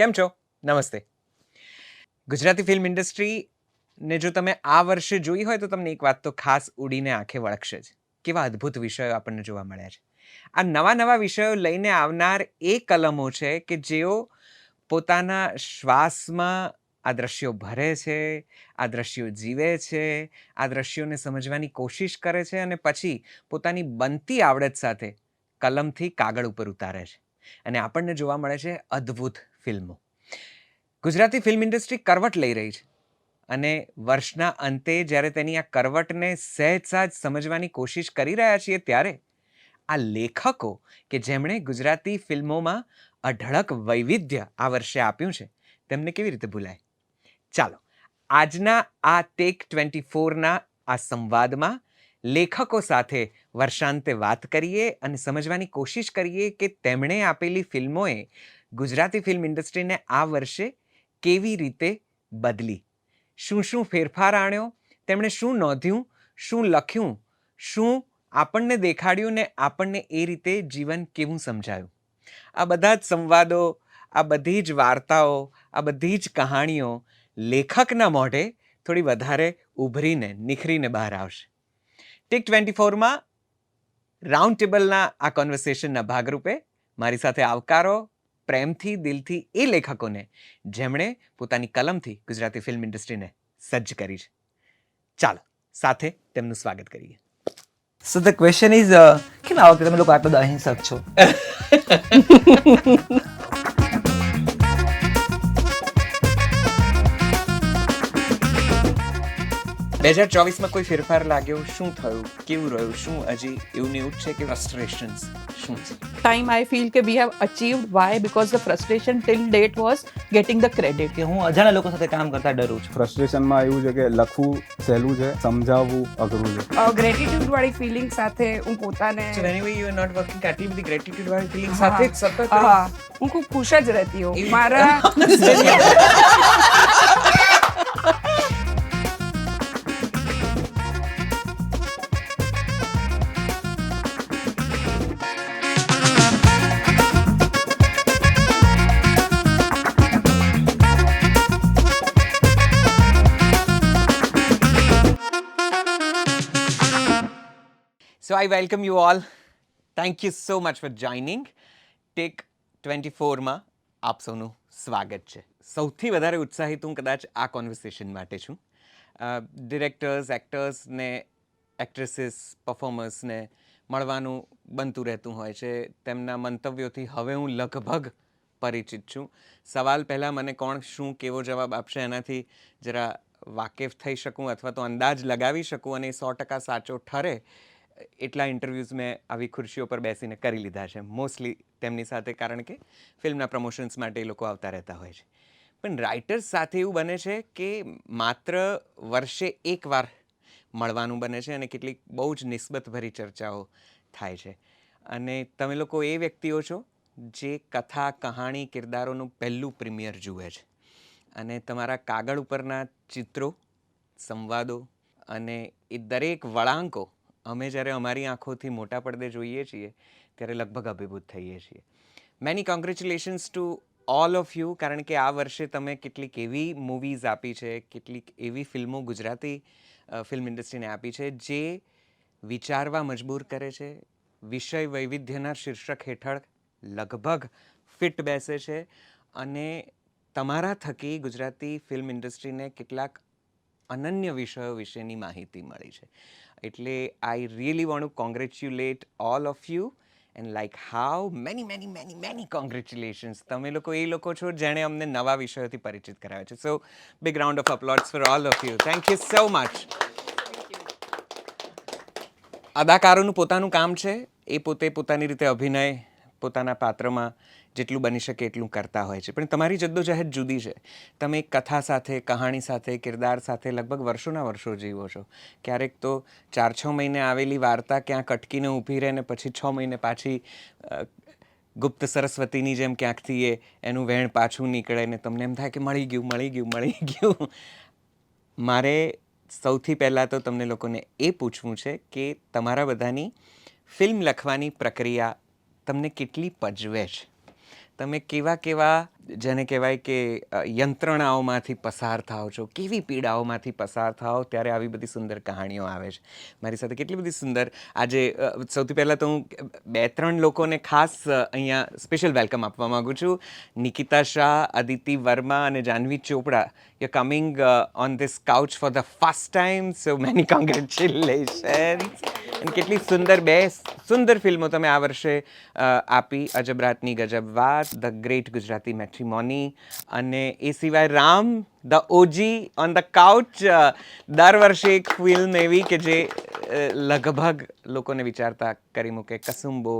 કેમ છો? નમસ્તે. ગુજરાતી ફિલ્મ ઇન્ડસ્ટ્રીને જો તમે આ વર્ષે જોઈ હોય તો તમને એક વાત તો ખાસ ઉડીને આંખે વળગશે જ. કેવા અદ્ભુત વિષયો આપણને જોવા મળ્યા છે. આ નવા વિષયો લઈને આવનાર એ કલમો છે કે જેઓ પોતાના શ્વાસમાં આ દ્રશ્યો ભરે છે, આ દ્રશ્યો જીવે છે, આ દ્રશ્યોને સમજવાની કોશિશ કરે છે અને પછી પોતાની બનતી આવડત સાથે કલમથી કાગળ ઉપર ઉતારે છે. અને આપણને જોવા મળે છે અદ્ભુત ફિલ્મો. ગુજરાતી ફિલ્મ ઇન્ડસ્ટ્રી કરવટ લઈ રહી છે અને વર્ષના અંતે જ્યારે તેની આ કરવટને સહેજ સમજવાની કોશિશ કરી રહ્યા છીએ ત્યારે આ લેખકો કે જેમણે ગુજરાતી ફિલ્મોમાં અઢળક વૈવિધ્ય આ વર્ષે આપ્યું છે તેમને કેવી રીતે ભૂલાય? ચાલો આજના આ ટેક 24ના આ સંવાદમાં લેખકો સાથે વર્ષાંતે વાત કરીએ અને સમજવાની કોશિશ કરીએ કે તેમણે આપેલી ફિલ્મોએ ગુજરાતી ફિલ્મ ઇન્ડસ્ટ્રીને આ વર્ષે કેવી રીતે બદલી, શું ફેરફાર આણ્યો, તેમણે શું નોંધ્યું, શું લખ્યું, શું આપણને દેખાડ્યું ને આપણને એ રીતે જીવન કેવું સમજાયું. આ બધા જ સંવાદો, આ બધી જ વાર્તાઓ, આ બધી જ કહાણીઓ લેખકના મોઢે થોડી વધારે ઉભરીને નિખરીને બહાર આવશે. ટેક 24માં રાઉન્ડ ટેબલના આ કોન્વર્સેશનના ભાગરૂપે મારી સાથે આવકારો પ્રેમથી દિલથી એ લેખકોને જેમણે પોતાની કલમથી ગુજરાતી ફિલ્મ ઇન્ડસ્ટ્રીને સજ્જ કરી છે. ચાલો સાથે તેમનું સ્વાગત કરીએ. So the question is, કેમ આ વખતે તમે લોકો આટલા બધા અહિંસક છો? 2024માં કોઈ ફેરફાર લાગ્યો? શું થયું? કેવું રહ્યું? શું હજી એવું ને એવું જ છે કે ફ્રસ્ટ્રેશન્સ શું છે? Time I feel that we have achieved. Why? Because the frustration till date was getting the credit. કે હું અજાણ્યા લોકો સાથે કામ કરતા ડરું છું. ફ્રસ્ટ્રેશનમાં એવું છે કે લખવું સહેલું છે, સમજાવવું અઘરું છે. ગ્રેટિટ્યુડ વાળી ફિલિંગ સાથે હું પોતાને So whenever you are not working, આટલી બધી gratitude વાળી feeling સાથે જ સતત હું ખૂબ ખુશ જ રહેતી હોઉં મારા So I welcome you all. Thank you so much for joining. Tech 24માં આપ સૌનું સ્વાગત છે. સૌથી વધારે ઉત્સાહિત હું કદાચ આ કોન્વર્સેશન માટે છું. ડિરેક્ટર્સ, એક્ટર્સ ને એક્ટ્રેસીસ, પરફોર્મર્સને મળવાનું બનતું રહેતું હોય છે. તેમના મંતવ્યોથી હવે હું લગભગ પરિચિત છું. સવાલ પહેલાં મને કોણ શું કેવો જવાબ આપશે એનાથી જરા વાકેફ થઈ શકું અથવા તો અંદાજ લગાવી શકું અને 100% સાચો ઠરે એટલા ઇન્ટરવ્યૂઝ મેં આવી ખુરશીઓ પર બેસીને કરી લીધા છે. મોસ્ટલી તેમની સાથે, કારણ કે ફિલ્મના પ્રમોશન્સ માટે એ લોકો આવતા રહેતા હોય છે. પણ રાઇટર્સ સાથે એવું બને છે કે માત્ર વર્ષે એકવાર મળવાનું બને છે અને કેટલીક બહુ જ નિસ્બતભરી ચર્ચાઓ થાય છે. અને તમે લોકો એ વ્યક્તિઓ છો જે કથા, કહાણી, કિરદારોનું પહેલું પ્રીમિયર જુએ છે અને તમારા કાગળ ઉપરના ચિત્રો, સંવાદો અને એ દરેક વળાંકો અમે જ્યારે અમારી આંખોથી મોટા પડદે જોઈએ છીએ ત્યારે લગભગ અભિભૂત થઈએ છીએ. Many congratulations to all of you, કારણ કે આ વર્ષે તમે કેટલીક એવી મૂવીઝ આપી છે, કેટલીક એવી ફિલ્મો ગુજરાતી ફિલ્મ ઇન્ડસ્ટ્રીને આપી છે જે વિચારવા મજબૂર કરે છે, વિષય વૈવિધ્યના શીર્ષક હેઠળ લગભગ ફિટ બેસે છે અને તમારા થકી ગુજરાતી ફિલ્મ ઇન્ડસ્ટ્રીને કેટલાક અનન્ય વિષયો વિશેની માહિતી મળી છે. એટલે I really want to congratulate all of you and like how many congratulations. તમે લોકો એ લોકો છો જેણે અમને નવા વિષયોથી પરિચિત કરાવ્યા છે. So big round of applause for all of you. Thank you so much. અદાકારોનું પોતાનું કામ છે. એ પોતે પોતાની રીતે અભિનય પોતાના પાત્રમાં જેટલું બની શકે એટલું કરતા હોય છે. પણ તમારી જદ્દોજહેદ જુદી છે. તમે કથા સાથે, કહાણી સાથે, કિરદાર સાથે લગભગ વર્ષોના વર્ષો જીવો છો. ક્યારેક તો 4-6 મહિને આવેલી વાર્તા ક્યાંક અટકીને ઊભી રહે ને પછી 6 મહિને પાછી ગુપ્ત સરસ્વતીની જેમ ક્યાંકથી એનું વહેણ પાછું નીકળે ને તમને એમ થાય કે મળી ગયું. મારે સૌથી પહેલાં તો તમને લોકોને એ પૂછવું છે કે તમારા બધાની ફિલ્મ લખવાની પ્રક્રિયા તમને કેટલી પજવે છે? તમે કેવા જેને કહેવાય કે યંત્રણાઓમાંથી પસાર થાઓ છો, કેવી પીડાઓમાંથી પસાર થાઓ ત્યારે આવી બધી સુંદર કહાણીઓ આવે છે. મારી સાથે કેટલી બધી સુંદર આજે સૌથી પહેલાં તો હું 2-3 લોકોને ખાસ અહીંયા સ્પેશિયલ વેલકમ આપવા માગું છું. નિકિતા શાહ, અદિતિ વર્મા અને જાહ્નવી ચોપડા, you're coming on this couch for the first time, so many congratulations. અને કેટલી સુંદર ફિલ્મો તમે આ વર્ષે આપી. અજબ રાતની ગજબ વાત, ધ ગ્રેટ ગુજરાતી મેટ્રીમોની, અને એ સિવાય Ram the OG on the couch. દર વર્ષે એક ફિલ્મ એવી કે જે લગભગ લોકોને વિચારતા કરી મૂકે. કસુંબો,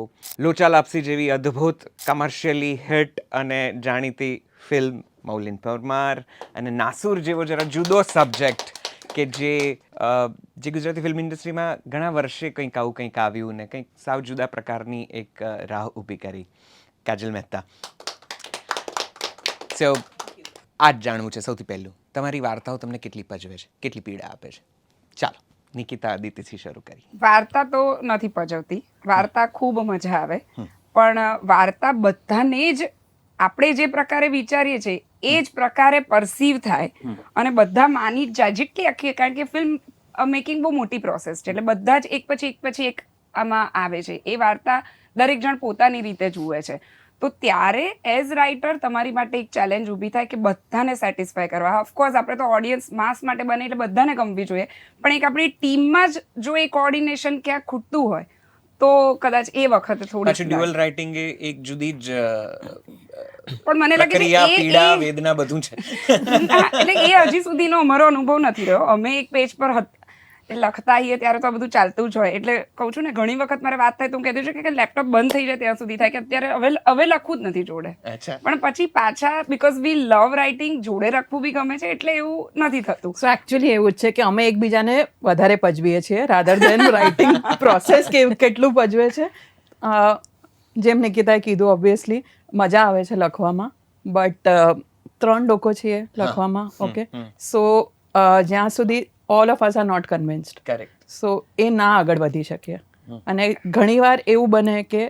લોચા લાપસી જેવી અદ્ભુત કમર્શિયલી હિટ અને જાણીતી ફિલ્મ મૌલિન પરમાર, અને નાસુર જેવો જરા જુદો સબ્જેક્ટ કે જે ગુજરાતી ફિલ્મ ઇન્ડસ્ટ્રીમાં ઘણા વર્ષે કંઈક આવ્યું ને કંઈક સાવ જુદા પ્રકારની એક રાહ ઊભી કરી. કાજલ મહેતા. સો આ જ જાણવું છે સૌથી પહેલું, તમારી વાર્તાઓ તમને કેટલી પજવે છે, કેટલી પીડા આપે છે? ચાલો નિકિતા, અદિતિથી શરૂ કરી. વાર્તા તો નથી પજવતી, વાર્તા ખૂબ મજા આવે, પણ વાર્તા બધાને જ આપણે જે પ્રકારે વિચારીએ છીએ એ જ પ્રકારે પરસીવ થાય અને બધા માની જ જાય જેટલી આખી, કારણ કે ફિલ્મ મેકિંગ બહુ મોટી પ્રોસેસ છે, એટલે બધા જ એક પછી એક આમાં આવે છે. એ વાર્તા દરેક જણ પોતાની રીતે જુએ છે. તો ત્યારે એઝ રાઇટર તમારી માટે એક ચેલેન્જ ઊભી થાય કે બધાને સેટિસ્ફાય કરવા. ઓફકોર્સ આપણે તો ઓડિયન્સ માસ માટે બને એટલે બધાને ગમવી જોઈએ, પણ એક આપણી ટીમમાં જ જો એ કોર્ડિનેશન ક્યાંક ખૂટતું હોય તો કદાચ એ વખતે થોડી ડ્યુઅલ રાઇટિંગ એ એક જુદી જ પણ મને લાગે છે પ્રક્રિયા, પીડા, વેદના બધું છે. એટલે એ હજી સુધીનો અમારો અનુભવ નથી રહ્યો. અમે એક પેજ પર લખતા આવીએ ત્યારે તો આ બધું ચાલતું જ હોય. એટલે કહું છું ને, ઘણી વખત મારે વાત થાય તો હું કહેતી છું કે લેપટોપ બંધ થઈ જાય ત્યાં સુધી થાય કે અત્યારે હવે લખવું જ નથી જોડે. પણ પછી પાછા બીકોઝ વી લવ રાઇટિંગ, જોડે લખવું બી ગમે છે, એટલે એવું નથી થતું. સો એકચ્યુઅલી એવું જ છે કે અમે એકબીજાને વધારે પજવીએ છીએ રાધર દેન રાઇટિંગ પ્રોસેસ કેટલું પજવે છે. જેમ નિકિતાએ કીધું, ઓબ્વિયસલી મજા આવે છે લખવામાં, બટ 3 લોકો છીએ લખવામાં. ઓકે, સો જ્યાં સુધી all of us are not convinced, correct, so એ ના આગળ વધી શકીએ. અને ઘણીવાર એવું બને કે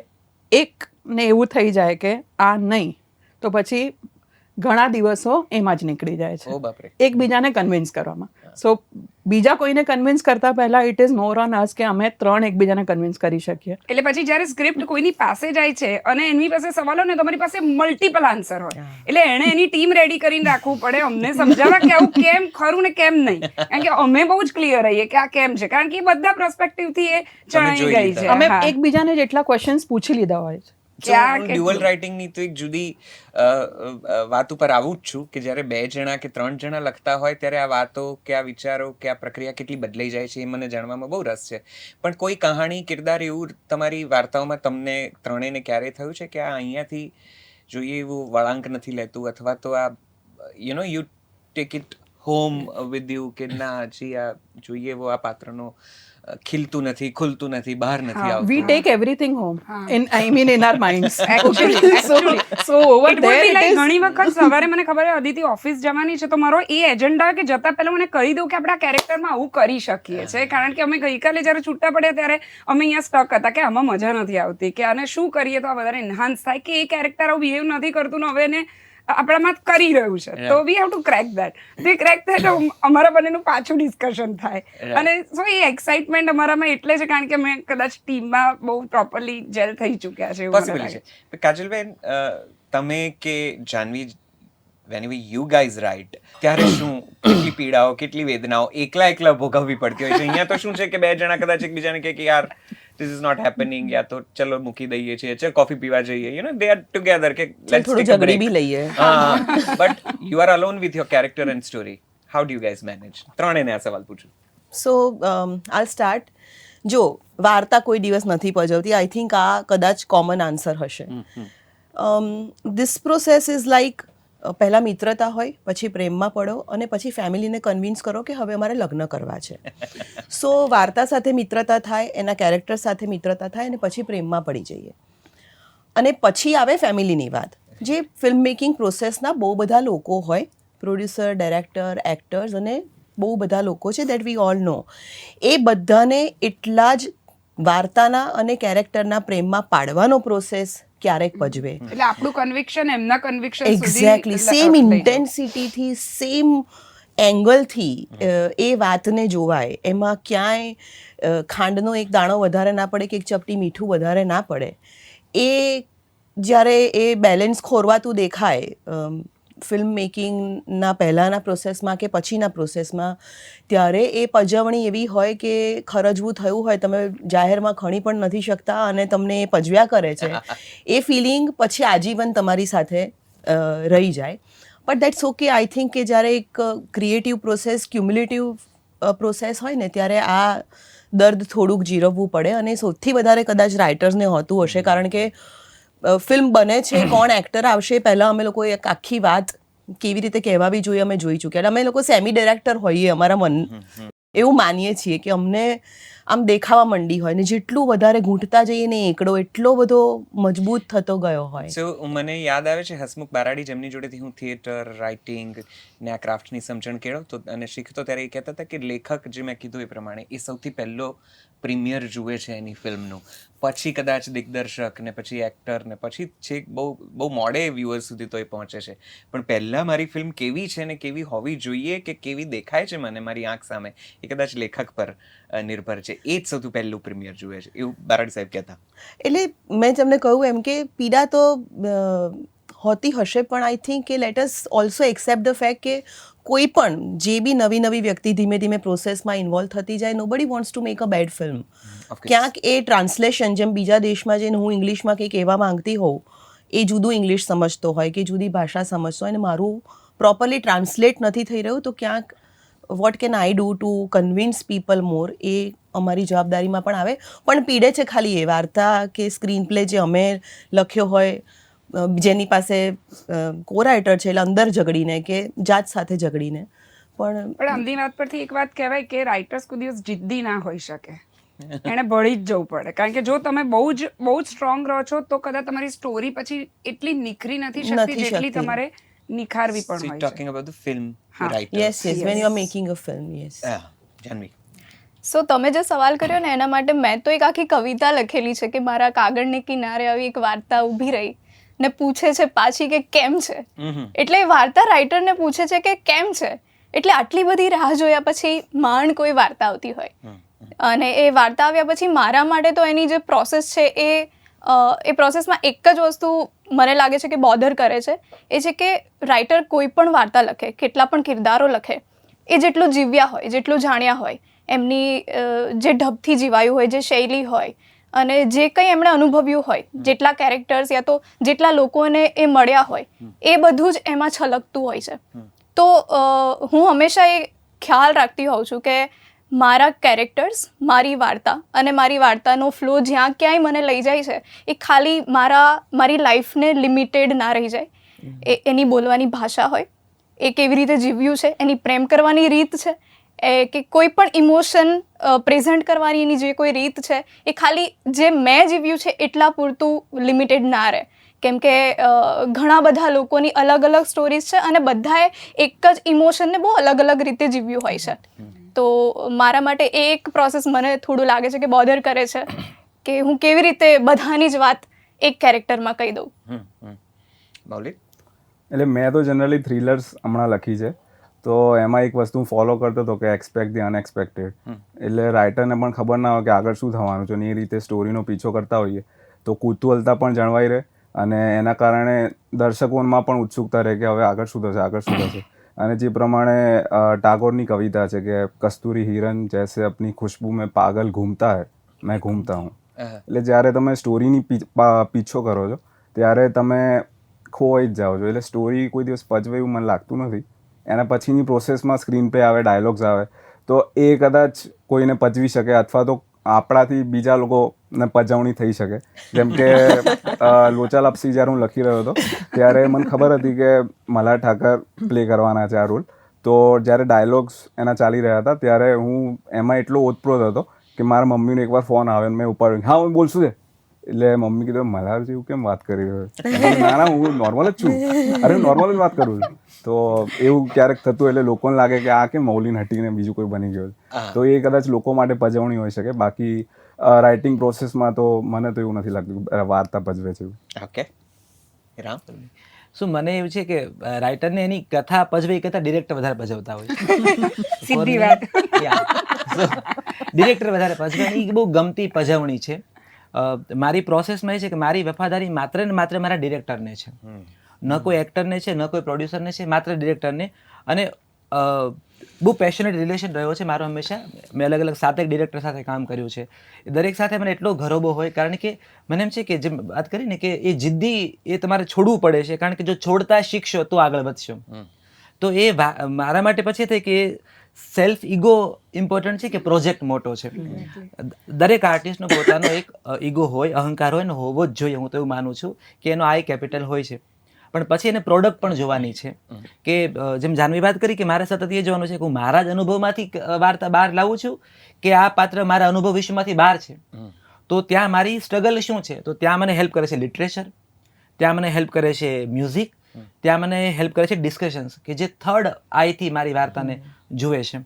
એકને એવું થઈ જાય કે આ નહીં, તો પછી ઘણા દિવસો એમાં જ નીકળી જાય ઓ છે બાપરે. એકબીજાને કન્વિન્સ કરવામાં. સો બીજા કોઈને કન્વિન્સ કરતા પહેલા ઇટ ઇઝ મોર ઓન અસ કે અમે 3 એકબીજાને કન્વિન્સ કરી શકીએ. એટલે પછી જ્યારે સ્ક્રિપ્ટ કોઈની પાસે જાય છે અને એની પાસે સવાલો ને, તમારી પાસે મલ્ટિપલ આન્સર હોય, એટલે એણે એની ટીમ રેડી કરીને રાખવું પડે અમને સમજાવવા કે આવું કેમ ખરું ને કેમ નહીં. કારણ કે અમે બહુ જ ક્લિયર રહીએ કે આ કેમ છે, કારણ કે એ બધા પરસ્પેક્ટિવથી એ ચણાઈ ગઈ છે. અમે હા. એકબીજાને જેટલા ક્વેશ્ચન્સ પૂછી લીધા હોય છે. ડ્યુઅલ રાઇટિંગની તો એક જુદી વાત ઉપર આવું જ છું કે જ્યારે 2 જણા કે 3 જણા લખતા હોય ત્યારે આ વાતો કે આ વિચારો કે આ પ્રક્રિયા કેટલી બદલાઈ જાય છે એ મને જાણવામાં બહુ રસ છે. પણ કોઈ કહાણી, કિરદાર એવું તમારી વાર્તાઓમાં તમને ત્રણેયને ક્યારેય થયું છે કે આ અહીંયાથી જોઈએ એવું વળાંક નથી લેતું, અથવા તો આ you take it home with you કે ના, હજી આ જોઈએ એવો આ પાત્રનો ખીલતું નથી, ખુલતું નથી, બહાર નથી આવતું? We take everything home. In our minds. Actually, So over it would there be it like is. ઘણી વખત સવારે મને ખબર છે અદિતિ ઓફિસ જવાની છે, તો મારો એ એજન્ડા કે જતા પહેલા મને કહી દઉં કે આપણે આ કેરેક્ટરમાં આવું કરી શકીએ છે. કારણ કે અમે ગઈકાલે જ્યારે છૂટા પડ્યા ત્યારે અમે અહીંયા સ્ટક હતા કે આમાં મજા નથી આવતી, કે આને શું કરીએ તો આ વધારે એન્હાન્સ થાય, કે એ કેરેક્ટર આવું બિહેવ નથી કરતું ને હવે એને આપણામાં કરી રહ્યું છે, તો we have to crack that. તો એ ક્રેક થાય તો અમારા બંનેનું પાછું ડિસ્કશન થાય. અને સો એ એક્સાઇટમેન્ટ અમારામાં એટલે છે કારણ કે અમે કદાચ ટીમમાં બહુ પ્રોપરલી જેલ થઈ ચૂક્યા છે. પોસિબલ છે. કાજલબેન, તમે કે Jahnavi, whenever you guys write, ત્યારે શું કેટલી પીડાઓ, કેટલી વેદનાઓ એકલા ભોગવવી પડતી હોય છે? અહીંયા તો શું છે કે 2 જણા કદાચ એકબીજાને કહે કે યાર this is not happening, યા તો ચલો મૂકી દઈએ છીએ, ચલ કોફી પીવા જઈએ, they are together કે let's થોડું take a break. ઝઘડી બી લઈએ. But you are alone with your character and story. How do you guys manage? ત્રણેયને આ સવાલ પૂછું. સો આલ સ્ટાર્ટ. જો વાર્તા કોઈ દિવસ નથી પજવતી, આઈ થિંક આ કદાચ કોમન આન્સર હશે. ધીસ પ્રોસેસ ઇઝ લાઈક પહેલાં મિત્રતા હોય, પછી પ્રેમમાં પડો, અને પછી ફેમિલીને કન્વિન્સ કરો કે હવે અમારે લગ્ન કરવા છે. સો વાર્તા સાથે મિત્રતા થાય, એના કેરેક્ટર સાથે મિત્રતા થાય, અને પછી પ્રેમમાં પડી જઈએ. અને પછી આવે ફેમિલીની વાત, જે ફિલ્મ મેકિંગ પ્રોસેસના બહુ બધા લોકો હોય, પ્રોડ્યુસર, ડાયરેક્ટર, એક્ટર્સ, અને બહુ બધા લોકો છે દેટ વી ઓલ નો. એ બધાને એટલા જ વાર્તાના અને કેરેક્ટરના પ્રેમમાં પાડવાનો પ્રોસેસ ક્યારેક પજવે. એટલે આપણું કન્વિક્શન એમના કન્વિક્શન એક્ઝેક્ટલી સેમ ઇન્ટેન્સિટીથી સેમ એંગલથી એ વાતને જોવાય. એમાં ક્યાંય ખાંડનો એક દાણો વધારે ના પડે કે એક ચપટી મીઠું વધારે ના પડે. એ જ્યારે એ બેલેન્સ ખોરવાતું દેખાય ફિલ્મ મેકિંગના પહેલાંના પ્રોસેસમાં કે પછીના પ્રોસેસમાં, ત્યારે એ પજવણી એવી હોય કે ખરજવું થયું હોય, તમે જાહેરમાં ખણી પણ નથી શકતા અને તમને એ પજવ્યા કરે છે. એ ફિલિંગ પછી આજીવન તમારી સાથે રહી જાય. But that's okay. I think કે જ્યારે એક ક્રિએટિવ પ્રોસેસ, ક્યુમ્યુલેટિવ પ્રોસેસ હોય ને, ત્યારે આ દર્દ થોડુંક જીરવવું પડે. અને સૌથી વધારે કદાચ રાઇટર્સને હોતું હશે, કારણ કે ફિલ્મ બને છે, કોણ એક્ટર આવશે, પહેલાં અમે લોકો એક આખી વાત કેવી રીતે કહેવાવી જોઈએ અમે જોઈ ચૂક્યા. અમે લોકો સેમી ડિરેક્ટર હોઈએ, અમારા મન એવું માનીએ છીએ કે અમને આમ દેખાવા માંડી હોય, ને જેટલું વધારે ઘૂંટતા જઈએ ને એકડો એટલો બધો મજબૂત થતો ગયો હોય. સો મને યાદ આવે છે હસમુખ બારાડી, જેમની જોડેથી હું થિયેટર, રાઇટિંગ ને આ ક્રાફ્ટની સમજણ કેળવતો અને શીખતો, ત્યારે એ કહેતા હતા કે લેખક, જે મેં કીધું એ પ્રમાણે, એ સૌથી પહેલો પ્રીમિયર જુએ છે એની ફિલ્મનું, પછી કદાચ દિગ્દર્શક, ને પછી એક્ટર, ને પછી છેક બહુ મોડે વ્યુઅર્સ સુધી તો એ પહોંચે છે. પણ પહેલાં મારી ફિલ્મ કેવી છે ને કેવી હોવી જોઈએ કે કેવી દેખાય છે મને મારી આંખ સામે, એ કદાચ લેખક પર નિર્ભર છે. એ જ સૌથી પહેલું પ્રીમિયર જુએ છે, એવું બારાડી સાહેબ કહેતા. એટલે મેં તમને કહ્યું એમ કે પીડા તો હોતી હશે, પણ આઈ થિંક કે let us also accept the fact કે કોઈ પણ જે બી નવી વ્યક્તિ ધીમે ધીમે પ્રોસેસમાં ઇન્વોલ્વ થતી જાય, nobody wants to make a bad film. ક્યાંક એ ટ્રાન્સલેશન, જેમ બીજા દેશમાં જઈને હું ઇંગ્લિશમાં કંઈક કહેવા માંગતી હોઉં, એ જુદું ઇંગ્લિશ સમજતો હોય કે જુદી ભાષા સમજતો હોય, અને મારું પ્રોપરલી ટ્રાન્સલેટ નથી થઈ રહ્યું, તો ક્યાંક what can I do to convince people more, એ અમારી જવાબદારીમાં પણ આવે. પણ પીડે છે ખાલી એ વાર્તા કે સ્ક્રીન પ્લે જે અમે લખ્યો હોય, જેની પાસે કો રાઇટર છે, એટલે અંદર ઝઘડીને કે જાત સાથે ઝઘડીને. પણ આમની વાત પરથી એક વાત કહેવાય કે રાઇટર્સ કોઈ દિવસ જિદ્દી ના હોઈ શકે. એને ભળી જ જવું પડે, કારણ કે જો તમે બહુ જ સ્ટ્રોંગ રહો છો તો કદાચ તમારી સ્ટોરી પછી એટલી નિખરી નથી શકતી જેટલી તમારે નિખારવી પણ હોય છે. Talking about the film writer. Yes, when you are making a film. Yes. Janvi, so તમે જે સવાલ કર્યો ને, એના માટે મેં તો એક આખી કવિતા લખેલી છે કે મારા કાગળને કિનારે આવી એક વાર્તા ઊભી રહી ને પૂછે છે પાછી કે કેમ છે. એટલે વાર્તા રાઇટરને પૂછે છે કે કેમ છે. એટલે આટલી બધી રાહ જોયા પછી માંડ કોઈ વાર્તા આવતી હોય, અને એ વાર્તા આવ્યા પછી મારા માટે તો એની જે પ્રોસેસ છે એ પ્રોસેસમાં એક જ વસ્તુ મને લાગે છે કે બોધર કરે છે, એ છે કે રાઇટર કોઈ પણ વાર્તા લખે, કેટલા પણ કિરદારો લખે, એ જેટલું જીવ્યા હોય, જેટલું જાણ્યા હોય, એમની જે ઢબથી જીવાયું હોય, જે શૈલી હોય, અને જે કંઈ એમણે અનુભવ્યું હોય, જેટલા કેરેક્ટર્સ યા તો જેટલા લોકોને એ મળ્યા હોય, એ બધું જ એમાં છલકતું હોય છે. તો હું હંમેશા એ ખ્યાલ રાખતી હોઉં છું કે મારા કેરેક્ટર્સ, મારી વાર્તા અને મારી વાર્તાનો ફ્લો જ્યાં ક્યાંય મને લઈ જાય છે, એ ખાલી મારી લાઈફને લિમિટેડ ના રહી જાય. એની બોલવાની ભાષા હોય, એ કેવી રીતે જીવ્યું છે, એની પ્રેમ કરવાની રીત છે, કે કોઈ પણ ઇમોશન પ્રેઝન્ટ કરવાની એની જે કોઈ રીત છે, એ ખાલી જે મેં જીવ્યું છે એટલા પૂરતું લિમિટેડ ના રહે. કેમ કે ઘણા બધા લોકોની અલગ અલગ સ્ટોરીઝ છે અને બધાએ એક જ ઇમોશનને બહુ અલગ અલગ રીતે જીવ્યું હોય છે. તો મારા માટે એ એક પ્રોસેસ મને થોડું લાગે છે કે બોધર કરે છે કે હું કેવી રીતે બધાની જ વાત એક કેરેક્ટરમાં કહી દઉં. બાવલી? એટલે મેં તો જનરલી થ્રિલર્સ હમણાં લખી છે, તો એમાં એક વસ્તુ ફોલો કરતો હતો કે એક્સપેક્ટ ધી અનએક્સપેક્ટેડ. એટલે રાઇટરને પણ ખબર ના હોય કે આગળ શું થવાનું છે, અને એ રીતે સ્ટોરીનો પીછો કરતા હોઈએ તો કુતૂહલતા પણ જળવાઈ રહે, અને એના કારણે દર્શકોમાં પણ ઉત્સુકતા રહે કે હવે આગળ શું થશે. અને જે પ્રમાણે ટાગોરની કવિતા છે કે કસ્તુરી હિરન જૈસે અપની ખુશ્બુ મેં પાગલ ઘૂમતા હૈ, મેં ઘૂમતા હું. એટલે જ્યારે તમે સ્ટોરીની પીછો કરો છો ત્યારે તમે ખોવાઈ જ જાઓ છો. એટલે સ્ટોરી કોઈ દિવસ પચવે એવું મને લાગતું નથી. એના પછીની પ્રોસેસમાં સ્ક્રીન પ્લે આવે, ડાયલોગ્સ આવે, તો એ કદાચ કોઈને પચવી શકે, અથવા તો આપણાથી બીજા લોકોને પજવણી થઈ શકે. જેમ કે લોચા લપસી જ્યારે હું લખી રહ્યો હતો ત્યારે મને ખબર હતી કે મલ્હાર ઠાકર પ્લે કરવાના છે આ રોલ. તો જ્યારે ડાયલોગ્સ એના ચાલી રહ્યા હતા ત્યારે હું એમાં એટલો ઓતપ્રોત હતો કે મારા મમ્મીનો એકવાર ફોન આવે ને મેં ઉપાડ્યો, હા હું બોલશું છે. એટલે મમ્મી કીધું મલ્હાર જેવું કેમ વાત કરી રહ્યો? ના હું નોર્મલ જ છું, અરે નોર્મલ જ વાત કરું છું. તો એવું ક્યારેક થતું, એટલે લોકોને લાગે કે આ કેમ મૌલીને હટીને બીજું કોઈ બની ગયું. તો એ કદાચ લોકો માટે પજવણી હોઈ શકે. બાકી રાઇટિંગ પ્રોસેસમાં તો મને તો એવું નથી લાગતું કે વાર્તા ભજવે છે એવું. ઓકે રામ શું મને એવું છે કે રાઇટરને એની કથા ભજવે એ કરતાં ડિરેક્ટર વધારે ભજવતા હોય સીધી વાત. ડિરેક્ટર વધારે ભજવે એ બહુ ગમતી ભજવણી છે. મારી પ્રોસેસમાં એ છે કે મારી વફાદારી માત્ર ને માત્ર મારા ડિરેક્ટરને છે, ન કોઈ એક્ટરને છે, ન કોઈ પ્રોડ્યુસરને છે, માત્ર ડિરેક્ટરને. અને બહુ પેશનેટ રિલેશન રહ્યો છે મારો હંમેશા. મેં અલગ અલગ 7 ડિરેક્ટર સાથે કામ કર્યું છે. દરેક સાથે મને એટલો ઘરોબો હોય, કારણ કે મને એમ છે કે જેમ વાત કરીને કે એ જિદ્દી એ તમારે છોડવું પડે છે, કારણ કે જો છોડતા શીખશો તો આગળ વધશો. તો એ મારા માટે પછી થાય કે સેલ્ફ ઈગો ઇમ્પોર્ટન્ટ છે કે પ્રોજેક્ટ મોટો છે. દરેક આર્ટિસ્ટનો પોતાનો એક ઈગો હોય, અહંકાર હોય ને હોવો જ જોઈએ. હું તો એવું માનું છું કે એનો આઈ કેપિટલ હોય છે, પણ પછી એને પ્રોડક્ટ પણ જોવાની છે. કે જેમ જાનવી વાત કરી કે મારે સતત એ જોવાનું છે કે હું મારા જ અનુભવમાંથી વાર્તા બહાર લાવું છું કે આ પાત્ર મારા અનુભવ વિશ્વમાંથી બહાર છે. તો ત્યાં મારી સ્ટ્રગલ શું છે, તો ત્યાં મને હેલ્પ કરે છે લિટરેચર, ત્યાં મને હેલ્પ કરે છે મ્યુઝિક, ત્યાં મને હેલ્પ કરે છે ડિસ્કશન્સ કે જે થર્ડ આઈથી મારી વાર્તાને જુએ છે.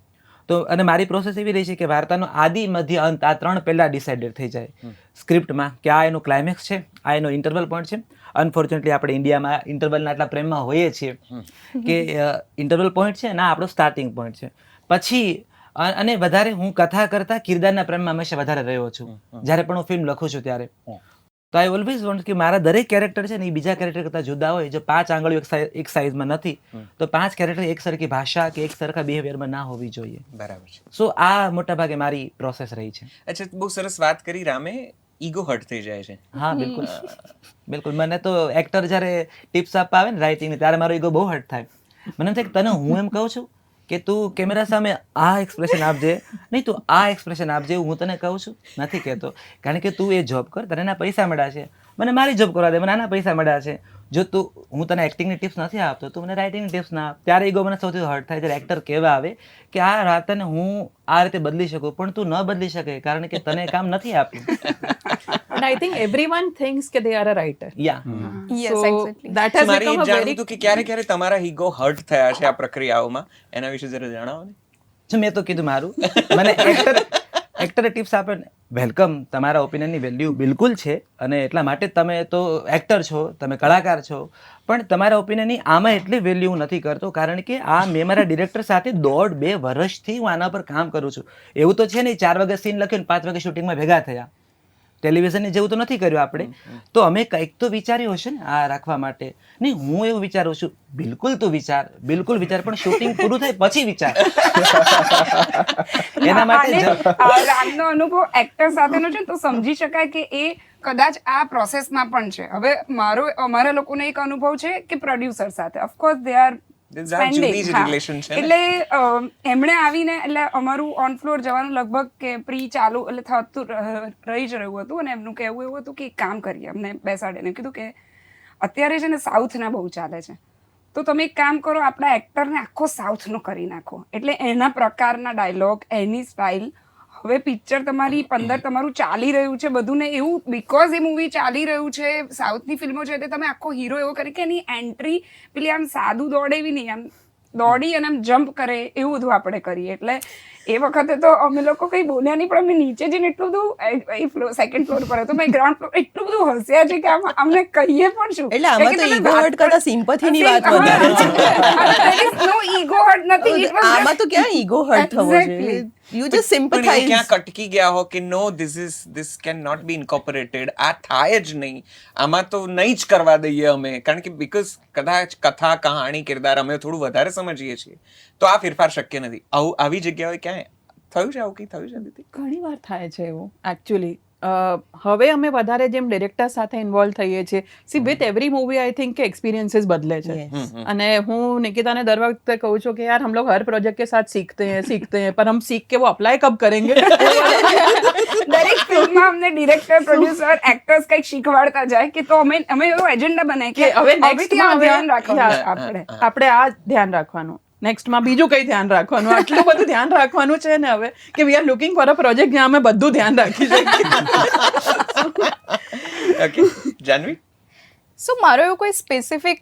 તો અને મારી પ્રોસેસ એવી રહી છે કે વાર્તાનો આદિ મધ્ય અંત આ 3 પહેલાં ડિસાઇડેડ થઈ જાય સ્ક્રિપ્ટમાં કે આ એનું ક્લાઇમેક્સ છે, આ એનો ઇન્ટરવલ પોઈન્ટ છે. અનફોર્ચ્યુનેટલી આપણે ઇન્ડિયામાં ઇન્ટરવલના આટલા પ્રેમમાં હોઈએ છીએ કે ઇન્ટરવલ પોઈન્ટ છે ના આપણો સ્ટાર્ટિંગ પોઈન્ટ છે. પછી અને વધારે હું કથા કરતાં કિરદારના પ્રેમમાં હંમેશા વધારે રહ્યો છું જ્યારે પણ હું ફિલ્મ લખું છું ત્યારે. તો આઈ ઓલવેઝ વોન્ટ કે મારા દરેક કેરેક્ટર છે ને એ બીજા કેરેક્ટર કરતાં જુદા હોય. જો 5 આંગળીઓ એક સાઇઝમાં નથી તો 5 કેરેક્ટર એક સરખી ભાષા કે એક સરખા બિહેવિયરમાં ના હોવી જોઈએ. બરાબર છે. સો આ મોટાભાગે મારી પ્રોસેસ રહી છે. અચ્છા, બહુ સરસ વાત કરી રામે. ઈગો હર્ટ થઈ જાય છે. હા બિલકુલ બિલકુલ. મને તો એક્ટર જ્યારે ટિપ્સ આપવા આવે ને રાઇટિંગની ત્યારે મારો ઈગો બહુ હર્ટ થાય. મને એમ થાય કે તને હું એમ કહું છું કે તું કેમેરા સામે આ એક્સપ્રેશન આપજે, નહીં તું આ એક્સપ્રેશન આપજે, હું તને કહું છું, નથી કહેતો. કારણ કે તું એ જોબ કર, તને એના પૈસા મળ્યા છે, મને મારી જોબ કરવા દે, મને આના પૈસા મળ્યા છે. જો તું હું તને એક્ટિંગની ટિપ્સ નથી આપતો, તું મને રાઇટિંગની ટિપ્સ ના આપ. ત્યારે ઈગો મને સૌથી હર્ટ થાય જ્યારે એક્ટર કહેવા આવે કે આ વાર્તાને હું આ રીતે બદલી શકું, પણ તું ન બદલી શકે કારણ કે તને કામ નથી આપ્યું. And I think everyone thinks કે they are a writer. Yeah Yes, So exactly. that has મારે become એ a જાણવું very હતું કે ક્યારે તમારા ઈગો હર્ટ થયા છે આ પ્રક્રિયાઓમાં, એના વિશે જરા જણાવો ને. જો મેં તો કીધું મારું, મને એક્ટરે ટિપ્સ આપે ને વેલકમ, તમારા ઓપિનિયનની વેલ્યુ બિલકુલ છે અને એટલા માટે તમે તો એક્ટર છો, તમે કલાકાર છો, પણ તમારા ઓપિનિયનની આમાં એટલી વેલ્યુ હું નથી કરતો કારણ કે આ મેં મારા ડિરેક્ટર સાથે 1.5-2 વર્ષથી હું આના પર કામ કરું છું. એવું તો છે નહીં 4 વાગે સીન લખ્યો ને 5 વાગે શૂટિંગમાં ભેગા થયા. ટેલિવિઝનની જેવું તો નથી કર્યું આપણે. તો અમે કંઈક તો વિચાર્યું હશે ને આ રાખવા માટે. નહીં, હું એવું વિચારું છું બિલકુલ તું વિચાર, બિલકુલ વિચાર, પણ શૂટિંગ પૂરું થાય પછી વિચાર. એના માટે રામનો અનુભવ એક્ટર સાથેનો છે તો સમજી શકાય કે એ કદાચ આ પ્રોસેસમાં પણ છે. હવે અમારા લોકોનો એક અનુભવ છે કે પ્રોડ્યુસર સાથે ઓફકોર્સ દે આર જુદી જ relation છે ને. એટલે એમણે આવીને એટલે અમારું ઓન ફ્લોર જવાનું લગભગ કે પ્રી ચાલુ એટલે થતું રહી જ રહ્યું હતું અને એમનું કહેવું એવું હતું કે એક કામ કરીએ. અમને બેસાડીને કીધું કે અત્યારે છે ને સાઉથના બહુ ચાલે છે, તો તમે એક કામ કરો, આપણા એક્ટરને આખો સાઉથનો કરી નાખો. એટલે એના પ્રકારના ડાયલોગ, એની સ્ટાઇલ. હવે પિક્ચર તમારું ચાલી રહ્યું છે બધું ને એવું, બીકોઝ એ મૂવી ચાલી રહ્યું છે, સાઉથની ફિલ્મો છે એટલે તમે આખો હીરો એવો કરી કે એની એન્ટ્રી પેલી આમ સાદું દોડે એવી નહીં, આમ દોડી અને આમ જમ્પ કરે એવું બધું આપણે કરીએ. એટલે એ વખતે તો અમે લોકો કંઈ બોલ્યા નહીં, પણ અમે નીચે જઈને એટલું બધું સેકન્ડ ફ્લોર પર હતો, ગ્રાઉન્ડ ફ્લોર એટલું બધું હસ્યા છે કે અમને કહીએ પણ શું. એટલે આમાં તો ઈગો હર્ટ કરતા સિમ્પથીની વાત વધારે છે. નો ઈગો હર્ટ નથી. આમાં તો ક્યાં ઈગો હર્ટ થવો જોઈએ? યુ જસ્ટ પણ એ સિમ્પથાઇઝ. ક્યાં કટકી ગયા હો કે no this can not be incorporated, આ થાય જ નહીં, આમાં તો નહીં જ કરવા દઈએ અમે, કારણ કે બીકોઝ કદાચ કથા, કહાણી, કિરદાર અમે થોડું વધારે સમજીએ છીએ તો આ ફેરફાર શક્ય નથી. આવી જગ્યાએ ક્યાંય થયું છે આવું કંઈ થયું છે દીદી? ઘણી વાર થાય છે એવું એકચ્યુઅલી. હવે અમે વધારે જેમ ડિરેક્ટર સાથે ઇન્વોલ્વ થઈએ છીએ. C with every movie I think કે એક્સપિરિયન્સીસ બદલે છે. અને હું નિकिता ने दर वक्त कहूँ છું कि यार हम लोग हर प्रोजेक्ट के साथ सीखते हैं पर हम सीख के वो अप्लाई कब करेंगे. દરેક ફિલ્મમાં અમને ડિરેક્ટર, પ્રોડ્યુસર, એક્ટર્સ કંઈક શીખવાડતા જાય કે તો અમે એવો એજન્ડા બનાવીએ કે હવે નેક્સ્ટમાં ધ્યાન રાખવાનું આપણે આ ધ્યાન રાખવાનું, નેક્સ્ટમાં બીજું કંઈ ધ્યાન રાખવાનું, આટલું બધું ધ્યાન રાખવાનું છે ને હવે કે we are looking for a project જ્યાં અમે બધું ધ્યાન રાખી શકીએ. ઓકે, જાનવી? સો મારો એવો કોઈ સ્પેસિફિક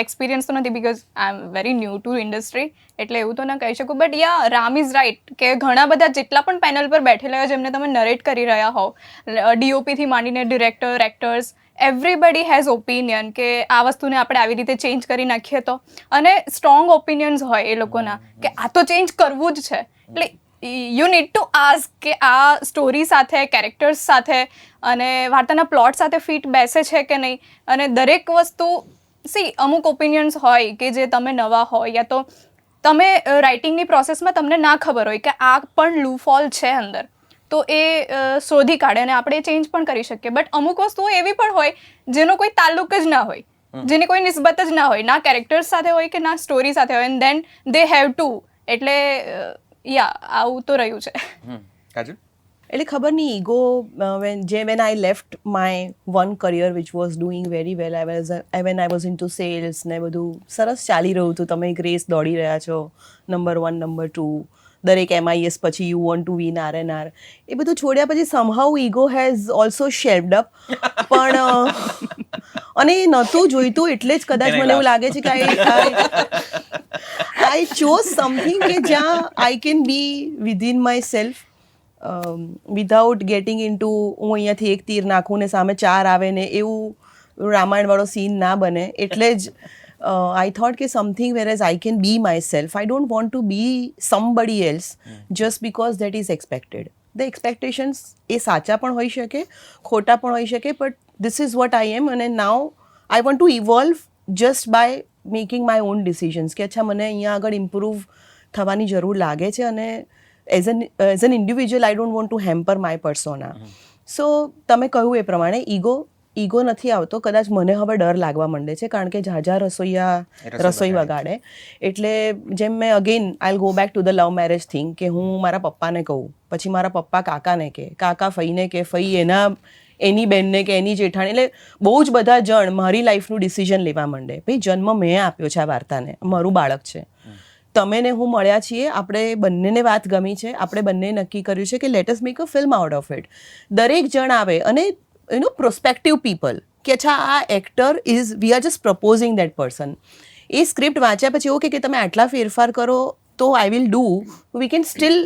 એક્સપિરિયન્સ તો નથી because I am very new to industry, એટલે એવું તો ના કહી શકું. But yeah Ram is right કે ઘણા બધા જેટલા પણ પેનલ પર બેઠેલા હોય જેમને તમે નરેટ કરી રહ્યા હોવ, ડીઓપીથી માંડીને director, actors, everybody has opinion કે આ વસ્તુને આપણે આવી રીતે ચેન્જ કરી નાખીએ તો, અને સ્ટ્રોંગ ઓપિનિયન્સ હોય એ લોકોના કે આ તો ચેન્જ કરવું જ છે. એટલે યુ નીડ ટુ આસ્ક કે આ સ્ટોરી સાથે, કેરેક્ટર્સ સાથે અને વાર્તાના પ્લોટ સાથે ફિટ બેસે છે કે નહીં. અને દરેક વસ્તુ અમુક ઓપિનિયન્સ હોય કે જે તમે નવા હોય યા તો તમે રાઇટિંગની પ્રોસેસમાં તમને ના ખબર હોય કે આ પણ લૂફોલ છે અંદર, તો એ શોધી કાઢે અને આપણે ચેન્જ પણ કરી શકીએ. બટ અમુક વસ્તુઓ એવી પણ હોય જેનો કોઈ તાલ્લુક જ ના હોય, જેની કોઈ નિસ્બત જ ના હોય, ના કેરેક્ટર્સ સાથે હોય કે ના સ્ટોરી સાથે હોય, and then they have to. એટલે આવું તો રહ્યું છે. કાજલ? એટલે ખબર નહીં ego when I left my one career which was doing very well, when I was into sales ને બધું સરસ ચાલી રહ્યું હતું, તમે એક રેસ દોડી રહ્યા છો, નંબર 1 નંબર 2 દરેક MIS પછી you want to win RNR, એ બધું છોડ્યા પછી સમહાઉ ego has also shaped up. પણ અને એ નહોતું જોઈતું એટલે જ કદાચ મને એવું લાગે છે કે આઈ ચોઝ સમથિંગ કે જ્યાં I can be within myself without getting into હું અહીંયાથી એક તીર નાખું ને સામે 4 આવે ને એવું રામાયણવાળો સીન ના બને. એટલે જ આઈ થોટ કે something where as I can be myself. I don't want to be somebody else just because that is expected. The expectations એ સાચા પણ હોઈ શકે, ખોટા પણ હોઈ શકે, but this is what I am. અને now I want to evolve just by making my own decisions કે અચ્છા મને અહીંયા આગળ ઇમ્પ્રૂવ થવાની જરૂર લાગે છે, અને as an individual I don't want to hamper my persona. So તમે કહ્યું એ પ્રમાણે ઈગો નથી આવતો. કદાચ મને હવે ડર લાગવા માંડે છે કારણ કે ઝાઝા રસોઈયા રસોઈ વગાડે. એટલે જેમ મેં again I'll go back to the love marriage thing કે હું મારા પપ્પાને કહું, પછી મારા પપ્પા કાકાને કહે, કાકા ફઈને કે ફઈ એની બેનને કે એની જેઠાણી, એટલે બહુ જ બધા જણ મારી લાઈફનું ડિસિઝન લેવા માંડે. ભાઈ જન્મ મેં આપ્યો છે આ વાર્તાને, મારું બાળક છે, તમે ને હું મળ્યા છીએ, આપણે બંનેને વાત ગમી છે, આપણે બંને નક્કી કર્યું છે કે let us make a film out of it. દરેક જણ આવે અને પ્રોસ્પેક્ટિવ પીપલ કે અચ્છા આ actor is, we are just proposing that person. એ સ્ક્રિપ્ટ વાંચ્યા પછી એવું કે તમે આટલા ફેરફાર કરો તો I will do, we can still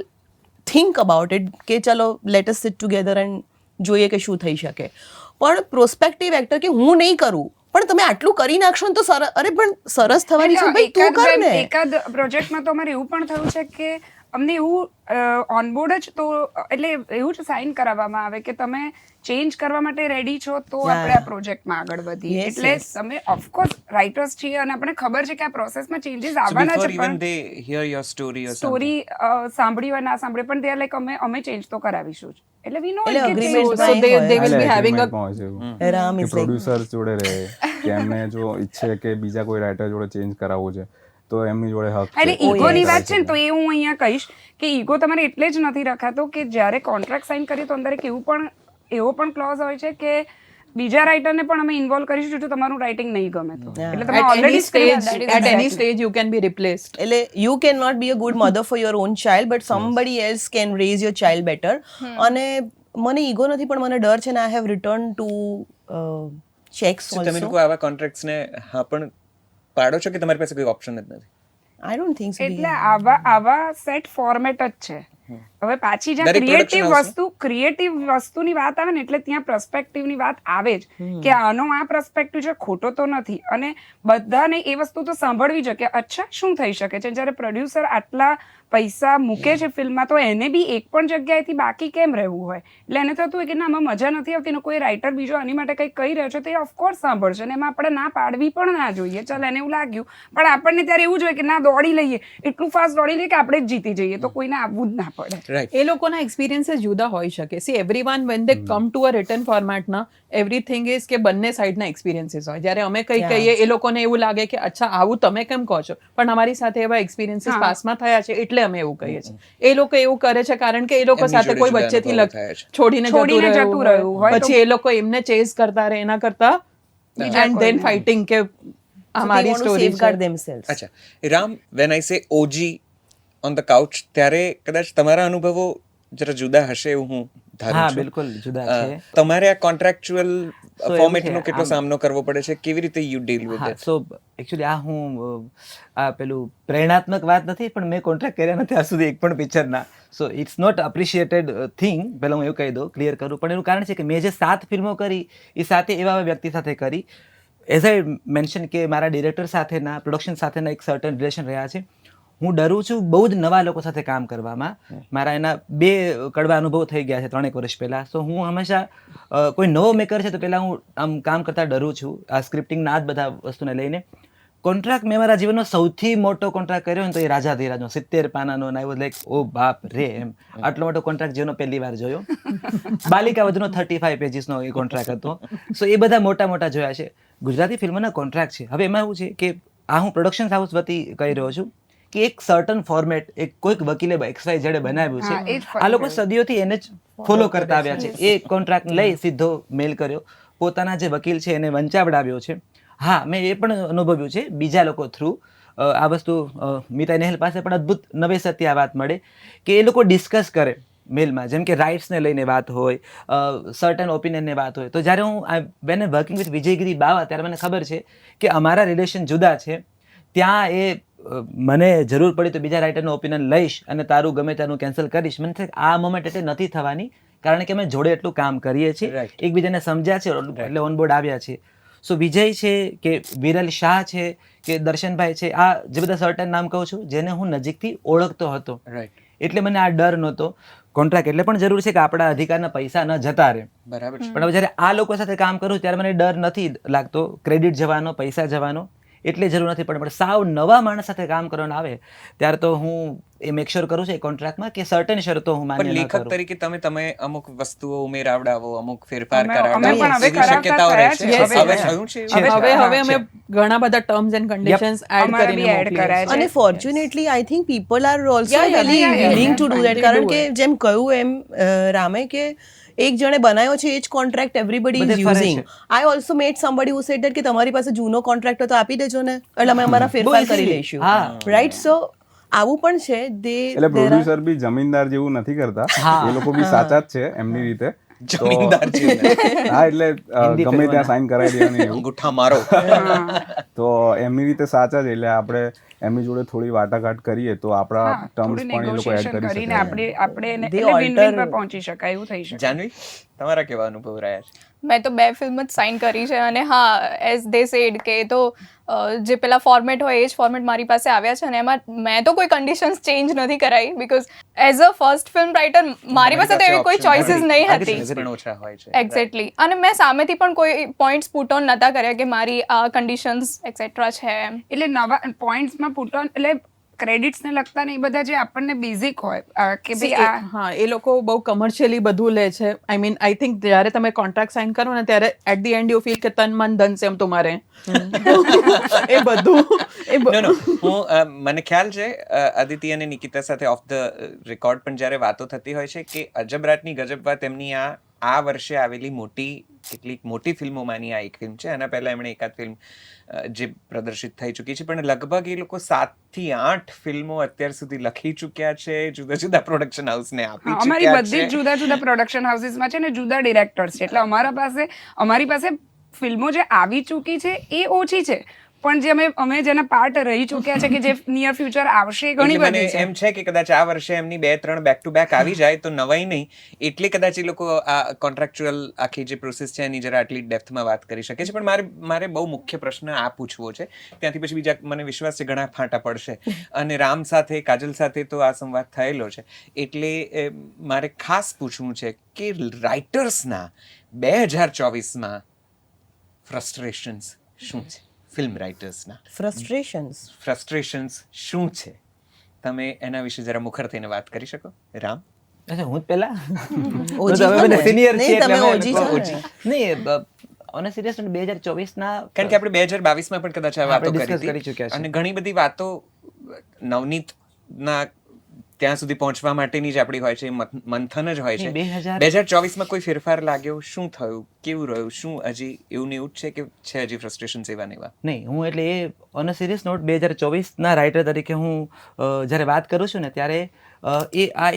think about it કે ચલો let us sit together and જોઈએ કે શું થઈ શકે. પણ પ્રોસ્પેક્ટિવ એક્ટર કે હું નહીં કરું પણ તમે આટલું કરી નાખશો ને તો સરસ, અરે પણ સરસ થવાની છે ભાઈ, તું કર ને. એકાદ પ્રોજેક્ટમાં તો અમારે એવું પણ થયું છે કે અમને એવું ઓનબોર્ડ જ તો એટલે એવું જ સાઇન કરાવવામાં આવે કે તમે ચેન્જ કરવા માટે રેડી છો તો આપણે આ પ્રોજેક્ટમાં આગળ વધીએ. એટલે તમે ઓફકોર્સ રાઇટર્સ છીએ અને આપણે ખબર છે કે આ પ્રોસેસમાં ચેન્જીસ આવવાના છે, પણ સ્ટોરી સાંભળી હોય ના સાંભળે પણ ત્યાં લાઈક અમે ચેન્જ તો કરાવીશું જ. એટલે વી નો they will be having a Ram is like producer જોડે રહે કે એમને જો ઈચ્છે કે બીજા કોઈ રાઇટર જોડે ચેન્જ કરાવવું છે તો એમની જોડે હક છે. એટલે ઈગોની વાત છે ને, તો એ હું અહીંયા કહીશ કે ઈગો તમારે એટલે જ નથી રખાતો કે જ્યારે કોન્ટ્રાક્ટ સાઇન કરીએ તો અંદર એક એવો પણ ક્લોઝ હોય છે કે બીજા રાઇટરને પણ અમે ઇન્વોલ્વ કરીશું જો તમારું રાઇટિંગ નહીં ગમે તો. એટલે તમે at any stage you can be replaced. એટલે you cannot be a good mother for your own child but somebody else can raise your child better. અને મને ઈગો નથી પણ મને ડર છે ને I have return to checks also. તમે લોકો આવા કોન્ટ્રાક્ટ્સ ને હા પણ પાડો છો કે તમારી પાસે કોઈ ઓપ્શન જ નથી? I don't think so. એટલે આવા સેટ ફોર્મેટ જ છે. હવે પાછી જ્યાં ક્રિએટિવ વસ્તુની વાત આવે ને એટલે ત્યાં પર્સપેક્ટિવની વાત આવે જ કે આનો આ પર્સપેક્ટિવ છે, ખોટો તો નથી. અને બધાને એ વસ્તુ તો સાંભળવી જોઈએ કે અચ્છા શું થઈ શકે છે. જ્યારે પ્રોડ્યુસર આટલા પૈસા મૂકે છે ફિલ્મમાં તો એને બી એક પણ જગ્યાએથી બાકી કેમ રહેવું હોય. એટલે એને થતું હોય કે ના આમાં મજા નથી આવતી ને કોઈ રાઇટર બીજો આની માટે કંઈક કહી રહ્યો છે તો એ ઓફકોર્સ સાંભળશે અને એમાં આપણે ના પાડવી પણ ના જોઈએ. ચાલ એને એવું લાગ્યું પણ આપણને ત્યારે એવું જોઈએ કે ના દોડી લઈએ, એટલું ફાસ્ટ દોડી લઈએ કે આપણે જ જીતી જઈએ તો કોઈને આવવું જ ના પડે. એ લોકોના એક્સપિરિયન્સીસ જુદા હોઈ શકે. See everyone when they come to a written format ના એવરીથિંગ ઇઝ કે બંને સાઈડના એક્સપિરિયન્સીસ હોય. જ્યારે અમે કંઈ કહીએ એ લોકોને એવું લાગે કે અચ્છા આવું તમે કેમ કહો છો, પણ અમારી સાથે એવા એક્સપિરિયન્સીસ પાસમાં થયા છે એટલે અમે એવું કહીએ છીએ. એ લોકો એવું કરે છે કારણ કે એ લોકો સાથે કોઈ વચ્ચેથી છોડીને જતું રહ્યું પછી એ લોકો એમને ચેઝ કરતા રહે એના કરતા એન્ડ ધેન ફાઇટિંગ કે અમારી સ્ટોરી safeguard themselves. અચ્છા રામ, વેન આઈ સે ઓજી ઓન ધ કાઉચ ત્યારે કદાચ તમારા અનુભવો જરા જુદા હશે એવું હું ધારું હા છું. બિલકુલ જુદા છે. તમારે આ કોન્ટ્રાક્ચ્યુઅલ So એવું ફોર્મેટનો છે, કેટલો આમ- સામનો કરવો પડે છે, કેવી રીતે યુ ડીલ વિથ હા ઇટ? સો એકચ્યુઅલી આ હું આ પેલું પ્રેરણાત્મક વાત નથી, પણ મેં કોન્ટ્રાક્ટ કર્યા નથી આજ સુધી એક પણ પિક્ચરના. So it's not appreciated thing, પહેલાં હું એવું કહી દઉં, ક્લિયર કરું. પણ એનું કારણ છે કે મેં જે 7 ફિલ્મો કરી એ 7 એવા વ્યક્તિ સાથે કરી. એઝ આઈ મેન્શન કે મારા ડિરેક્ટર સાથેના, પ્રોડક્શન સાથેના એક સર્ટન રિલેશન રહ્યા છે. હું ડરું છું બહુ જ નવા લોકો સાથે કામ કરવામાં. મારા એના 2 કડવા અનુભવ થઈ ગયા છે 3 વર્ષ પહેલાં. સો હું હંમેશા કોઈ નવો મેકર છે તો પહેલાં હું આમ કામ કરતાં ડરું છું આ સ્ક્રિપ્ટિંગના આ જ બધા વસ્તુને લઈને. કોન્ટ્રાક્ટ મેં મારા જીવનનો સૌથી મોટો કોન્ટ્રાક્ટ કર્યો ને તો એ રાજાધીરાજનો 70 પાનાનો. અને આઈ વોઝ લાઈક ઓ બાપ રે, એમ આટલો મોટો કોન્ટ્રાક્ટ જીવનનો પહેલી વાર જોયો. બાલિકા વધુનો 35 પેજીસનો એ કોન્ટ્રાક્ટ હતો. સો એ બધા મોટા મોટા જોયા છે. ગુજરાતી ફિલ્મના કોન્ટ્રાક્ટ છે. હવે એમાં એવું છે કે આ હું પ્રોડક્શન હાઉસ વતી કહી રહ્યો છું કે એક સર્ટન ફોર્મેટ એક કોઈક વકીલે XYZ બનાવ્યું હા, એ જ છે. આ લોકો સદીઓથી એને જ ફોલો કરતા આવ્યા છે. એ કોન્ટ્રાક્ટ લઈ સીધો મેલ કર્યો, પોતાના જે વકીલ છે એને વંચાવડાવ્યો છે. હા, મેં એ પણ અનુભવ્યું છે બીજા લોકો થ્રુ. આ વસ્તુ મીતા નેહલ પાસે પણ અદ્ભુત નવેસરથી આ વાત મળે કે એ લોકો ડિસ્કસ કરે મેલમાં, જેમ કે રાઇટ્સને લઈને વાત હોય, સર્ટન ઓપિનિયનને વાત હોય. તો જ્યારે હું વેન વર્કિંગ વિથ વિજયગીરી બાવા, ત્યારે મને ખબર છે કે અમારા રિલેશન જુદા છે. ત્યાં એ મને જરૂર પડી તો બીજા રાઇટરનું ઓપિનિયન લઈશ અને તારું ગમે ત્યાંનું કેન્સલ કરીશ. મને થાય આ મોમેન્ટ એટલે નથી થવાની, કારણ કે અમે જોડે એટલું કામ કરીએ છીએ, Right. એકબીજાને સમજ્યા છે, એટલે ઓનબોર્ડ આવ્યા છે. સો વિજય છે કે વિરલ શાહ છે કે દર્શનભાઈ છે, આ જે બધા સર્ટન નામ કહું છું જેને હું નજીકથી ઓળખતો હતો, રાઈટ, એટલે મને આ ડર નહોતો. કોન્ટ્રાક્ટ એટલે પણ જરૂર છે કે આપણા અધિકારના પૈસા ન જતા રહે. બરાબર છે. પણ હવે જ્યારે આ લોકો સાથે કામ કરું ત્યારે મને ડર નથી લાગતો ક્રેડિટ જવાનો, પૈસા જવાનો, એટલે જરૂર નથી. પણ સાવ નવા માણસ સાથે કામ કરવાનું આવે ત્યારે તો હું એ મેક શ્યોર કરું છું એ કોન્ટ્રાક્ટમાં કે સર્ટન શરતો હું પણ માન્ય ન લેખક કરું. તરીકે તમે અમુક વસ્તુઓ ઉમેરાવડાવો, અમુક ફેરફાર અમે કરાવડાવો, પણ હવે એવી કરાવતા શક્યતાઓ રહે થયા છે. છીએ. હવે Yes, થયું છે છે, એવું? હવે હા, હવે અમે ઘણા બધા ટર્મ્સ એન્ડ કન્ડિશન્સ એડ અમારા કરીને બી add મોકલીએ કરાયા છીએ. છે. અને fortunately I think people are also Yeah, yeah, very yeah, yeah, willing yeah. To do that. They કારણ do કે it. જેમ કહ્યું એમ રામે કે એક જણે બનાવ્યો છે એ જ કોન્ટ્રાક્ટ એવરીબડી બધે ઇઝ ફરે યુઝિંગ. છે. I also met somebody who said કે તમારી પાસે જૂનો કોન્ટ્રાક્ટ હોય તો આપી દેજો ને, એટલે અમે અમારા બહુ ફેરફાર કરી easily. લઈશું. હા. રાઈટ, સો આવું પણ છે. એટલે પ્રોડ્યુસર બી જમીનદાર જેવું નથી કરતા, હા. એ લોકો બી સાચા જ છે એમની રીતે. તો- જમીનદાર છે હા, એટલે હિન્દી ગમે ફિલ્મોના. ત્યાં સાઇન કરાવી દેવાની એવું. અંગૂઠા મારો. તો એમની રીતે સાચા છે, એટલે આપણે એમની જોડે થોડી વાટાઘાટ કરીએ તો આપણા હા, ટર્મ્સ થોડું પણ એ લોકો એડ negotiation કરી કરીને શકે. આપણે એને They એટલે win-win alter- પર પહોંચી શકાય એવું થઈ શકે. જાનવી, તમારા કેવા અનુભવ રહ્યા છે? મેં તો 2 ફિલ્મ જ સાઇન કરી છે અને હા, એઝ દે સેડ કે તો જે પેલા ફોર્મેટ હોય એ જ ફોર્મેટ મારી પાસે આવ્યા છે અને એમાં મેં તો કોઈ કન્ડિશન્સ ચેન્જ નથી કરાવી, because as a first film writer મારી પાસે તો એવી કોઈ ચોઇસીસ નહીં હતી. પણ ઓછા હોય છે. એક્ઝેક્ટલી. અને મેં સામેથી પણ કોઈ પોઈન્ટ્સ પુટ ઓન નતા કર્યા કે મારી આ કન્ડિશન્સ એક્સેટ્રા છે એમ. એટલે નવા પોઈન્ટ્સમાં પુટ ઓન, એટલે ક્રેડિટ્સ ને લગતા ને એ બધા જે આપણને બેઝિક હોય કે ભાઈ આ હા, એ લોકો બહુ કમર્શિયલી બધું લે છે. આઈ મીન આઈ થિંક જ્યારે તમે કોન્ટ્રાક્ટ સાઇન કરો ને ત્યારે at the end you feel કે તન મન ધન છે એમ તમારે એ બધું નો હું મને ખ્યાલ છે અદિતિ અને નિકિતા સાથે ઓફ ધ રેકોર્ડ પણ જ્યારે વાતો થતી હોય છે કે અજબ રાતની ગજબ વાત એમની આ વર્ષે આવેલી કેટલીક મોટી ફિલ્મોમાંની આ એક ફિલ્મ છે. આના પહેલા એમણે એકાદ ફિલ્મ જે પ્રદર્શિત થઈ ચૂકી છે, પણ લગભગ એ લોકો 7 થી 8 ફિલ્મો અત્યાર સુધી લખી ચૂક્યા છે, જુદા જુદા પ્રોડક્શન હાઉસને આપી હા, અમારી ચૂક્યા બધી જ છે. જુદા જુદા પ્રોડક્શન હાઉસીસમાં છે ને જુદા ડિરેક્ટર્સ છે, એટલે અમારી પાસે ફિલ્મો જે આવી ચૂકી છે એ ઓછી છે, પણ જે અમે જેના પાર્ટ રહી ચૂક્યા છે કે જે નિયર ફ્યુચર આવશે એ ઘણી એટલે મને બધી છે. એમ છે કે કદાચ આ વર્ષે એમની 2-3 બેક ટુ બેક આવી જાય તો નવાઈ નહીં, એટલે કદાચ એ લોકો આ કોન્ટ્રાક્ચ્યુઅલ આખી જે પ્રોસેસ છે એની જરા આટલી ડેપ્થમાં વાત કરી શકે છે. પણ મારે બહુ મુખ્ય પ્રશ્ન આ પૂછવો છે, ત્યાંથી પછી બીજા મને વિશ્વાસ છે ઘણા ફાંટા પડશે. અને રામ સાથે, કાજલ સાથે તો આ સંવાદ થયેલો છે, એટલે મારે ખાસ પૂછવું છે કે રાઇટર્સના 2024માં ફ્રસ્ટ્રેશન્સ શું છે? ફિલ્મ રાઇટર્સના ફ્રસ્ટ્રેશન્સ શું છે? તમે એના વિશે જરા મુખર થઈને વાત કરી શકો? રામ? અચ્છા, હું જ પહેલા OG તો અમે છો ને? સિનિયર નહીં, છીએ એટલે તમે અમે OG છો ને? નહીં, ઓન સિરિયસ 2024ના કારણ કે આપણે 2022માં પણ કદાચ આ વાતો આપણે કરી discuss કરી હતી ચૂક્યા છે. અને ઘણી બધી વાતો નવનીતના ત્યાં સુધી પહોંચવા માટેની જ આપણી હોય છે, મંથન જ હોય છે. નહીં, 2024માં કોઈ ફેરફાર લાગ્યો? શું થયું? કેવું રહ્યું? શું હજી એવું ને એવું જ છે કે છે હજી ફ્રસ્ટ્રેશન એવા ને એવા? નહીં, હું એટલે એ ઓન અ સિરિયસ નોટ 2024ના રાઇટર તરીકે હું જ્યારે વાત કરું છું ને ત્યારે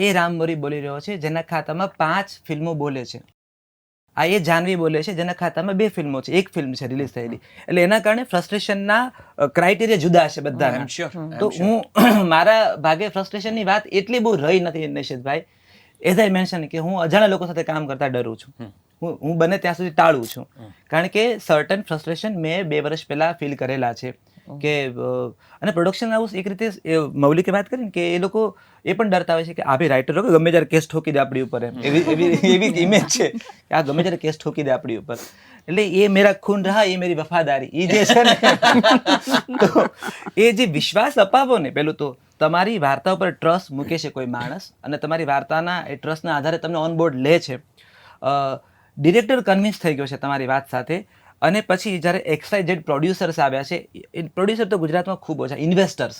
એ રામ મોરી બોલી રહ્યો છે જેના ખાતામાં 5 ફિલ્મો બોલે છે. આ એ જાનવી બોલે છે જેના ખાતામાં 2 ફિલ્મો છે, 1 ફિલ્મ છે રિલીઝ થયેલી, એટલે એના કારણે ફ્રસ્ટ્રેશનના ક્રાઇટેરિયા જુદા છે બધાના. I'm sure, I'm તો હું મારા ભાગે ફ્રસ્ટ્રેશનની વાત એટલી બહુ રહી નથી નિશિતભાઈ. એઝ આઈ મેન્શન કે હું અજાણ્યા લોકો સાથે કામ કરતા ડરું છું. હું બને ત્યાં સુધી ટાળું છું, કારણ કે સર્ટન ફ્રસ્ટ્રેશન મેં 2 વર્ષ પહેલા ફીલ કરેલા છે કે અને પ્રોડક્શન હાઉસ એક રીતે મૌલિકે વાત કરીને કે એ લોકો એ પણ ડરતા હોય છે કે આ ભાઈ રાઇટર લોકો ગમે ત્યારે કેસ ઠોકી દે આપણી ઉપર, એવી ઇમેજ છે કે આ ગમે ત્યારે કેસ ઠોકી દે આપણી ઉપર. એટલે એ મેરા ખૂન રહા એ મેરી વફાદારી, એ જે છે ને તો એ જે વિશ્વાસ અપાવો ને, પેલું તો તમારી વાર્તા ઉપર ટ્રસ્ટ મૂકે છે કોઈ માણસ અને તમારી વાર્તાના એ ટ્રસ્ટના આધારે તમને ઓન બોર્ડ લે છે. ડિરેક્ટર કન્વિન્સ થઈ ગયો છે તમારી વાત સાથે, અને પછી જ્યારે XYZ પ્રોડ્યુસર્સ આવ્યા છે, પ્રોડ્યુસર તો ગુજરાતમાં ખૂબ ઓછા, investors,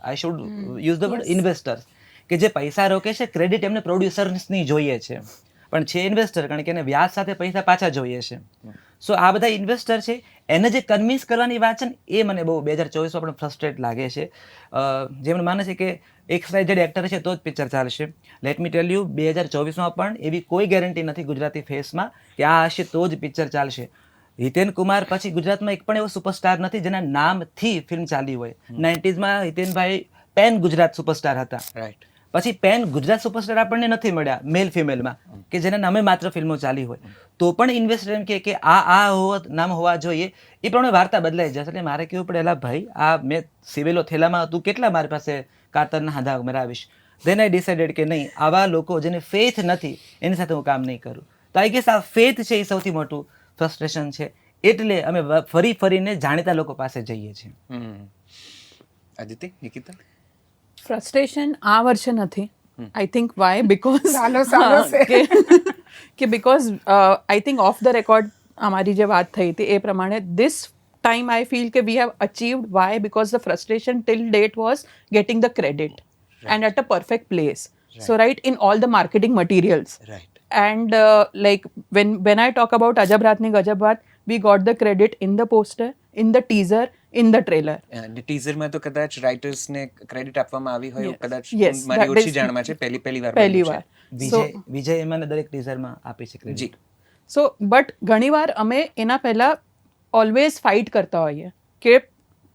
I should use the word investors, કે જે પૈસા રોકે છે, ક્રેડિટ એમને પ્રોડ્યુસર્સની જોઈએ છે, પણ છે ઇન્વેસ્ટર, કારણ કે એને વ્યાજ સાથે પૈસા પાછા જોઈએ છે. સો આ બધા ઇન્વેસ્ટર છે, એને જે કન્વિન્સ કરવાની વાત છે ને એ મને બહુ 2024માં પણ ફ્રસ્ટ્રેટ લાગે છે. જેમણે માને છે કે XYZ એક્ટર છે તો જ પિક્ચર ચાલશે. લેટ મી ટેલ યુ, 2024માં પણ એવી કોઈ ગેરંટી નથી ગુજરાતી ફેસમાં કે આ હશે તો જ પિક્ચર ચાલશે. હિતેન કુમાર પછી ગુજરાતમાં એક પણ એવો સુપરસ્ટાર નથી જેના નામથી ફિલ્મ ચાલી હોય. 90sમાં હિતેનભાઈ પેન ગુજરાત સુપરસ્ટાર હતા, રાઈટ. પછી પેન ગુજરાત સુપરસ્ટાર આપણને નથી મળ્યા મેલ ફિમેલમાં કે જેના નામે માત્ર ફિલ્મો ચાલી હોય, તો પણ ઇન્વેસ્ટર એમ કે આ નામ હોવા જોઈએ. એ પ્રમાણે વાર્તા બદલાઈ જશે. એટલે મારે કેવું પડે, એલા ભાઈ આ મેં સિવેલો થેલામાં તું કેટલા મારી પાસે કાતરના હાંધા મરાવીશ. ધેન આઈ ડિસાઇડેડ કે નહીં, આવા લોકો જેને ફેથ નથી એની સાથે હું કામ નહીં કરું. તો આઈ ગેસ આ ફેથ છે એ સૌથી મોટું ફ્રસ્ટ્રેશન છે, એટલે અમે ફરીને જાણીતા લોકો પાસે જઈએ છીએ. આદિત્ય, નિકિતા? ફ્રસ્ટ્રેશન આ વર્ષે નથી. આઈ થિંક વાય બીકોઝ સાલો છે. કે because I think of the record અમારી જે વાત થઈ હતી એ પ્રમાણે this time I feel that we have achieved. Why? Because the frustration till date was getting the credit and at a perfect place. So right in all the marketing materials. Right. And like when I talk about Ajab Raat Ni Gajab Baat, we got the credit in the poster, in the teaser, in the trailer. અને ટીઝરમાં તો કદાચ રાઇટર્સને credit આપવામાં આવી હોય એવું કદાચ Yes, મારી that ઓછી is- જાણમાં છે, પહેલી વાર પહેલી બન્યું વાર. છે. વિજય મને દરેક ટીઝરમાં આપી છે credit. જી. સો બટ ઘણીવાર અમે એના પહેલા ઓલવેઝ ફાઇટ કરતા હોઈએ કે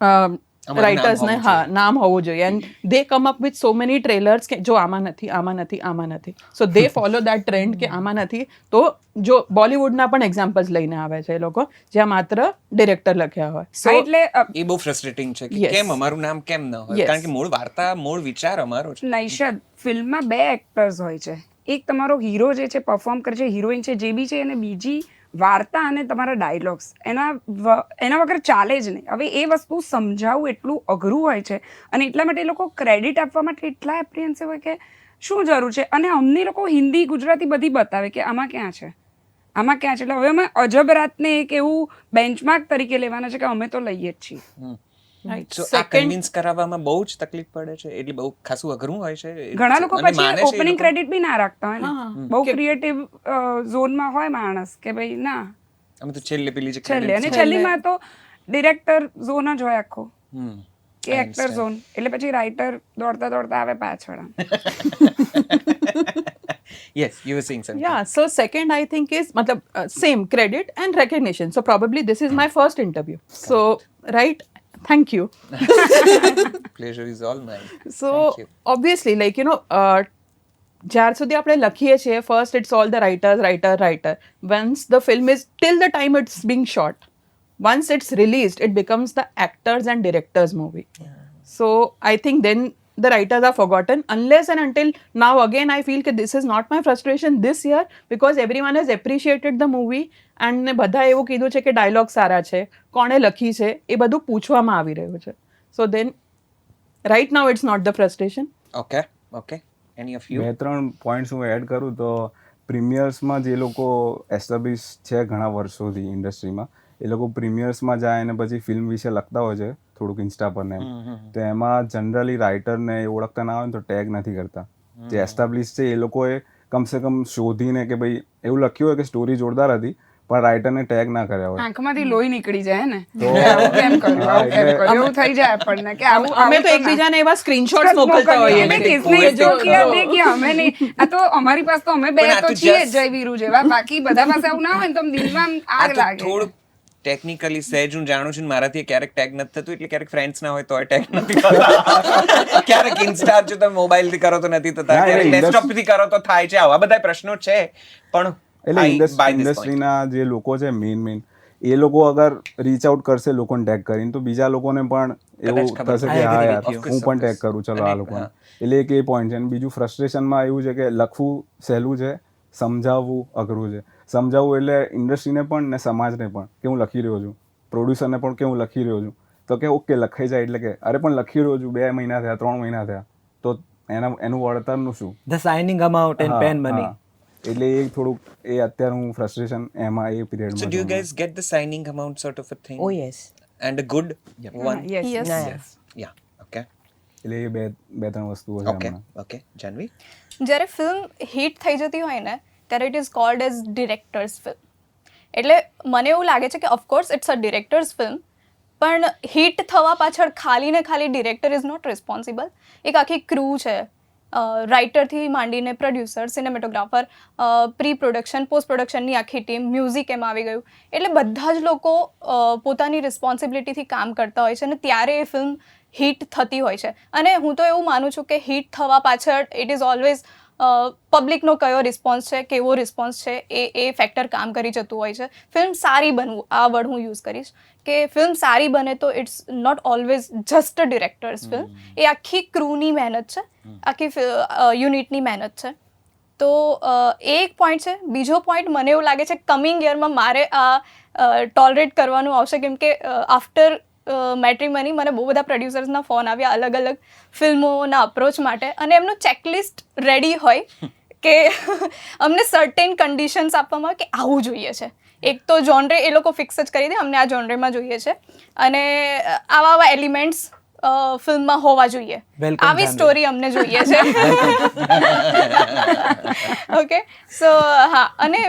નામ રાઇટર્સને હોવું હા જોઈએ. નામ હોવું જોઈએ and they come up with so many trailers કે જો આમાં નથી આમાં નથી આમાં નથી. So they follow that trend કે આમાં નથી. તો જો બોલિવૂડના પણ એક્ઝામ્પલ્સ લઈને આવે છે એ લોકો જ્યાં માત્ર ડિરેક્ટર લખ્યા હોય. હા, એટલે એ બહુ ફ્રસ્ટ્રેટિંગ છે કે Yes. કેમ અમારું નામ કેમ ન હોય, Yes. કારણ કે મૂળ વાર્તા, મૂળ વિચાર અમારો છે. નૈશદ, ફિલ્મમાં 2 એક્ટર્સ હોય છે. એક તમારો હીરો જે છે પર્ફોર્મ કરે છે, હિરોઈન છે જે બી છે, અને બીજી વાર્તા અને તમારા ડાયલોગ્સ. એના વગર ચાલે જ નહીં. હવે એ વસ્તુ સમજાવવું એટલું અઘરું હોય છે, અને એટલા માટે એ લોકો ક્રેડિટ આપવા માટે એટલા એપ્રિહેન્સિવ હોય કે શું જરૂર છે. અને અમને લોકો હિન્દી ગુજરાતી બધી બતાવે કે આમાં ક્યાં છે, આમાં ક્યાં છે. એટલે હવે અમે અજબ રાતને એક એવું બેન્ચમાર્ક તરીકે લેવાના છે કે અમે તો લઈએ જ છીએ. Right. So, આ Second, કન્વિન્સ કરાવવામાં બહુ જ તકલીફ પડે છે, એટલે બહુ ખાસું અઘરું હોય છે. ઘણા લોકો અને માને પછી છે એ ઓપનિંગ લોકો. ક્રેડિટ બી ના રાખતા હોય હા, ને. બહુ ક્રિએટિવ ઝોનમાં હોય માણસ કે ભાઈ ના અમે તો છેલ્લે પેલી જે છેલ્લે, અને credits છે. છેલ્લીમાં તો ડિરેક્ટર ઝોન જ હોય આખો હમ. કે એક્ટર ઝોન. એટલે પછી રાઇટર દોડતા દોડતા આવે પાછળ. Yes, you were saying something. yeah, so second I think is matlab same credit and recognition. So probably this is my first interview. So right, thank you. Pleasure is all mine. So Thank you. obviously like જ્યાર સુધી આપણે લખીએ છીએ first it's all the writer once the film is till the time it's being shot, once it's released it becomes the actors and directors movie. So I think then the writers are forgotten unless and until now again I feel that this is not my frustration this year because everyone has appreciated the movie and ને બધા એવું કીધું છે કે dialog સારા છે, કોણે લખી છે એ બધું પૂછવામાં આવી રહ્યું છે. So then right now it's not the frustration. Okay. Any of you? 2-3 points હું એડ કરું તો પ્રીમિયર્સમાં જે લોકો એસ્ટાબ્લિશ છે ઘણા વર્ષોથી ઇન્ડસ્ટ્રીમાં, એ લોકો પ્રીમિયર્સમાં જાય અને પછી ફિલ્મ વિશે લખતા હોય છે થોડુંક ઇન્સ્ટા પર ને એમ, તો એમાં જનરલી રાઇટરને એ ઓળખતા ના હોય ને તો ટેગ નથી કરતા. જે એસ્ટાબ્લિશ છે એ લોકોએ કમસે કમ શોધીને કે ભાઈ એવું લખ્યું હોય કે સ્ટોરી જોરદાર હતી પણ રાઇટરને ટેગ ના કર્યા હોય આંખમાંથી લોહી નીકળી જાય ને તો આવું કેમ કર્યું હા, આવું કેમ એટલે- કર્યું એવું થઈ જાય આપણને કે આવું અમે આવું તો ના. એકબીજાને એવા સ્ક્રીનશોટ્સ મોકલતા હોઈએ અમે છીએ. કિસને તો કિયા દેખીએ, અમે નહીં. આ તો અમારી પાસે તો અમે બે પણ આ તો તો છીએ જ just- જય વીરુ જેવા, બાકી બધા પાસે આવું ના હોય ને તો આમ દિલમાં આમ આ આગ તો લાગે. થોડું ટેકનિકલી સહેજ હું જાણું છું ને મારાથી ક્યારેક ટેગ નથી થતું એટલે ક્યારેક ફ્રેન્ડ્સ ના હોય તોય ટેગ નથી થતા ક્યારેક ઇન્સ્ટા જો તમે મોબાઈલ થી કરો તો નથી થતા ના, ક્યારેક એટલે ડેસ્કટોપ થી કરો તો થાય છે આવા બધા પ્રશ્નો છે પણ એટલે by this point. ઇન્ડસ્ટ્રીના જે લોકો છે મેઇન એ લોકો અગર રીચ આઉટ કરશે લોકોને ટેગ કરીને તો બીજા લોકોને પણ એવું કદાચ ખબર થશે પડે. કે હા I યાર agree with you. હું પણ ટેગ Of course. કરું ચલો આ અને લોકોને હા. એટલે એક એ પોઈન્ટ છે અને બીજું ફ્રસ્ટ્રેશનમાં એવું છે કે લખવું સહેલું છે સમજાવવું અઘરું છે સમજાવવું એટલે ઇન્ડસ્ટ્રીને પણ ને સમાજને પણ કે હું લખી રહ્યો છું પ્રોડ્યુસરને પણ કે હું લખી રહ્યો છું તો કે ઓકે લખાઈ જાય એટલે કે અરે પણ લખી રહ્યો છું 2 મહિના થયા 3 મહિના થયા તો એનું વળતરનું શું ધ સાઇનિંગ અમાઉન્ટ એન્ડ હા, પેન મની. હા. એટલે એ થોડુંક એ અત્યારે હું ફ્રસ્ટ્રેશન એમાં એ So do you પિરિયડમાં guys get the signing amount sort of a thing? Oh, yes. And a good one? Yes, Yes. yes. Yeah. Yeah. Okay. એટલે એ બે ત્રણ વસ્તુઓ છે Okay. હમણાં. Okay. Janvi? જ્યારે ફિલ્મ હિટ થઈ જતી હોય ને ત્યારે it is called as director's film. એટલે મને એવું લાગે છે કે of course it's a director's film, પણ હિટ થવા પાછળ ખાલી ને ખાલી ડિરેક્ટર ઇઝ નોટ રિસ્પોન્સિબલ. એક આખી ક્રૂ છે, રાઇટરથી માંડીને producer, cinematographer, pre production, post પ્રોડક્શનની આખી ટીમ, મ્યુઝિક એમાં આવી ગયું. એટલે બધા જ લોકો પોતાની રિસ્પોન્સિબિલિટીથી કામ કરતા હોય છે અને ત્યારે એ ફિલ્મ હિટ થતી હોય છે. અને હું તો એવું માનું છું કે હિટ થવા પાછળ ઇટ ઇઝ ઓલવેઝ પબ્લિકનો કયો રિસ્પોન્સ છે, કેવો રિસ્પોન્સ છે, એ ફેક્ટર કામ કરી જતું હોય છે. ફિલ્મ સારી બનવું, આ વર્ડ હું યુઝ કરીશ કે ફિલ્મ સારી બને તો it's not always just a director's film. એ આખી ક્રૂની મહેનત છે, આખી યુનિટની મહેનત છે. તો એ એક પોઈન્ટ છે. બીજો પોઈન્ટ મને એવું લાગે છે કમિંગ યરમાં મારે આ ટોલરેટ કરવાનું આવશે, કેમ કે આફ્ટર મેટ્રીમની મને બહુ બધા પ્રોડ્યુસર્સના ફોન આવ્યા અલગ અલગ ફિલ્મોના અપ્રોચ માટે, અને એમનું ચેકલિસ્ટ રેડી હોય કે અમને સર્ટેન કન્ડિશન્સ આપવામાં આવે કે આવું જોઈએ છે. એક તો જોનરે એ લોકો ફિક્સ જ કરી દે, અમને આ જોનરેમાં જોઈએ છે અને આવા આવા એલિમેન્ટ્સ ફિલ્મમાં હોવા જોઈએ, Welcome આવી family. સ્ટોરી અમને જોઈએ છે. ઓકે, સો હા, અને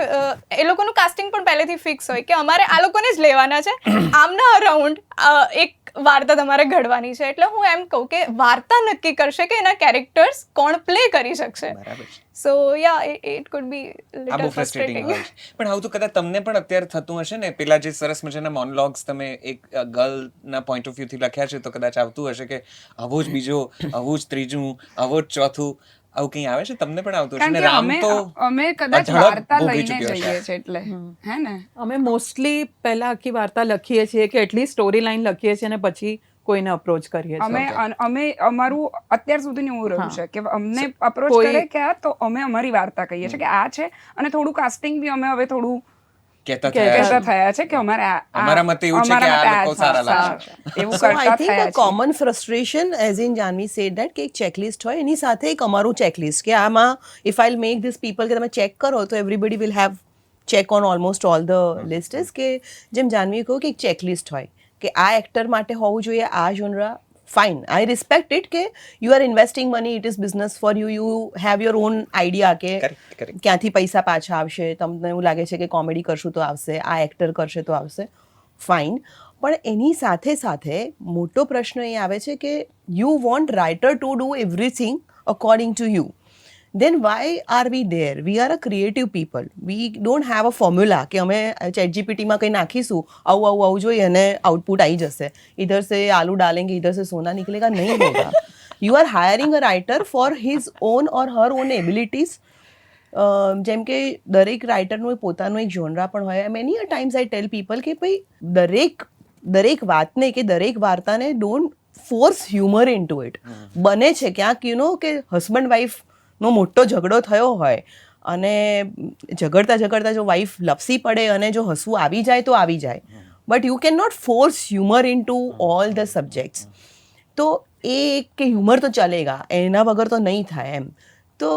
એ લોકોનું કાસ્ટિંગ પણ પહેલેથી ફિક્સ હોય કે અમારે આ લોકોને જ લેવાના છે, આમના અરાઉન્ડ એક વાર્તા તમારે ઘડવાની છે. એટલે હું એમ કહું કે વાર્તા નક્કી કરશે કે એના કેરેક્ટર્સ કોણ પ્લે કરી શકશે. બરાબર છે. સો યા ઇટ કુડ બી આ બહુ લિટલ ફ્રસ્ટ્રેટિંગ ફ્રસ્ટ્રેટિંગ. હોય છે પણ આવું તો કદાચ તમને પણ અત્યારે થતું હશે ને, પેલા જે સરસ મજાના મોનોલોગ્સ તમે એક ગર્લના પોઈન્ટ ઓફ વ્યૂથી લખ્યા છે તો કદાચ આવતું હશે કે આવો જ બીજો, આવું જ ત્રીજું, આવો જ ચોથું, આવું કંઈ આવે છે? તમને પણ આવતું હશે કારણ ને? કે રામ તો અમે કદાચ ઝડપ વાર્તા ભોગવી લઈને ચૂક્યો છે. જઈએ છે એટલે હે ને. અમે મોસ્ટલી પહેલા આખી વાર્તા લખીએ છીએ કે એટલી સ્ટોરી લાઈન લખીએ છીએ અને પછી કોઈને અપ્રોચ કરીએ છીએ. અમે અમારું અત્યાર સુધીનું એવું રહ્યું છે કે અમને અપ્રોચ કોઈ- કરે કે આ તો અમે અમારી વાર્તા કહીએ છીએ કે આ છે, અને થોડું કાસ્ટિંગ બી અમે હવે થોડું કહેતા કહેતા થયા છે. થયા છે કે અમારે અમારા મતે એવું છે કે આ લોકો સારા લાગશે. એવું So I કરતા think થયા a છે. common frustration, as in Janvi said that, કે એક checklist હોય એની સાથે એક અમારું checklist કે આમાં if I'll make this people કે તમે check કરો તો everybody will have check on almost all the lists. કે જેમ જાનવી કહ્યું કે એક checklist હોય કે આ એક્ટર માટે હોવું જોઈએ, આ genre, fine, I respect it કે you are investing money, it is business for you, you have your own idea કે Correct, correct. ક્યાંથી પૈસા પાછા આવશે, તમને એવું લાગે છે કે કોમેડી કરશું તો આવશે, આ એક્ટર કરશે તો આવશે, ફાઇન. પણ એની સાથે સાથે મોટો પ્રશ્ન એ આવે છે કે you want writer to do everything according to you. then why are we there? We are a creative people. We don't have a formula કે અમે ChatGPT માં કંઈ નાખીશું, આવું જોઈએ અને આઉટપુટ આવી જશે. ઇધર સે આલू डालेंगे, इधर से सोना निकलेगा, नहीं होगा. You are hiring a writer for his own or her own abilities. જેમ કે દરેક રાઇટરનું પોતાનું એક જોનરા પણ હોય. Many a times I tell people કે ભાઈ દરેક વાતને કે દરેક વાર્તાને don't force humour into it. બને છે ક્યાંક કે હસબન્ડ વાઈફનો મોટો ઝઘડો થયો હોય અને ઝઘડતા જો વાઈફ લપસી પડે અને જો હસવું આવી જાય તો આવી જાય, but you can not force humour into all the subjects. તો એ કે હ્યુમર તો ચલેગા, એના વગર તો નહીં થાય એમ. તો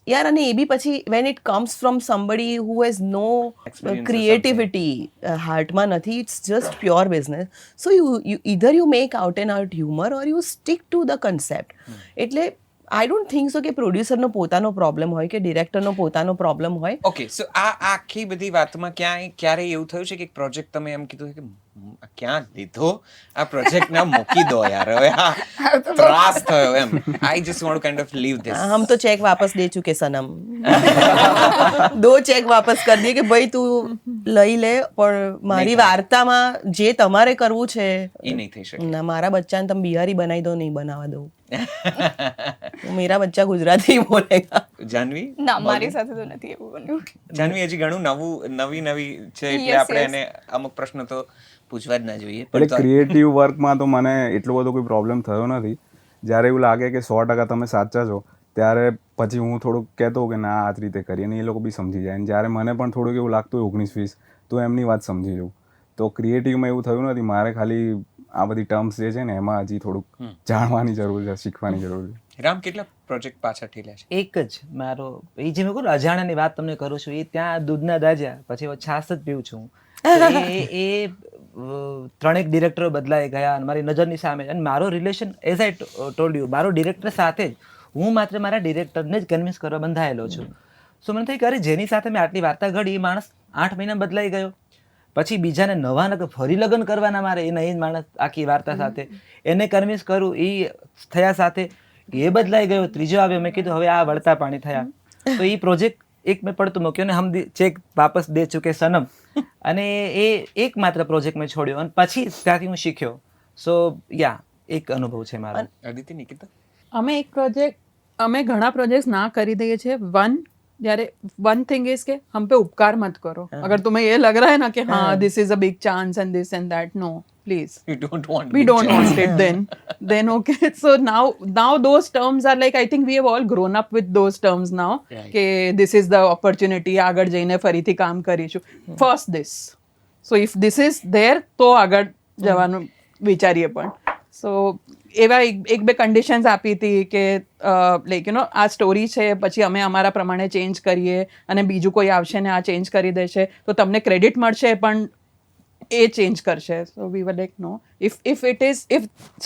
યાર, અને એ બી પછી when it comes from somebody who has no Experience or creativity હાર્ટમાં નથી, it's just pure business. So you either you make out and out humour or you stick to the concept. એટલે આઈ ડોન્ટ થિંક સો કે પ્રોડ્યુસરનો પોતાનો problem હોય કે ડિરેક્ટરનો પોતાનો problem હોય. Okay so આ આખી બધી વાતમાં ક્યારે એવું થયું છે કે એક પ્રોજેક્ટ તમે એમ કીધું કે ક્યાં લીધો આ પ્રોજેક્ટ ના મૂકી દો યાર હવે આ ત્રાસ થયો એમ I just want to kind of leave this हम तो चेक वापस दे चुके सनम. 2 चेक वापस कर दिए कि भाई તું લઈ લે પણ મારી વાર્તામાં જે તમારે કરવું છે એ નહીં થઈ શકે. ના, મારા બચ્ચાને તમે બિહારી બનાવી દો, નહીં બનાવવા દઉં. મેરા બચ્ચા ગુજરાતી બોલેગા. જાનવી ના મારી સાથે તો નથી એવું બન્યું. જાનવી હજી ઘણું નવી છે એટલે Yes, આપણે yes. એને અમુક પ્રશ્નો તો પૂછવા જ ના જોઈએ એટલે પણ ક્રિએટિવ વર્કમાં તો મને એટલો બધો કોઈ પ્રોબ્લેમ થયો નથી. જ્યારે એવું લાગે કે 100% તમે સાચા છો ત્યારે પછી હું થોડુંક કહેતો કે ના આ જ રીતે કરીએ અને એ લોકો બી સમજી જાય. અને જ્યારે મને પણ થોડુંક એવું લાગતું હોય 19-20 તો એમની વાત સમજી જવું. તો ક્રિએટિવમાં એવું થયું નથી. મારે ખાલી આ બધી ટર્મ્સ જે છે ને એમાં હજી થોડુંક જાણવાની જરૂર છે, શીખવાની જરૂર છે. રામ કેટલા પ્રોજેક્ટ પાછા ઠેલ્યા છે? એક જ મારો એ જે મેં કહું અજાણાની વાત તમને કરું છું એ ત્યાં દૂધના દાજા પછી હવે છાશ જ પીવું છું. તો એ 3 ડિરેક્ટરો બદલાઈ ગયા અને મારી નજરની સામે અને મારો relation as I told you મારો ડિરેક્ટર સાથે જ હું માત્ર મારા ડિરેક્ટરને જ કન્વિન્સ કરવા બંધાયેલો છું. સો મને થઈ કે અરે જેની સાથે મેં આટલી વાર્તા ઘડી એ માણસ 8 મહિના બદલાઈ ગયો. પછી બીજાને નવા ફરી લગ્ન કરવાના મારે એ નહીં માણસ આખી વાર્તા સાથે એને કન્વિન્સ કરું એ થયા સાથે એ બદલાઈ ગયો, ત્રીજો આવ્યો. મેં કીધું હવે આ વળતા પાણી થયા. તો એ પ્રોજેક્ટ એક મેં પડતું મૂક્યો ને હમ ચેક વાપસ દે ચુકે સનમ અને એ એક માત્ર પ્રોજેક્ટ મેં છોડ્યો અને પછી ત્યાંથી હું શીખ્યો. સો યા એક અનુભવ છે મારો. અદિતિ નિકિતા અમે ઘણા પ્રોજેક્ટ્સ ના કરી દઈએ છીએ. वन थिंग इज के हम पे उपकार मत करो. अगर तुम्हें ये लग रहा है ना कि हाँ this is a big chance and this and that, no please You don't want we big don't chance. want it then okay. So now those terms are like I think we have all grown up with those terms now. Right. કે this is the opportunity, આગળ જઈને ફરીથી કામ કરીશું. First this, so if this is there તો આગળ જવાનું વિચારીએ પણ. સો એવા એક બે કન્ડિશન્સ આપી હતી કે લાઈક યુ નો આ સ્ટોરી છે પછી અમે અમારા પ્રમાણે ચેન્જ કરીએ અને બીજું કોઈ આવશે ને આ ચેન્જ કરી દેશે તો તમને ક્રેડિટ મળશે પણ એ ચેન્જ કરશે. So we were like no, if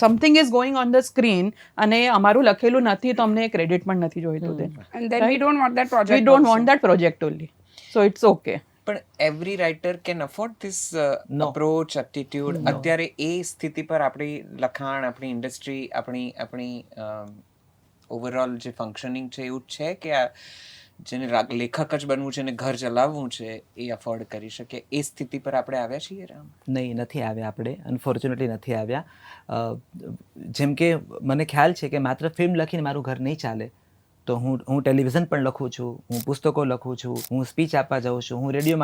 something is going on the screen અને અમારું લખેલું નથી તો અમને ક્રેડિટ પણ નથી જોઈતું. And then we don't want that project. We don't also. Want that project ઓનલી. So it's okay. પણ every writer can afford this approach attitude. અત્યારે એ સ્થિતિ પર આપણી લખાણ, આપણી ઇન્ડસ્ટ્રી, આપણી ઓવરઓલ જે ફંક્શનિંગ છે એવું જ છે કે આ જેને લેખક જ બનવું છે ને ઘર ચલાવવું છે એ અફોર્ડ કરી શકે એ સ્થિતિ પર આપણે આવ્યા છીએ રામ? નહીં, નથી આવ્યા આપણે, અનફોર્ચ્યુનેટલી નથી આવ્યા. જેમ કે મને ખ્યાલ છે કે માત્ર ફિલ્મ લખીને મારું ઘર નહીં ચાલે. તો હું ટેલિવિઝન પણ લખું છું, હું પુસ્તકો લખું છું, હું સ્પીચ આપવા જાઉં છું, હું રેડિયો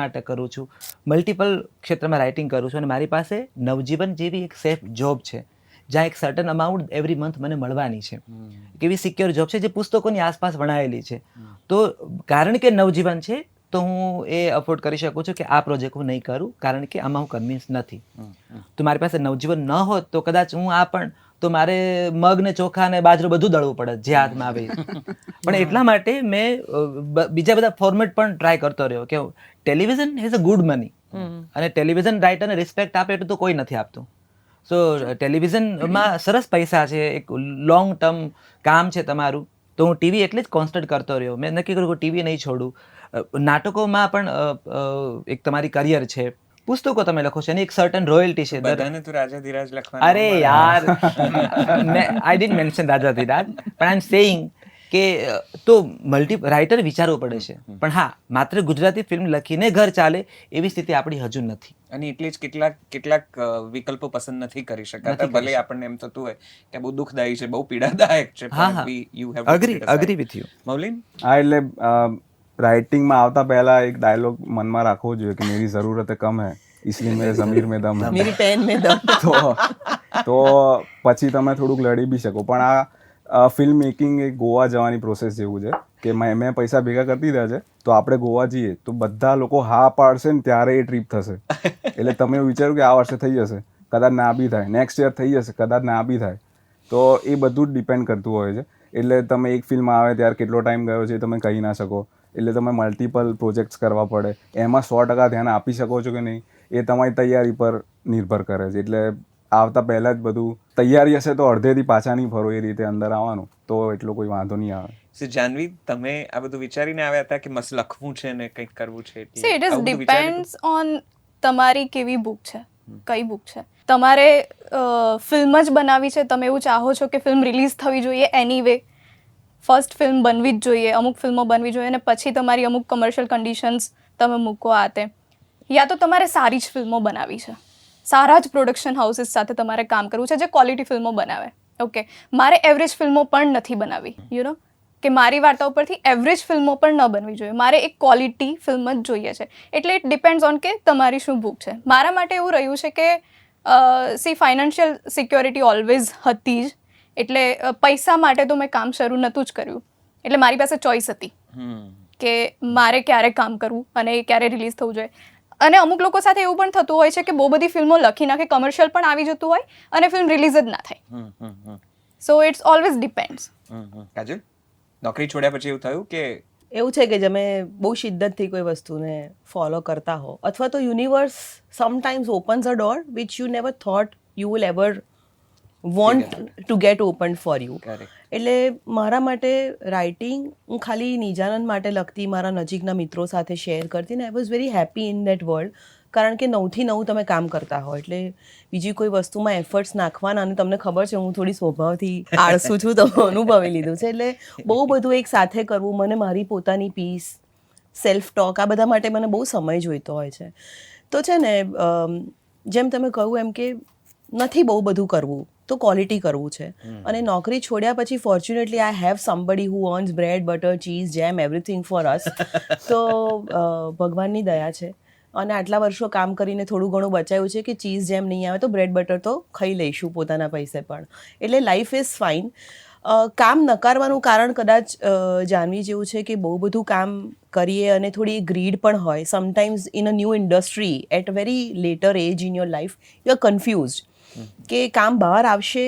નાટક કરું છું, મલ્ટિપલ ક્ષેત્રમાં રાઇટિંગ કરું છું અને મારી પાસે નવજીવન જેવી એક સેફ જોબ છે જ્યાં એક સર્ટન અમાઉન્ટ એવરી મંથ મને મળવાની છે. એક એવી સિક્યોર જોબ છે જે પુસ્તકોની આસપાસ વણાયેલી છે. તો કારણ કે નવજીવન છે તો હું એ અફોર્ડ કરી શકું છું કે આ પ્રોજેક્ટ હું નહીં કરું કારણ કે આમાં હું કન્વિન્સ નથી. તો મારી પાસે નવજીવન ન હોત તો કદાચ હું આ પણ તો મારે મગ ને ચોખા ને બાજરો બધું દળવું પડે જે હાથમાં આવે. પણ એટલા માટે મેં બીજા બધા ફોર્મેટ પણ ટ્રાય કરતો રહ્યો કે television has a good money અને ટેલિવિઝન રાઇટરને રિસ્પેક્ટ આપે એટલું તો કોઈ નથી આપતું. સો ટેલિવિઝનમાં સરસ પૈસા છે, એક લોંગ ટર્મ કામ છે તમારું. તો હું ટીવી એટલે જ કોન્સ્ટન્ટ કરતો રહ્યો. મેં નક્કી કર્યું કે ટીવી નહીં છોડું. નાટકોમાં પણ એક તમારી કરિયર છે, પુસ્તકો તમે લખો છો અને એક સર્ટન રોયલ્ટી છે. બધાને તો રાજાધીરાજ લખવાનું. અરે યાર, આઈ ડિડન્ટ મેન્શન રાજાધીરાજ, પણ આઈ એમ સેઇંગ કે તો રાઇટર વિચારવું પડે છે. પણ હા, માત્ર ગુજરાતી ફિલ્મ લખીને ઘર ચાલે એવી સ્થિતિ આપણી હજુ નથી. અને એટલે જ કેટલાક વિકલ્પો પસંદ નથી કરી શકાતા. ભલે આપણને એમ થતું હોય કે બહુ દુઃખદાયી છે, બહુ પીડાદાયક છે. Agree with you. મૌલિન? હા, એટલે રાઇટિંગમાં આવતા પહેલા એક ડાયલોગ મનમાં રાખવો જોઈએ કે મેરી જરૂરત કમ હૈ इसलिए मेरे ज़मीर में दम है. मेरी पेन में दम. તો પછી તમે થોડુંક લડી બી શકો. પણ આ ફિલ્મ મેકિંગ એક ગોવા જવાની પ્રોસેસ જેવું છે કે મેં પૈસા ભેગા કરી દીધા છે તો આપણે ગોવા જઈએ તો બધા લોકો હા પાડશે ને ત્યારે એ ટ્રીપ થશે. એટલે તમે એવું વિચાર્યું કે આ વર્ષે થઈ જશે, કદાચ ના બી થાય, નેક્સ્ટ યર થઈ જશે, કદાચ ના બી થાય. તો એ બધું જ ડિપેન્ડ કરતું હોય છે. એટલે તમે એક ફિલ્મ આવે ત્યારે કેટલો ટાઈમ ગયો છે તમે કહી ના શકો. એટલે તમે મલ્ટિપલ પ્રોજેક્ટ્સ કરવા પડે. એમાં 100% ધ્યાન આપી શકો છો કે નહીં એ તમારી તૈયારી પર નિર્ભર કરે છે. એટલે આવતા પહેલાં જ બધું તૈયારી હશે તો અડધેથી પાછા નહીં ફરો, એ રીતે અંદર આવવાનું તો એટલો કોઈ વાંધો નહીં આવે. સો જાનવી, તમે આ બધું વિચારીને આવ્યા હતા કે મસ્ત લખવું છે ને કંઈક કરવું છે એટલે સી ઇટ ઇઝ આવું બધું વિચાર્યું હતું? ડિપેન્ડ્સ ઓન તમારી કેવી બુક છે, કઈ બુક છે. તમારે ફિલ્મ જ બનાવી છે, તમે એવું ચાહો છો કે ફિલ્મ રિલીઝ થવી જોઈએ એની વે, ફર્સ્ટ ફિલ્મ બનવી જ જોઈએ, અમુક ફિલ્મો બનવી જોઈએ અને પછી તમારી અમુક કમર્શિયલ કન્ડિશન્સ તમે મૂકો આ તે, યા તો તમારે સારી જ ફિલ્મો બનાવી છે, સારા જ પ્રોડક્શન હાઉસીસ સાથે તમારે કામ કરવું છે જે ક્વોલિટી ફિલ્મો બનાવે. ઓકે, મારે એવરેજ ફિલ્મો પણ નથી બનાવી, યુ નો, કે મારી વાર્તા ઉપરથી એવરેજ ફિલ્મો પણ ન બનવી જોઈએ, મારે એક ક્વોલિટી ફિલ્મ જ જોઈએ છે. એટલે ઇટ ડિપેન્ડ્સ ઓન કે તમારી શું બુક છે. મારા માટે એવું રહ્યું છે કે સી ફાઇનાન્શિયલ સિક્યોરિટી ઓલવેઝ હતી જ, એટલે પૈસા માટે તો મેં કામ શરૂ નહોતું જ કર્યું, એટલે મારી પાસે ચોઈસ હતી કે મારે ક્યારે કામ કરવું અને ક્યારે રિલીઝ થવું જોઈએ. અને અમુક લોકો સાથે એવું પણ થતું હોય છે કે બહુ બધી ફિલ્મો લખી નાખે, કમર્શિયલ પણ આવી જતું હોય અને ફિલ્મ રિલીઝ જ ના થાય. So it's always depends. Kajal, નોકરી છોડ્યા પછી એવું થયું કે એવું છે કે તમે બહુ શિદ્દતથી કોઈ વસ્તુને ફોલો કરતા હો, અથવા તો universe sometimes opens a door which you never thought you will ever want to gate open for you. Correct. એટલે મારા માટે રાઇટિંગ હું ખાલી નિજાનંદ માટે લખતી, મારા નજીકના મિત્રો સાથે શેર કરતી, ને આઈ was very happy in that world. કારણ કે 9 થી 9 તમે કામ કરતા હો એટલે બીજી કોઈ વસ્તુમાં એફર્ટ્સ નાખવાના, અને તમને ખબર છે હું થોડી સ્વભાવથી આળસુ છું, તો અનુભવી લીધું છે. એટલે બહુ બધું એક સાથે કરવું, મને મારી પોતાની પીસ, સેલ્ફ ટોક, આ બધા માટે મને બહુ સમય જોઈતો હોય છે. તો છે ને જેમ તમે કહ્યું એમ કે નથી બહુ બધું કરવું, તો ક્વોલિટી કરવું છે. અને નોકરી છોડ્યા પછી fortunately I have somebody who અર્ન્સ bread, butter, cheese, જેમ, એવરીથિંગ ફોર અસ. તો ભગવાનની દયા છે અને આટલા વર્ષો કામ કરીને થોડું ઘણું બચાવ્યું છે કે ચીઝ જેમ નહીં આવે તો બ્રેડ બટર તો ખાઈ લઈશું પોતાના પૈસે પણ. એટલે લાઈફ ઇઝ ફાઇન. કામ નકારવાનું કારણ કદાચ જાનવી જેવું છે કે બહુ બધું કામ કરીએ અને થોડી ગ્રીડ પણ હોય. Sometimes in a new industry at very later age in your life you are confused કે કામ બહાર આવશે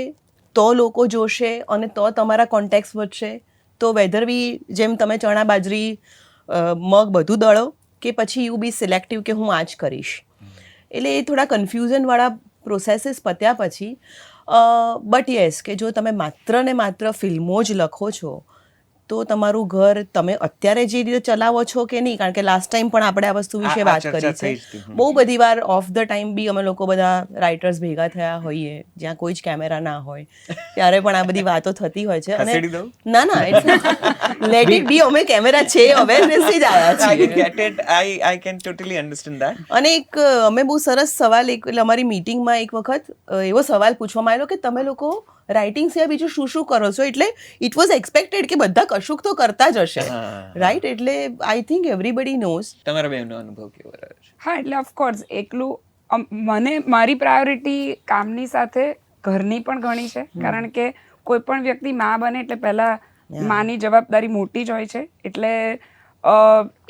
તો લોકો જોશે અને તો તમારા કોન્ટેક્ટ વધશે, તો વેધર બી જેમ તમે ચણા બાજરી મગ બધું દળો કે પછી યુ બી સિલેક્ટિવ કે હું આ જ કરીશ. એટલે એ થોડા કન્ફ્યુઝનવાળા પ્રોસેસીસ પત્યા પછી બટ યસ કે જો તમે માત્ર ને માત્ર ફિલ્મો જ લખો છો તો તમારું ઘર તમે અત્યારે જે રીતે ચલાવો છો કે નહીં, કારણ કે લાસ્ટ ટાઈમ પણ આપણે આ વસ્તુ વિશે વાત કરી છે. બહુ બધી વાર ઓફ ધ ટાઈમ બી અમે લોકો બધા રાઇટર્સ ભેગા થયા હોઈએ જ્યાં કોઈ જ કેમેરા ના હોય, ત્યારે પણ આ બધી વાતો થતી હોય છે. ખસેડી દઉં? ના લેટ ઇટ બી, અમે કેમેરા છે અવેરનેસથી જ આવ્યા I છીએ. get it. I can totally understand that. અને એક અમે બહુ સરસ સવાલ, એટલે અમારી મીટિંગમાં એક વખત એવો સવાલ પૂછવામાં આવ્યો કે તમે લોકો રાઇટિંગ સિવાય બીજું શું શું કરો છો? એટલે ઇટ વોઝ એક્સપેક્ટેડ કે બધા કશુંક તો કરતા જ હશે, રાઈટ? એટલે આઈ થિંક એવરીબડી નોઝ. તમારા બેનનો અનુભવ કેવો રહ્યો છે? હા, એટલે ઓફકોર્સ એકલું મને મારી પ્રાયોરિટી કામની સાથે ઘરની પણ ઘણી છે. કારણ કે કોઈ પણ વ્યક્તિ માં બને એટલે પહેલાં માની જવાબદારી મોટી જ હોય છે. એટલે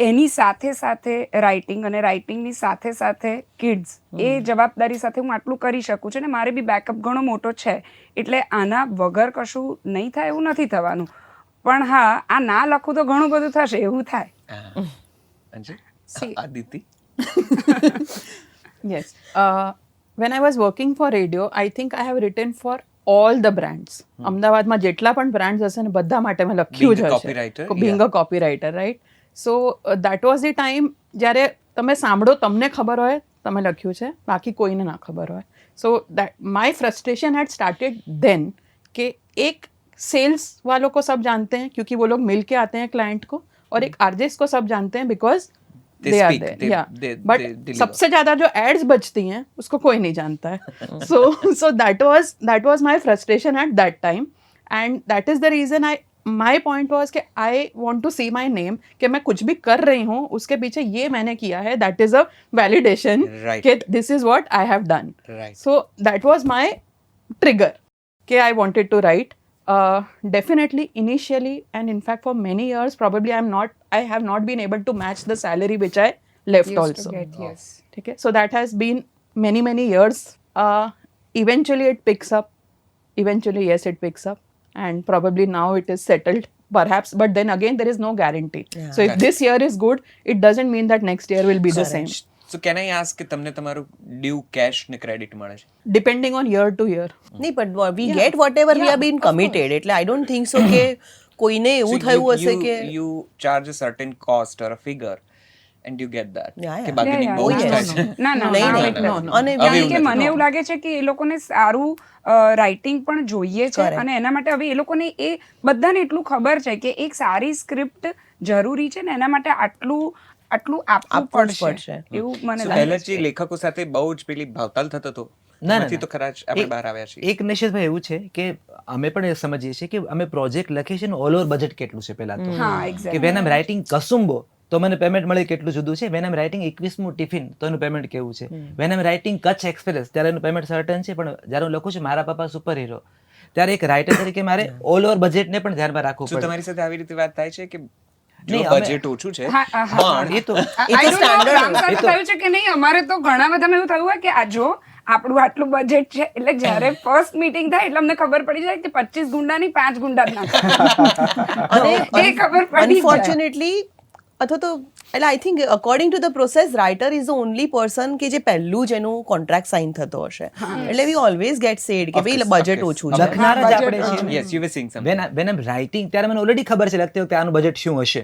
એની સાથે સાથે રાઇટિંગ અને રાઇટિંગની સાથે સાથે કિડ્સ, એ જવાબદારી સાથે હું આટલું કરી શકું છું. અને મારે બી બેકઅપ ઘણો મોટો છે, એટલે આના વગર કશું નહીં થાય એવું નથી થવાનું. પણ હા, આ ના લખું તો ઘણું બધું થશે એવું થાય. Aditi? Yes. When I was working for radio, I think I have written for all the brands. અમદાવાદમાં જેટલા પણ બ્રાન્ડ્સ હશે ને બધા માટે મેં લખ્યું Being a જ copywriter, હશે. Being a copywriter, right? So that was the time જ્યારે તમે સાંભળો તમને ખબર હોય તમે લખ્યું છે, બાકી કોઈને ના ખબર હોય. So that my frustration had started then कि एक सेल्स वालों को सब जानते हैं क्योंकि वो लोग मिल के आते हैं क्लाइंट को, और एक आरजेस को सब जानते हैं because They they are speak, there. they- या they बट deliver. सबसे ज्यादा जो एड्स बचती हैं उसको कोई नहीं जानता है. so that was my frustration at that time, and that is the reason my point was कि I want to see my name कि मैं कुछ भी कर रही हूँ उसके पीछे ये मैंने किया है, that is a validation Right. कि this is what I have done. Right. So that was my trigger कि I wanted to write. Definitely initially, and in fact for many years probably I have not been able to match the salary which I left Used to also. get, yes. Okay, so that has been many years. Eventually it picks up. Eventually, yes, it picks up, and probably now it is settled perhaps, but then again there is no guarantee. So if this year is good, it doesn't mean that next year will be the same. So can I ask કે તમને તમારું due cash ને credit મળે છે? Depending on year to year. નહીં પણ we get whatever we are been committed, એટલે I don't think so કે કોઈને એવું થયું હશે કે you charge a certain cost or a figure and you get that. Yeah, કે yeah. bargaining Yeah, બહુ જ yeah. થાય છે. ના ના નહીં, ના, નહીં. no, no. અને હવે કારણ એવું કે નથી. મને એવું લાગે છે કે એ લોકોને સારું રાઇટિંગ પણ જોઈએ છે Correct. અને એના માટે હવે એ લોકોને એ બધાને એટલું ખબર છે કે એક સારી સ્ક્રિપ્ટ જરૂરી છે ને એના માટે આટલું આપવું આપવું જ પડશે પડશે. એવું મને So લાગે પહેલા છે જે લેખકો સાથે બહુ જ પેલી ભાવતાલ થતો હતો, ના, નથી તો ખરા જ આપણે એક- બહાર આવ્યા છીએ. એક નિશેષભાઈ એવું છે કે અમે પણ એ સમજીએ છીએ કે અમે પ્રોજેક્ટ લખીએ છીએ ને ઓલ ઓવર બજેટ કેટલું છે પહેલા તો હા કે એક્ઝેક્ટ વેન આમ રાઇટિંગ કસુંબો તો મને પેમેન્ટ મળે કેટલું જુદું છે, વેન આમ રાઇટિંગ 21મું ટિફિન તો એનું પેમેન્ટ કેવું છે, van I'm writing Kutch express ત્યારે એનું પેમેન્ટ સર્ટન છે, પણ જ્યારે હું લખું છું મારા પપ્પા સુપર હીરો ત્યારે એક રાઇટર તરીકે મારે ઓલ ઓવર બજેટને પણ ધ્યાનમાં રાખવું શું પડે. તમારી સાથે આવી રીતે વાત થાય છે કે નહીં, જો અમે- બજેટ ઓછું છે હા, હા, હા. પણ એ તો I don't know, રામ સાથે થયું છે કે નહીં, અમારે તો ઘણા બધામાં એવું થયું હોય કે આ જો આપણું આટલું બજેટ છે એટલે જ્યારે ફર્સ્ટ મીટિંગ થાય એટલે અમને ખબર પડી જાય કે 25 ગુંડા નહીં 5 ગુંડા જ નાખવાના. અને એ ખબર પડી જાય. અનફોર્ચ્યુનેટલી અથવા તો એટલે I think according to the process writer is the only person કે જે પહેલું જ એનું કોન્ટ્રાક્ટ સાઇન થતો હશે, એટલે વી ઓલવેઝ ગેટ સેડ કે ભાઈ બજેટ ઓછું છે. લખનાર જ આપણે છીએ. Yes you were saying something. When I'm writing ત્યારે મને ઓલરેડી ખબર છે લખતી વખતે આનું બજેટ શું હશે.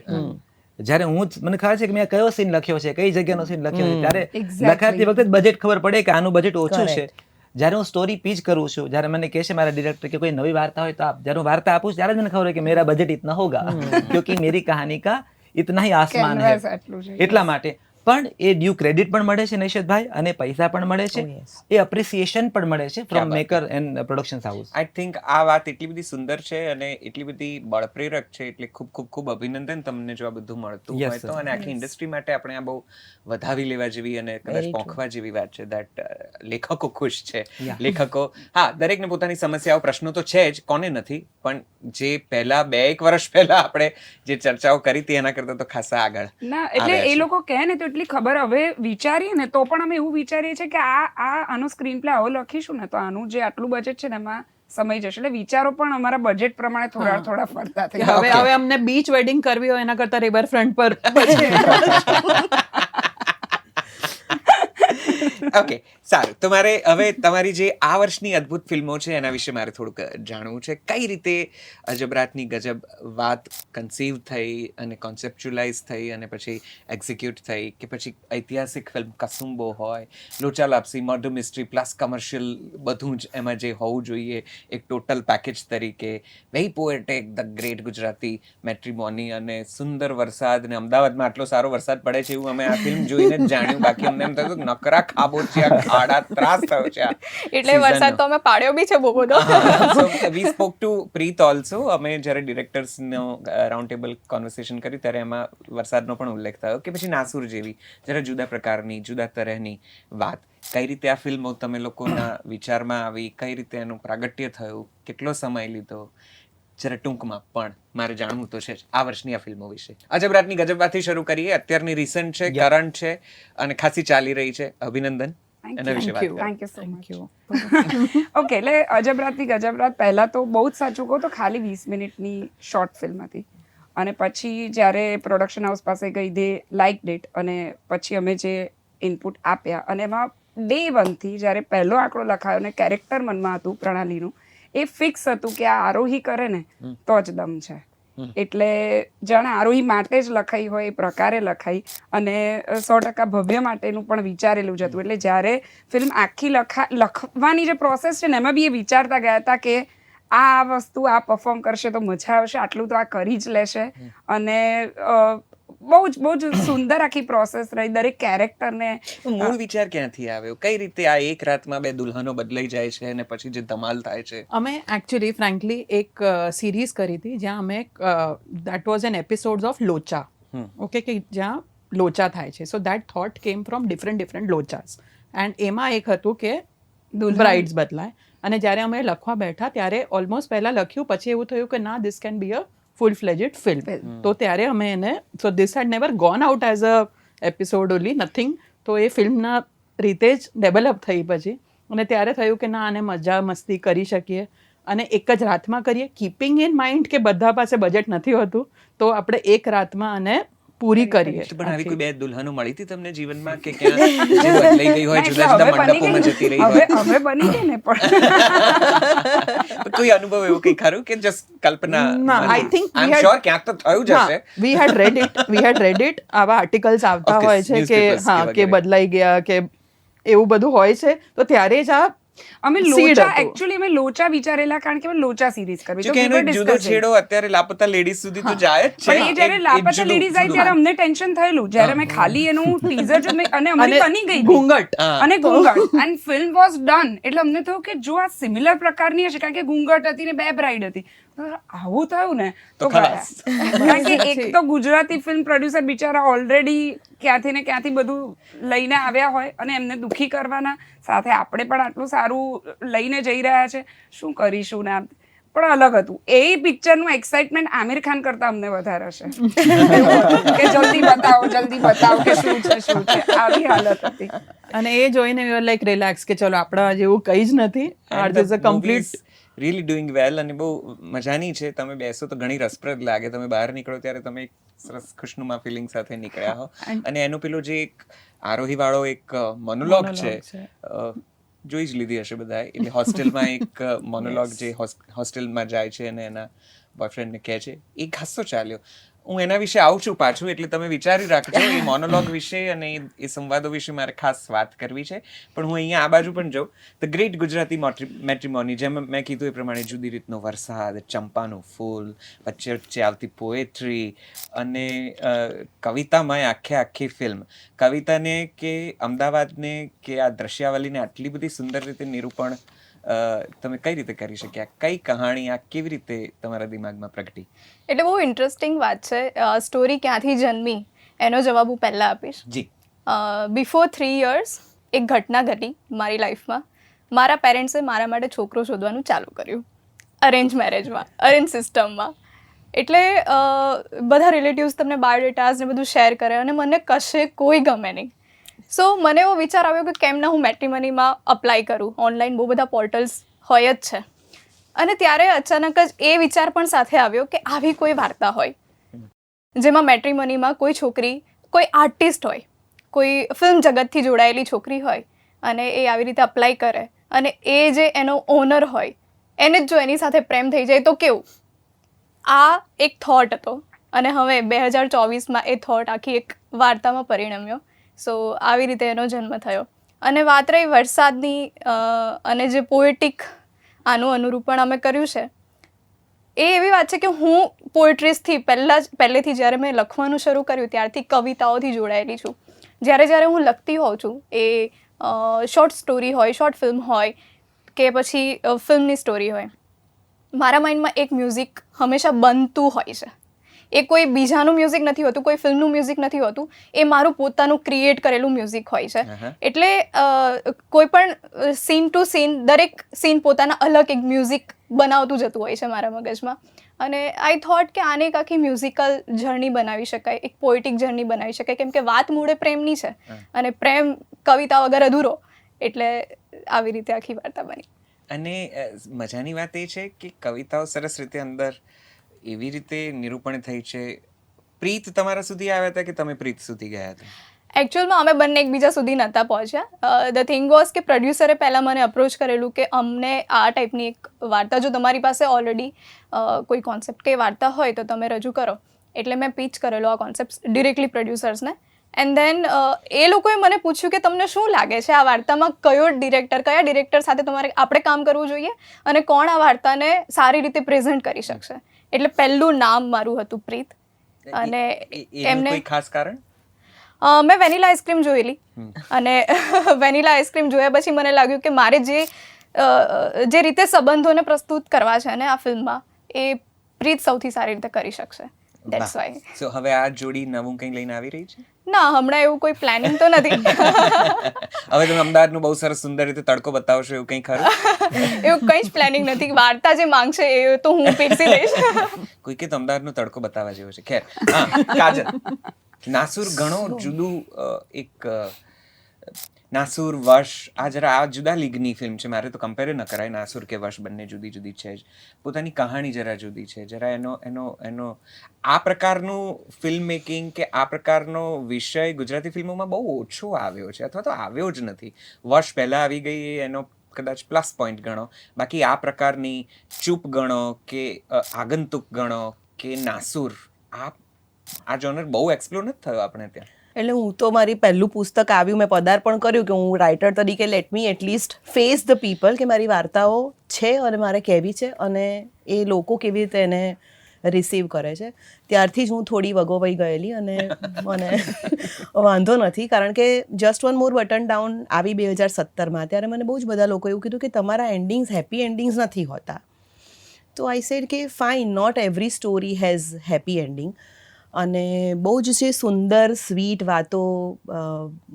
જ્યારે હું મને ખબર છે કે મેં કયો સીન લખ્યો છે, કઈ જગ્યાનો સીન લખ્યો છે, ત્યારે Exactly. લખાતી વખતે બજેટ ખબર પડે કે આનું બજેટ ઓછું છે. Correct. જ્યારે હું સ્ટોરી પીચ કરું છું, જ્યારે મને કહે છે મારા ડિરેક્ટર કે કોઈ નવી વાર્તા હોય તો આપ, જ્યારે હું વાર્તા આપું છું ત્યારે જ મને ખબર હોય કે મેરા બજેટ ઇતના હોગા ક્યોંકि મેરી કહાની કા ઇતના ही આસમાન है. Canvas આટલું છે. એટલા માટે પણ એ ડ્યુ ક્રેડિટ પણ મળે છે નૈશદભાઈ, અને પૈસા પણ મળે છે, એ અપ્રિસિએશન પણ મળે છે from maker and production house. I think આ વાત એટલી બધી સુંદર છે અને એટલી બધી બળપ્રેરક છે, એટલે ખૂબ ખૂબ ખૂબ અભિનંદન તમને જો આ બધું મળતું Yes, હોય તો. sir. અને આખી ઇન્ડસ્ટ્રી માટે આપણે આ બહુ વધાવી લેવા જેવી અને કદાચ પોંખવા જેવી વાત છે દેટ લેખકો ખુશ છે. લેખકો, હા, દરેકને પોતાની સમસ્યાઓ પ્રશ્નો તો છે જ, કોને નથી, પણ જે પહેલા 2-1 વર્ષ પહેલા આપણે જે ચર્ચાઓ કરી હતી એના કરતા તો ખાસા આગળ ના એટલે આવ્યા એ છે. લોકો કહે ને તો એટલી ખબર, હવે વિચારીએ ને તો પણ અમે એવું વિચારીએ છીએ કે આનો સ્ક્રીન પ્લે આવો લખીશું ને તો આનું જે આટલું બજેટ છે ને એમાં સમય જશે, એટલે વિચારો પણ અમારા બજેટ પ્રમાણે થોડા ફરતા થઈ હવે હવે અમને બીચ વેડિંગ કરવી હોય એના કરતા રિવર ફ્રન્ટ પર ઓકે, સારું. તો મારે હવે તમારી જે આ વર્ષની અદ્ભુત ફિલ્મો છે એના વિશે મારે થોડુંક જાણવું છે. કઈ રીતે અજબરાતની ગજબ વાત કન્સીવ થઈ અને કોન્સેપ્ચ્યુલાઇઝ થઈ અને પછી એક્ઝિક્યુટ થઈ, કે પછી ઐતિહાસિક ફિલ્મ કસુંબો હોય, Locha Laapsi, murder mystery plus commercial, બધું જ એમાં જે હોવું જોઈએ એક ટોટલ પેકેજ તરીકે, very poetic, the great Gujarati matrimony અને સુંદર વરસાદ, ને અમદાવાદમાં આટલો સારો વરસાદ પડે છે એવું અમે આ ફિલ્મ જોઈને જ જાણ્યું. બાકી અમને એમ થયું કે નકરા ખાબોચિયા ખાડા ત્રાસ થયો છે આ એટલે વરસાદ તો અમે પાડ્યો બી છે બહુ બધો. So we spoke to Preet also. અમે જ્યારે ડિરેક્ટર્સનો રાઉન્ડ ટેબલ કોન્વર્સેશન કરી ત્યારે એમાં વરસાદનો પણ ઉલ્લેખ થયો કે પછી નાસુર જેવી જરા જુદા પ્રકારની, જુદા તરહની વાત. કઈ રીતે આ ફિલ્મો તમે લોકોના વિચારમાં આવી, કઈ રીતે એનું પ્રાગટ્ય થયું, કેટલો સમય લીધો, જરા ટૂંકમાં પણ મારે જાણવું તો છે જ આ વર્ષની આ ફિલ્મો વિશે. અજબરાતની ગજબવાથી શરૂ કરીએ. અત્યારની રિસન્ટ છે, કરંટ છે અને ખાસી ચાલી રહી છે. અભિનંદન એના વિશે વાત કરો. Thank you so much. Okay, એટલે અજબરાતની ગજબરાત પહેલા તો બહુ જ સાચું કહું તો ખાલી 20 મિનિટની શોર્ટ ફિલ્મ હતી, અને પછી જ્યારે પ્રોડક્શન હાઉસ પાસે ગઈ દે લાઇક ડેટ, અને પછી અમે જે ઇનપુટ આપ્યા અને એમાં ડે 1 થી જ્યારે પહેલો આંકડો લખાયો ને કેરેક્ટર મનમાં હતું પ્રણાલીનું, એ ફિક્સ હતું કે આ આરોહી કરે ને તો જ દમ છે. એટલે જાણે આરોહી માટે જ લખાઈ હોય એ પ્રકારે લખાઈ, અને 100% ભવ્ય માટેનું પણ વિચારેલું જ હતું. એટલે જ્યારે ફિલ્મ આખી લખવાની જે પ્રોસેસ છે ને એમાં બી એ વિચારતા ગયા હતા કે આ વસ્તુ આ પરફોર્મ કરશે તો મજા આવશે, આટલું તો આ કરી જ લેશે. અને બહુ જ સુંદર આખી પ્રોસેસ રહી, દરેક કેરેક્ટરને. મૂળ વિચાર ક્યાંથી આવ્યો? કઈ રીતે આ એક રાતમાં 2 દુલ્હનો બદલાઈ જાય છે અને પછી જે ધમાલ થાય છે? અમે એકચ્યુઅલી ફ્રેન્કલી એક સિરીઝ કરી હતી જ્યાં અમે that was an episodes of Locha, okay, કે જ્યાં લોચા થાય છે. So that thought came from different lochas, and એમાં એક હતું કે બ્રાઇડ્સ બદલાય. અને જ્યારે અમે લખવા બેઠા ત્યારે ઓલમોસ્ટ પહેલાં લખ્યું, પછી એવું થયું કે ના, this can be a full fledged film. તો ત્યારે અમે એને, so this had never gone out as a episode only, nothing. તો એ ફિલ્મના રીતે જ ડેવલપ થઈ પછી, અને ત્યારે થયું કે ના, આને મજા મસ્તી કરી શકીએ અને એક જ રાતમાં કરીએ, કીપિંગ ઇન માઇન્ડ કે બધા પાસે બજેટ નથી હોતું, તો આપણે એક રાતમાં આને પૂરી કરીએ. પણ આવી કોઈ બે દુલ્હનો મળી હતી તમને જીવનમાં કે ક્યાં જે બદલાઈ ગઈ હોય, ના, જુદા એટલે જુદા હવે બની મંડપોમાં ગઈ. જતી રહી હોય? હવે બની ગઈ ને પણ કોઈ અનુભવ એવો કઈ ખરું કે જસ્ટ કલ્પના? ના, I think we I am had- sure ક્યાંક તો થયું જ હશે. વી હેડ રેડ ઇટ આવા આર્ટિકલ્સ આવતા Okay, હોય છે કે newspapers હા કે કે વગેરે. બદલાઈ ગયા કે એવું બધું હોય છે, તો ત્યારે જ આ અમે seed લોચા હતું. એકચ્યુઅલી અમે લોચા વિચારેલા કારણ કે અમે લોચા સિરીઝ કરવી જો કે એનો એક જુદો છેડો અત્યારે લાપતા લેડીઝ સુધી તો જાય જ છે. પણ એ જ્યારે એક લાપતા જુદું- લેડીઝ આવી ત્યારે અમને ટેન્શન થયેલું જ્યારે મેં ખાલી એનું ટીઝર જો અને અમારી અને બની ગઈ ઘૂંઘટ. અને ઘૂંઘટ એન્ડ ફિલ્મ વોઝ ડન એટલે અમને થયું કે જો આ સિમિલર પ્રકારની હશે કારણ કે ઘૂંઘટ હતી ને બે બ્રાઇડ હતી તો આવું થયું ને તો ખલાસ. કારણ કે એક તો ગુજરાતી ફિલ્મ પ્રોડ્યુસર બિચારા ઓલરેડી ક્યાંથી ને ક્યાંથી બધું લઈને આવ્યા હોય અને એમને દુખી કરવાના સાથે આપણે પણ આટલું સારું લઈને જઈ રહ્યા છે શું કરીશું ને પણ અલગ હતું એ પિક્ચરનું એક્સાઇટમેન્ટ આમિર ખાન કરતા અમને વધારે છે કે જલ્દી બતાવો કે શું છે આવી હાલત હતી અને એ જોઈને લાઈક રિલેક્સ કે ચલો આપણા જેવું કંઈ જ નથી, are this a complete really doing વેલ અને બહુ મજાની છે. તમે બેસો તો ઘણી રસપ્રદ લાગે. તમે બહાર નીકળો ત્યારે તમે એક સરસ ખુશનુમા ફિલિંગ સાથે નીકળ્યા હો. અને એનો પેલો જે એક આરોહી વાળો એક મોનોલોગ છે, જોઈ જ લીધી હશે બધાએ. એટલે હોસ્ટેલમાં એક મોનોલોગ જે હોસ્ટેલમાં જાય છે અને એના બોયફ્રેન્ડને કહે છે, એ ખાસો ચાલ્યો. હું એના વિશે આવું છું પાછું, એટલે તમે વિચારી રાખજો એ મોનોલોગ વિશે અને એ સંવાદો વિશે મારે ખાસ વાત કરવી છે. પણ હું અહીંયા આ બાજુ પણ જાઉં. ધ ગ્રેટ ગુજરાતી મેટ્રિમોની, જેમ મેં કીધું એ પ્રમાણે જુદી રીતનો વરસાદ, ચંપાનું ફૂલ, વચ્ચે વચ્ચે આવતી પોએટ્રી અને કવિતામય આખી ફિલ્મ. કવિતાને કે અમદાવાદને કે આ દ્રશ્યાવલીને આટલી બધી સુંદર રીતે નિરૂપણ તમે કઈ રીતે કરી શક્યા? કઈ કહાણી આ કેવી રીતે તમારા દિમાગમાં પ્રગટી? એટલે બહુ ઇન્ટરેસ્ટિંગ વાત છે. સ્ટોરી ક્યાંથી જન્મી એનો જવાબ હું પહેલાં આપીશ. જી. બિફોર 3 years એક ઘટના ઘટી મારી લાઈફમાં. મારા પેરેન્ટ્સે મારા માટે છોકરો શોધવાનું ચાલુ કર્યું અરેન્જ મેરેજમાં, અરેન્જ સિસ્ટમમાં. એટલે બધા રિલેટિવ્સ તમને બાયોડેટાઝ ને બધું શેર કરે અને મને કશે કોઈ ગમે નહીં. સો મને એવો વિચાર આવ્યો કે કેમ ના હું મેટ્રીમનીમાં અપ્લાય કરું. ઓનલાઈન બહુ બધા પોર્ટલ્સ હોય જ છે. અને ત્યારે અચાનક જ એ વિચાર પણ સાથે આવ્યો કે આવી કોઈ વાર્તા હોય જેમાં મેટ્રીમનીમાં કોઈ છોકરી કોઈ આર્ટિસ્ટ હોય, કોઈ ફિલ્મ જગતથી જોડાયેલી છોકરી હોય અને એ આવી રીતે અપ્લાય કરે અને એ જે એનો ઓનર હોય એને જ જો એની સાથે પ્રેમ થઈ જાય તો કેવું. આ એક થોટ હતો અને હવે 2024માં એ થોટ આખી એક વાર્તામાં પરિણમ્યો. સો આવી રીતે એનો જન્મ થયો. અને વાત રહી વરસાદની અને જે પોએટિક આનું અનુરૂપણ અમે કર્યું છે, એ એવી વાત છે કે હું પોએટ્રીઝથી પહેલેથી જ્યારે મેં લખવાનું શરૂ કર્યું ત્યારથી કવિતાઓથી જોડાયેલી છું. જ્યારે હું લખતી હોઉં છું, એ શોર્ટ સ્ટોરી હોય, શોર્ટ ફિલ્મ હોય કે પછી ફિલ્મની સ્ટોરી હોય, મારા માઇન્ડમાં એક મ્યુઝિક હંમેશા બનતું હોય છે. એ કોઈ બીજાનું મ્યુઝિક નથી હોતું, કોઈ ફિલ્મનું મ્યુઝિક નથી હોતું, એ મારું પોતાનું ક્રિએટ કરેલું મ્યુઝિક હોય છે. એટલે કોઈ પણ સીન ટુ સીન, દરેક સીન પોતાના અલગ એક મ્યુઝિક બનાવતું જતું હોય છે મારા મગજમાં. અને આઈ થોટ કે આને એક આખી મ્યુઝિકલ જર્ની બનાવી શકાય, એક પોએટિક જર્ની બનાવી શકાય, કેમ કે વાત મૂળે પ્રેમની છે અને પ્રેમ કવિતા વગર અધૂરો. એટલે આવી રીતે આખી વાર્તા બની. અને મજાની વાત એ છે કે કવિતાઓ સરસ રીતે અંદર એવી રીતે નિરૂપણ થઈ છે. પ્રીત તમારા સુધી આવ્યા હતા કે તમે પ્રીત સુધી ગયા હતા? એકચ્યુઅલમાં અમે બંને એકબીજા સુધી નહોતા પહોંચ્યા. ધ થિંગ વોઝ કે પ્રોડ્યુસરે પહેલાં મને અપ્રોચ કરેલું કે અમને આ ટાઈપની એક વાર્તા, જો તમારી પાસે ઓલરેડી કોઈ કોન્સેપ્ટ કે વાર્તા હોય તો તમે રજૂ કરો. એટલે મેં પીચ કરેલો આ કોન્સેપ્ટ ડિરેક્ટલી પ્રોડ્યુસર્સને. એન્ડ ધેન એ લોકોએ મને પૂછ્યું કે તમને શું લાગે છે આ વાર્તામાં કયા ડિરેક્ટર સાથે આપણે કામ કરવું જોઈએ અને કોણ આ વાર્તાને સારી રીતે પ્રેઝન્ટ કરી શકશે. એટલે પહેલું નામ મારું હતું પ્રીત. અને એનું કોઈ ખાસ કારણ? મેં વેનીલા આઈસ્ક્રીમ જોયેલી અને વેનીલા આઈસ્ક્રીમ જોયા પછી મને લાગ્યું કે મારે જે રીતે સંબંધોને પ્રસ્તુત કરવા છે ને આ ફિલ્મમાં, એ પ્રીત સૌથી સારી રીતે કરી શકશે. That's why. સો હવે આ જોડી નવું કંઈ લઈને આવી રહી છે? ના, હમણાં એવું કોઈ પ્લાનિંગ તો નથી. હવે તમે અમદાવાદનું બહુ સરસ સુંદર રીતે તડકો બતાવશો એવું કંઈ ખરું? એવું કંઈ જ પ્લાનિંગ નથી. વાર્તા જે માંગશે એ તો હું પીરસી દઈશ. કોઈ કે અમદાવાદનો તડકો બતાવવા જેવો છે. ખેર, હા, કાજલ, નાસુર ઘણો જુદું એક નાસુર વશ આ જરા આ જુદા લીગની ફિલ્મ છે, મારે તો કમ્પેર ન કરાય. નાસુર કે વશ બંને જુદી જુદી છે જ. પોતાની કહાણી જરા જુદી છે, જરા એનો એનો એનો આ પ્રકારનું ફિલ્મ મેકિંગ કે આ પ્રકારનો વિષય ગુજરાતી ફિલ્મોમાં બહુ ઓછો આવ્યો છે, અથવા તો આવ્યો જ નથી. વર્ષ પહેલાં આવી ગઈ એ એનો કદાચ પ્લસ પોઈન્ટ ગણો, બાકી આ પ્રકારની ચૂપ ગણો કે આગંતુક ગણો કે નાસુર, આ જોનર બહુ એક્સપ્લોર નથી થયો આપણે ત્યાં. એટલે હું તો મારી પહેલું પુસ્તક આવ્યું મેં પદાર્પણ કર્યું કે હું રાઇટર તરીકે let me at least face the people, કે મારી વાર્તાઓ છે અને મારે કહેવી છે અને એ લોકો કેવી રીતે એને રિસીવ કરે છે. ત્યારથી જ હું થોડી વગોવાઈ ગયેલી અને મને વાંધો નથી, કારણ કે just one more button down આવી 2017માં, ત્યારે મને બહુ જ બધા લોકો એવું કીધું કે તમારા એન્ડિંગ્સ હેપી એન્ડિંગ્સ નથી હોતા. તો આઈ સેડ કે fine, not every story has happy ending. અને બહુ જ છે સુંદર સ્વીટ વાતો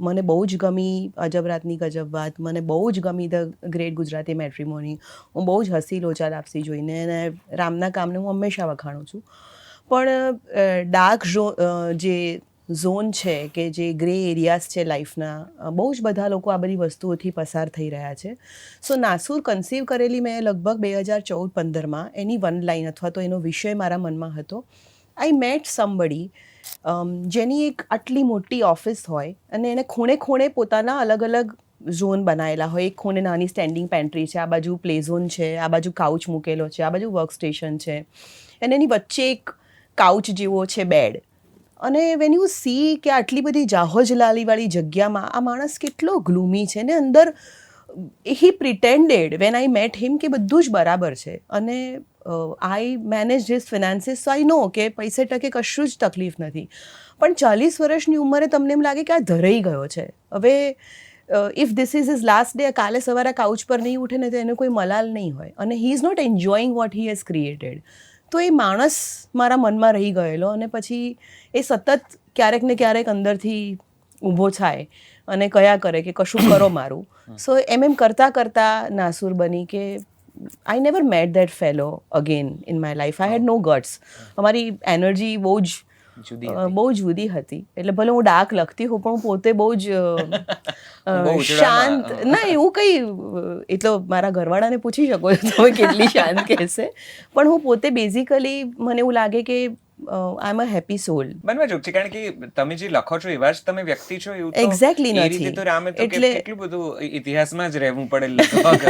મને બહુ જ ગમી. અજબ રાતની ગજબ વાત મને બહુ જ ગમી. ધ ગ્રેટ ગુજરાતી મેટ્રીમોની હું બહુ જ હસી લોચા લાપસી જોઈને, અને રામના કામને હું હંમેશા વખાણું છું. પણ ડાર્ક જે ઝોન છે, કે જે ગ્રે એરિયાઝ છે લાઈફના, બહુ જ બધા લોકો આ બધી વસ્તુઓથી પસાર થઈ રહ્યા છે. સો નાસુર કન્સીવ કરેલી મેં લગભગ 2014-15માં. એની વન લાઈન અથવા તો એનો વિષય મારા મનમાં હતો. આઈ મેટ સમબડી જેની એક આટલી મોટી ઓફિસ હોય અને એને ખૂણે ખૂણે પોતાના અલગ અલગ ઝોન બનાવેલા હોય. એક ખૂણે નાની સ્ટેન્ડિંગ પેન્ટ્રી છે, આ બાજુ પ્લે ઝોન છે, આ બાજુ કાઉચ મૂકેલો છે, આ બાજુ વર્ક સ્ટેશન છે, અને એની વચ્ચે એક કાઉચ જેવો છે બેડ. અને વેન યુ સી કે આટલી બધી જાહોજલાલીવાળી જગ્યામાં આ માણસ કેટલો ગ્લુમી છે, ને અંદર હી પ્રિટેન્ડેડ વેન આઈ મેટ હિમ કે બધું જ બરાબર છે. અને આઈ મેનેજ હિઝ ફિનાન્સીસ, સો આઈ નો કે પૈસે ટકે કશું જ તકલીફ નથી. પણ 40 વર્ષની ઉંમરે તમને એમ લાગે કે આ ધરાઈ ગયો છે. હવે if this is his last day, કાલે સવારે કાઉચ પર નહીં ઉઠે ને તો એને કોઈ મલાલ નહીં હોય, અને he is not enjoying what he has created. તો એ માણસ મારા મનમાં રહી ગયેલો, અને પછી એ સતત ક્યારેક ને ક્યારેક અંદરથી ઊભો થાય અને કયા કરે કે કશું કરો મારું. સો એમ કરતાં કરતાં નાસુર બની કે I never met that fellow again in my life. I had no guts. અમારી એનર્જી બહુ જુદી હતી. એટલે ભલે હું ડાર્ક લખતી હોઉં, પણ હું પોતે બહુ જ શાંત. ના એવું કંઈ, એ તો મારા ઘરવાળાને પૂછી શકો છો તમે કેટલી શાંત કહેશે. પણ હું પોતે બેઝિકલી મને એવું લાગે કે આઈ એમ અ હેપી સોલ. બનવા જોગ છે, કારણ કે તમે જે લખો છો એવા જ તમે વ્યક્તિ છો, એવું એક્ઝેક્ટલી એ નથી. રીતે તો રામે તો એટલે કેટલું બધું ઇતિહાસમાં જ રહેવું પડે લગભગ.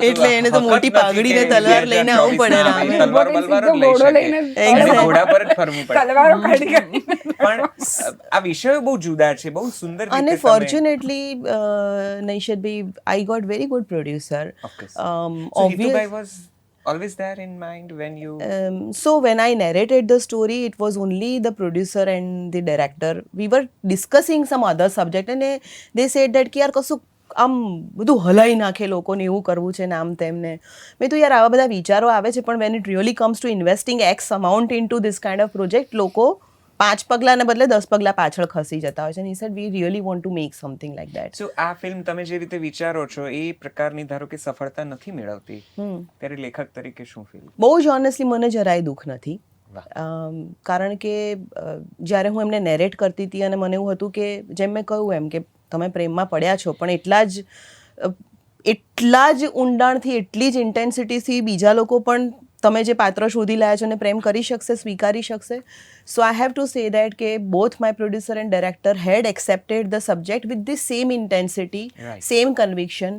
એટલે એને તો મોટી પાઘડી ને તલવાર લઈને આવવું પડે રામે. તલવાર બલવાર જ લઈ શકે, લઈને ઘોડા પર જ ફરવું પડે. તલવારો કાઢી કાઢી. પણ આ વિષયો બહુ જુદા છે, બહુ સુંદર રીતે અને તમે- ફોર્ચ્યુનેટલી નૈશદભાઈ, I got very good producer. So Hitubai was always there in mind when you So when I narrated the story, it was only the producer and the director. We were discussing some other subject, and they said that કે યાર કશું આમ બધું હલાઈ નાખે લોકોને, એવું કરવું છે ને આમ તેમને. મેં તો યાર આવા બધા વિચારો આવે છે, પણ when it really comes to investing X amount into this kind of project, લોકો 5 પગલાંને બદલે 10 પગલાં પાછળ ખસી જતા હોય છે. And he said we really want to make something like that. So આ ફિલ્મ તમે જે રીતે વિચારો છો એ પ્રકારની ધારો કે સફળતા નથી મેળવતી, ત્યારે લેખક તરીકે શું ફીલ? બહુ જ ઓનેસ્ટલી મને જરાય દુઃખ નથી. કારણ કે જ્યારે હું એમને નેરેટ કરતી હતી અને મને એવું હતું કે જેમ મેં કહ્યું એમ કે તમે પ્રેમમાં પડ્યા છો, પણ એટલા જ ઊંડાણથી, એટલી જ ઇન્ટેન્સિટીથી બીજા લોકો પણ તમે જે પાત્ર શોધી લાયા છો એને પ્રેમ કરી શકશે, સ્વીકારી શકશે. So I have to say that કે both my producer and director had accepted the subject with the same intensity, same conviction.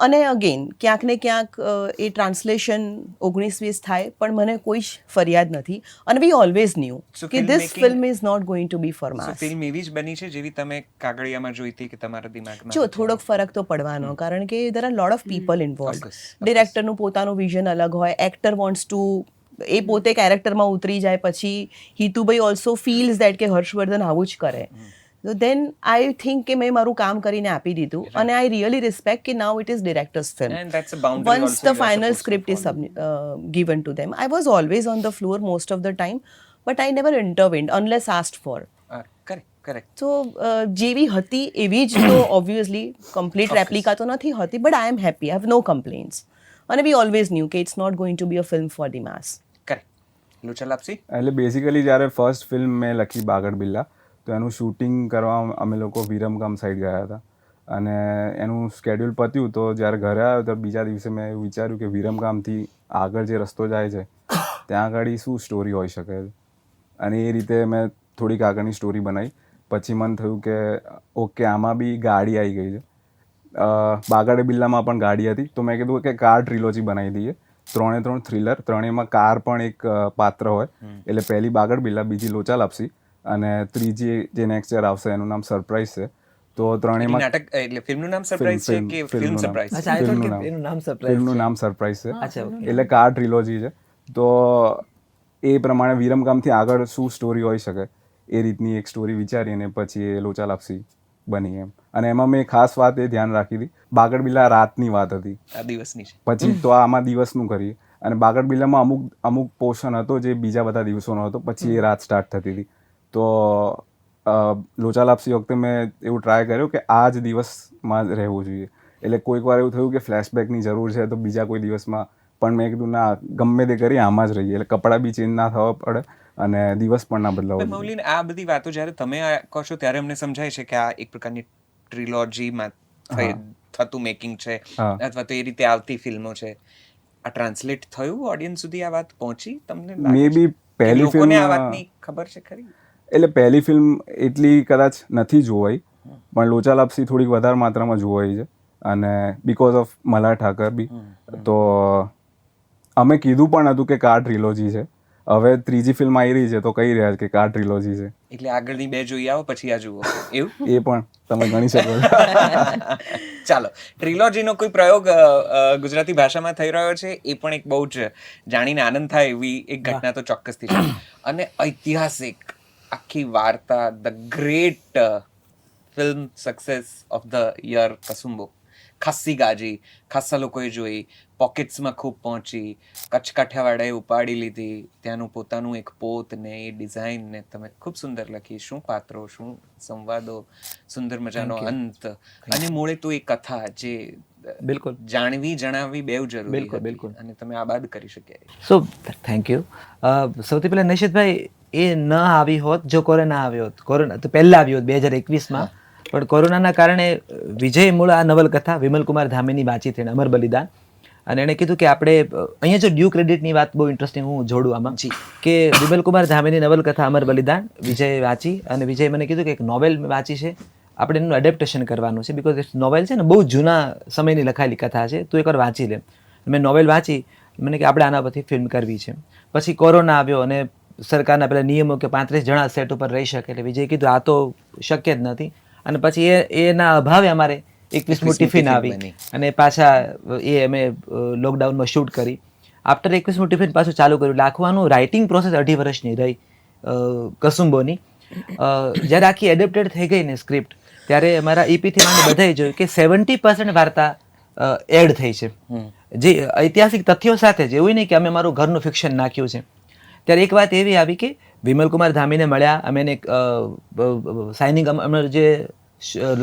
અને અગેન ક્યાંક ને ક્યાંક એ ટ્રાન્સલેશન 19-20 થાય, પણ મને કોઈ જ ફરિયાદ નથી. અને વી ઓલવેઝ ન્યૂ કે this film is not going to be for mass. ફિલ્મ એવી જ બની છે જેવી તમે કાગળિયામાં જોઈતી કે તમારા દિમાગમાં? જો થોડોક ફરક તો પડવાનો, કારણ કે there are lot of people involve. ડિરેક્ટરનું પોતાનું વિઝન અલગ હોય, એક્ટર વોન્ટ્સ ટુ, એ પોતે કેરેક્ટરમાં ઉતરી જાય, પછી હિતુભાઈ ઓલ્સો ફીલ્સ દેટ કે હર્ષવર્ધન આવું જ કરે. So then I think કે મેં મારું કામ કરીને આપી દીધું, અને I really respect કે now it is director's film. And that's a boundary Once also the you are final supposed to script is follow. given to them, I was always on the floor most of the time, but I never intervened unless asked for. Correct. So જેવી હતી એવી જ તો obviously complete replica તો નથી હોતી, but I am happy, I have no complaints. અને we always knew કે it's not going to be a film for the mass. Correct. લોચા લાપસી? એટલે બેઝિકલી જ્યારે ફર્સ્ટ ફિલ્મ મેં લખી બાગડ બિલ્લા, તો એનું શૂટિંગ કરવા અમે લોકો વિરમગામ સાઈડ ગયા હતા. અને એનું સ્કેડ્યુલ પત્યું તો જ્યારે ઘરે આવ્યો તો બીજા દિવસે મેં એવું વિચાર્યું કે વિરમગામથી આગળ જે રસ્તો જાય છે ત્યાં આગળ શું સ્ટોરી હોઈ શકે છે, અને એ રીતે મેં થોડીક આગળની સ્ટોરી બનાવી. પછી મને થયું કે ઓકે આમાં બી ગાડી આવી ગઈ છે, બાગાડે બિલ્લામાં પણ ગાડી હતી, તો મેં કીધું કે કાર ટ્રિલોજી બનાવી દઈએ, 3 થ્રિલર, ત્રણેયમાં કાર પણ એક પાત્ર હોય. એટલે પહેલી બાગડ બિલ્લા, બીજી લોચા લાપસી અને ત્રીજી જે નેક્સ્ટ યર આવશે એનું નામ સરપ્રાઈઝ છે. તો ત્રણેયમાં નાટક એટલે ફિલ્મનું નામ સરપ્રાઈઝ છે કે ફિલ્મ સરપ્રાઈઝ? અચ્છા, I thought કે એનું નામ surprise ફિલ્મનું છે. નામ સરપ્રાઈઝ છે. અચ્છા, okay. એટલે કાર ટ્રિલોજી છે. તો એ પ્રમાણે વિરમગામથી આગળ શું સ્ટોરી હોઈ શકે એ રીતની એક સ્ટોરી વિચારી અને પછી એ લોચા લાપસી બની એમ. અને એમાં મેં ખાસ વાત એ ધ્યાન રાખી હતી, બાગડ બિલ્લા રાતની વાત હતી, આ દિવસની છે. પછી તો આમાં દિવસનું કરીએ. અને બાગડ બિલ્લામાં અમુક પોર્શન હતો જે બીજા બધા દિવસોનો હતો, પછી એ રાત સ્ટાર્ટ થતી હતી. તો લોચા લાપસી વખતે મેં એવું ટ્રાય કર્યો કે આ જ દિવસમાં જ રહેવું જોઈએ. એટલે કોઈક વાર એવું થયું કે ફ્લેશબેકની જરૂર છે તો બીજા કોઈ દિવસમાં, પણ મેં કીધું ના, ગમે તે કરી આમાં જ રહીએ. એટલે કપડાં બી ચેન્જ ના થવા પડે અને દિવસ પણ ના બદલાવો પણ મૌલિન, આ બધી વાતો જ્યારે તમે કહો છો ત્યારે અમને સમજાય છે કે આ એક પ્રકારની ટ્રિલોજીમાં થતું મેકિંગ છે, હા. અથવા તો એ રીતે આવતી ફિલ્મો છે. આ ટ્રાન્સલેટ થયું ઓડિયન્સ સુધી? આ વાત પહોંચી તમને? મે બી પહેલી લોકોને આ ફિલ્મ, વાતની ખબર છે ખરી? એટલે પહેલી ફિલ્મ એટલી કદાચ નથી જોવાઈ, પણ લોચા લાપસી થોડીક વધારે માત્રામાં જોવાઈ છે, અને બીકોઝ ઓફ મલ્હાર ઠાકર બી. તો અમે કીધું પણ હતું કે કાર ટ્રિલોજી છે. હવે ત્રીજી ફિલ્મ આવી રહી છે તો કહી રહ્યા છે કે કાર ટ્રિલોજી છે. એટલે આગળની બે જોઈ આવો પછી આ જુઓ, એવું? એ પણ તમે ગણી શકો છો. ચાલો, ટ્રિલોજીનો કોઈ પ્રયોગ ગુજરાતી ભાષામાં થઈ રહ્યો છે, એ પણ એક બહુ જ જાણીને આનંદ થાય એવી એક ઘટના તો ચોક્કસથી છે. અને ઐતિહાસિક આખી વાર્તા, the great film success of the year કસુંબો, ખાસ્સી ગાજી, ખાસ્સા લોકોએ જોઈ, પોકેટ્સમાં ખૂબ પહોંચી, કચ્છ કાઠિયાવાડે ઉપાડી લીધી, ત્યાંનું પોતાનું એક પોત ને એ ડિઝાઇન ને તમે ખૂબ સુંદર લખી. શું પાત્રો, શું સંવાદો, સુંદર મજાનો અંત, અને મૂળે તો એ કથા જે બિલકુલ. જાણવી જણાવવી બેવ જરૂરી બિલકુલ, હતી, બિલકુલ. અને તમે આબાદ કરી શક્યા. So thank you. સૌથી પહેલાં નિશિતભાઈ, એ ન આવી હોત જો કોરોના આવ્યો હોત. કોરોના તો પહેલાં આવ્યો હોત 2021માં, પણ કોરોનાના કારણે વિજય મૂળ આ નવલકથા વિમલકુમાર ધામીની વાંચી થઈને અમર બલિદાન, અને એણે કીધું કે આપણે અહીંયા જો ડ્યુ ક્રેડિટની વાત બહુ ઇન્ટરેસ્ટિંગ હું જોડું આમાં, કે વિમલકુમાર ધામીની નવલકથા અમર બલિદાન વિજયે વાંચી, અને વિજય મને કીધું કે એક નોવેલ વાંચી છે, આપણે એનું એડેપ્ટેશન કરવાનું છે, બિકોઝ ઇટ્સ નોવેલ છે ને, બહુ જૂના સમયની લખાયેલી કથા છે, તું એકવાર વાંચી લે. મેં નોવેલ વાંચી, મને કે આપણે આના પરથી ફિલ્મ કરવી છે. પછી કોરોના આવ્યો અને સરકારના પેલા નિયમો કે 35 જણા સેટ ઉપર રહી શકે, એટલે વિજય કીધું આ તો શક્ય જ નથી. અને પછી એના અભાવે અમારે 21મું ટિફિન આવી, અને પાછા એ અમે લોકડાઉનમાં શૂટ કરી. આફ્ટર 21મું ટિફિન પાછું ચાલુ કર્યું. લાખવાનું રાઇટિંગ પ્રોસેસ 2.5 વર્ષની રહી કસુંબોની. જ્યારે આખી એડેપ્ટેડ થઈ ગઈ ને સ્ક્રિપ્ટ, ત્યારે અમારા ઈપીથી માંડી બધાએ જોયું કે 70% વાર્તા એડ થઈ છે, જે ઐતિહાસિક તથ્યો સાથે જ. એવું નહીં કે અમે મારું ઘરનું ફિક્શન નાખ્યું છે. ત્યારે એક વાત એવી આવી કે વિમલકુમાર ધામીને મળ્યા, અમે એને સાઇનિંગ અમે જે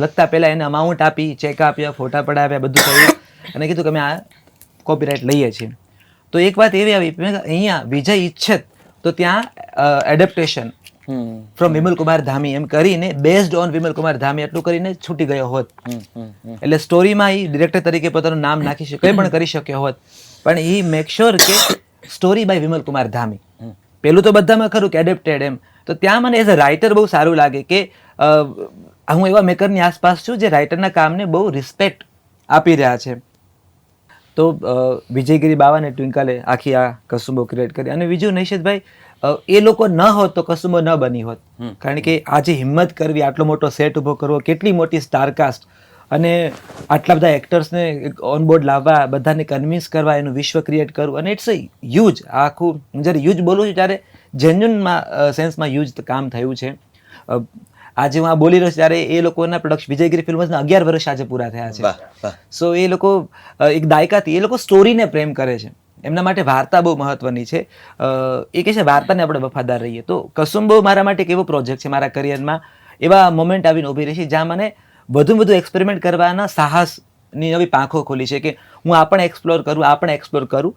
લખતા પહેલાં એને અમાઉન્ટ આપી, ચેક આપ્યા, ફોટા પડાવ્યા, બધું કર્યું, અને કીધું કે અમે આ કોપીરાઇટ લઈએ છીએ. તો એક વાત એવી આવી, અહીંયા વિજય ઈચ્છત તો ત્યાં એડેપ્ટેશન ફ્રોમ વિમલકુમાર ધામી એમ કરીને, બેઝડ ઓન વિમલકુમાર ધામી એટલું કરીને છૂટી ગયો હોત. એટલે સ્ટોરીમાં એ ડિરેક્ટર તરીકે પોતાનું નામ નાખી શકે, કંઈ પણ કરી શક્યો હોત, પણ એ મેક શ્યોર કે સ્ટોરી બાય વિમલકુમાર ધામી. પેલું તો બધામાં ખરું કે એડેપ્ટેડ એમ, તો ત્યાં મને એઝ અ રાઇટર બહુ સારું લાગે કે હું એવા મેકરની આસપાસ છું જે રાઇટરના કામને બહુ રિસ્પેક્ટ આપી રહ્યા છે. તો વિજયગીરી બાવા અને ટ્વિંકલે આખી આ કસુંબો ક્રિએટ કરી. અને બીજું નિશિતભાઈ, એ લોકો ન હોત તો કસુંબો ન બની હોત, કારણ કે આજે હિંમત કરવી, આટલો મોટો સેટ ઊભો કરવો, કેટલી મોટી સ્ટારકાસ્ટ, અને આટલા બધા એક્ટર્સને ઓનબોર્ડ લાવવા, બધાને કન્વિન્સ કરવા, એનું વિશ્વ ક્રિએટ કરવું, અને ઇટ્સ અ હ્યુજ, આખું જ્યારે હ્યુજ બોલું છું ત્યારે જેન્યુનમાં સેન્સમાં હ્યુજ કામ થયું છે. આજે હું આ બોલી રહ્યો છું ત્યારે એ લોકોના પ્રોડક્શન વિજયગીરી ફિલ્મ્સના 11 વર્ષ આજે પૂરા થયા છે. સો એ લોકો એક દાયકાથી એ લોકો સ્ટોરીને પ્રેમ કરે છે, એમના માટે વાર્તા બહુ મહત્વની છે. એ કહે છે વાર્તાને આપણે વફાદાર રહીએ. તો કસુંબો મારા માટે એક એવો પ્રોજેક્ટ છે, મારા કરિયરમાં એવા મોમેન્ટ આવીને ઊભી રહી છે જ્યાં મને વધુ એક્સપેરિમેન્ટ કરવાના સાહસની નવી પાંખો ખોલી છે, કે હું આ પણ એક્સપ્લોર કરું.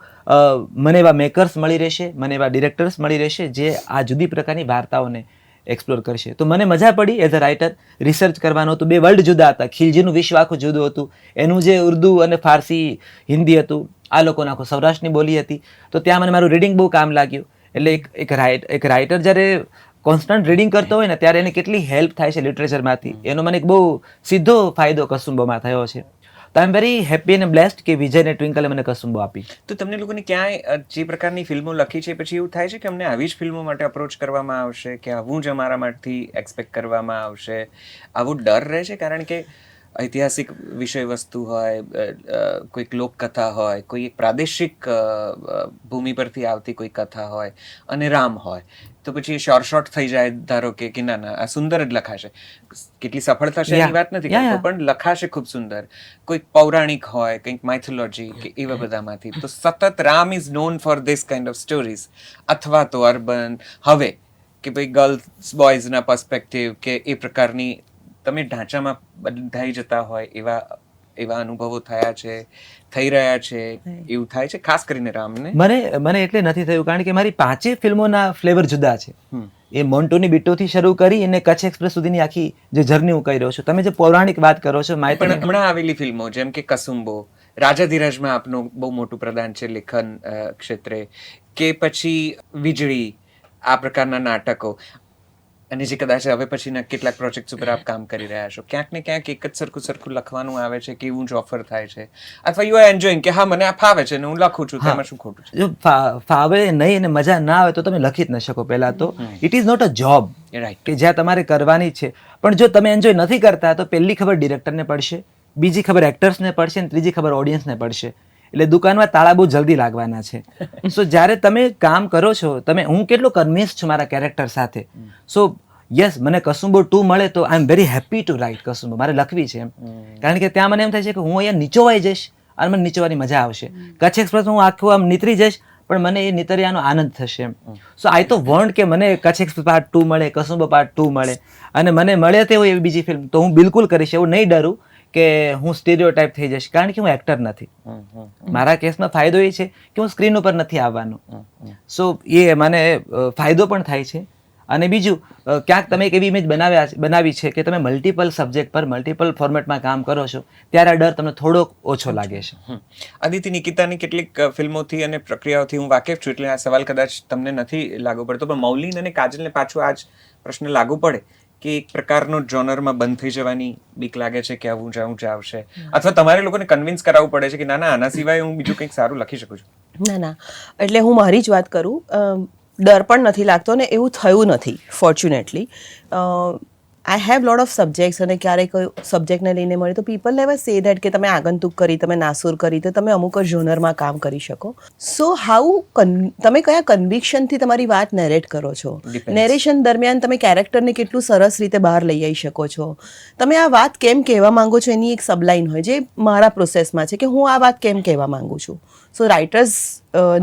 મને એવા મેકર્સ મળી રહેશે, મને એવા ડિરેક્ટર્સ મળી રહેશે જે આ જુદી પ્રકારની વાર્તાઓને એક્સપ્લોર કરશે. તો મને મજા પડી એઝ અ રાઇટર રિસર્ચ કરવાનું હતું. બે વર્લ્ડ જુદા હતા. ખિલજીનું વિશ્વ આખું જુદું હતું, એનું જે ઉર્દુ અને ફારસી હિન્દી હતું, આ લોકોને આખું સૌરાષ્ટ્રની બોલી હતી. તો ત્યાં મને મારું રીડિંગ બહુ કામ લાગ્યું. એટલે એક રાઇટર જ્યારે કોન્સ્ટન્ટ રીડિંગ કરતો હોય ને ત્યારે એને કેટલી હેલ્પ થાય છે લિટરેચરમાંથી, એનો મને એક બહુ સીધો ફાયદો કસુંબોમાં થયો છે. તો આઈ એમ વેરી હેપી અને બ્લેસ્ડ કે વિજય અને ટ્વિંકલે મને કસુંબો આપી. તો તમને લોકોને ક્યાંય જે પ્રકારની ફિલ્મો લખી છે પછી એવું થાય છે કે અમને આવી જ ફિલ્મો માટે અપ્રોચ કરવામાં આવશે, કે આવું જ અમારામાંથી એક્સપેક્ટ કરવામાં આવશે, આવો ડર રહે છે? કારણ કે ઐતિહાસિક વિષય વસ્તુ હોય, કોઈક લોકકથા હોય, કોઈ એક પ્રાદેશિક ભૂમિ પરથી આવતી કોઈ કથા હોય અને રામ હોય, તો પછી શોર્ટ થઈ જાય. ધારો કે ના ના આ સુંદર જ લખાશે, કેટલી સફળ થશે એની વાત નથી કરતો, પણ લખાશે ખૂબ સુંદર. કોઈક પૌરાણિક હોય, કંઈક માઇથોલોજી કે એવા બધામાંથી, તો સતત Ram is known for this kind of stories, અથવા તો અર્બન હવે કે ભાઈ ગર્લ્સ બોયઝના પર્સપેક્ટિવ કે એ પ્રકારની તમે ઢાંચામાં બંધાઈ જતા હોય એવા અનુભવો થયા છે, થઈ રહ્યા છે, એવું થાય છે ખાસ કરીને રામને? મને એટલે નથી થયું કારણ કે મારી 5 ફિલ્મોના ફ્લેવર જુદા છે. એ મોન્ટોની બીટોથી શરૂ કરી અને કચ્છ એક્સપ્રેસ સુધીની આખી જે જર્ની હું કહી રહ્યો છું. તમે જે પૌરાણિક વાત કરો છો, પણ હમણાં આવેલી ફિલ્મો જેમ કે કસુંબો, રાજાધીરાજમાં આપનું બહુ મોટું પ્રદાન છે લેખન ક્ષેત્રે, કે પછી વીજળી, આ પ્રકારના નાટકો, અને જે કદાચ હવે પછીના કેટલાક પ્રોજેક્ટ્સ ઉપર આપ કામ કરી રહ્યા છો, ક્યાંક ને ક્યાંક એક જ સરખું લખવાનું આવે છે કે એવું જ ઓફર થાય છે, અથવા યુ આર એન્જોયિંગ કે હા મને આ ફાવે છે ને હું લખું છું, તેમાં શું ખોટું છે? જો ફાવે નહીં અને મજા ના આવે તો તમે લખી જ ન શકો. પહેલા તો it is not a job કે જ્યાં તમારે કરવાની છે. પણ જો તમે એન્જોય નથી કરતા તો પહેલી ખબર ડિરેક્ટરને પડશે, બીજી ખબર એક્ટર્સને પડશે અને ત્રીજી ખબર ઓડિયન્સને પડશે. એટલે દુકાનમાં તાળા બહુ જલ્દી લાગવાના છે. સો જ્યારે તમે કામ કરો છો, હું કેટલો કન્વિન્સ છું મારા કેરેક્ટર સાથે. સો યસ, મને કસુંબો 2 મળે તો I am very happy to write Kasumbo. મારે લખવી છે એમ, કારણ કે ત્યાં મને એમ થાય છે કે હું અહીંયા નીચોવાઈ જઈશ અને મને નીચોવાની મજા આવશે. કચ્છ એક્સપ્રેસ હું આખું આમ નીતરી જઈશ પણ મને એ નીતરિયાનો આનંદ થશે એમ. સો આઈ તો વોન્ટ કે મને કચ્છ એક્સપ્રેસ પાર્ટ 2 મળે, કસુંબો પાર્ટ 2 મળે, અને મને મળે તે હોય એવી બીજી ફિલ્મ તો હું બિલકુલ કરીશ. એવું નહીં ડરું કે હું સ્ટીરિયોટાઇપ થઈ જઈશ, કારણ કે હું એક્ટર નથી. મારા કેસમાં ફાયદો એ છે કે હું સ્ક્રીન ઉપર નથી આવવાનું. સો એ મને ફાયદો પણ થાય છે. અને બીજું, ક્યાંક તમે એક એવી ઇમેજ બનાવી છે કે તમે મલ્ટિપલ સબ્જેક્ટ પર મલ્ટિપલ ફોર્મેટમાં કામ કરો છો, ત્યારે આ ડર તમને થોડોક ઓછો લાગે છે. આદિત્ય નિકિતાની કેટલીક ફિલ્મોથી અને પ્રક્રિયાઓથી હું વાકેફ છું, એટલે આ સવાલ કદાચ તમને નથી લાગુ પડતો, પણ મૌલિન અને કાજલને પાછું આ જ પ્રશ્ન લાગુ પડે કે એક પ્રકારનો જોનરમાં બંધ થઈ જવાની બીક લાગે છે કે આવું જ આવશે, અથવા તમારે લોકોને કન્વિન્સ કરાવવું પડે છે કે ના ના આના સિવાય હું બીજું કંઈક સારું લખી શકું છું? ના, એટલે હું મારી જ વાત કરું, ડર પણ નથી લાગતો ને એવું થયું નથી fortunately. I have lot of subjects, અને ક્યારેક કોઈ સબ્જેક્ટને લઈને મળે તો પીપલ નેવર સે દેટ કે તમે આગંતુક કરી, તમે નાસુર કરી, તો તમે અમુક જ ઝોનરમાં કામ કરી શકો. સો તમે કયા કન્વિક્શનથી તમારી વાત નેરેટ કરો છો, નેરેશન દરમિયાન તમે કેરેક્ટરને કેટલું સરસ રીતે બહાર લઈ આવી શકો છો, તમે આ વાત કેમ કહેવા માંગો છો એની એક સબલાઇન હોય જે મારા પ્રોસેસમાં છે કે હું આ વાત કેમ કહેવા માંગુ છું. સો રાઇટર્સ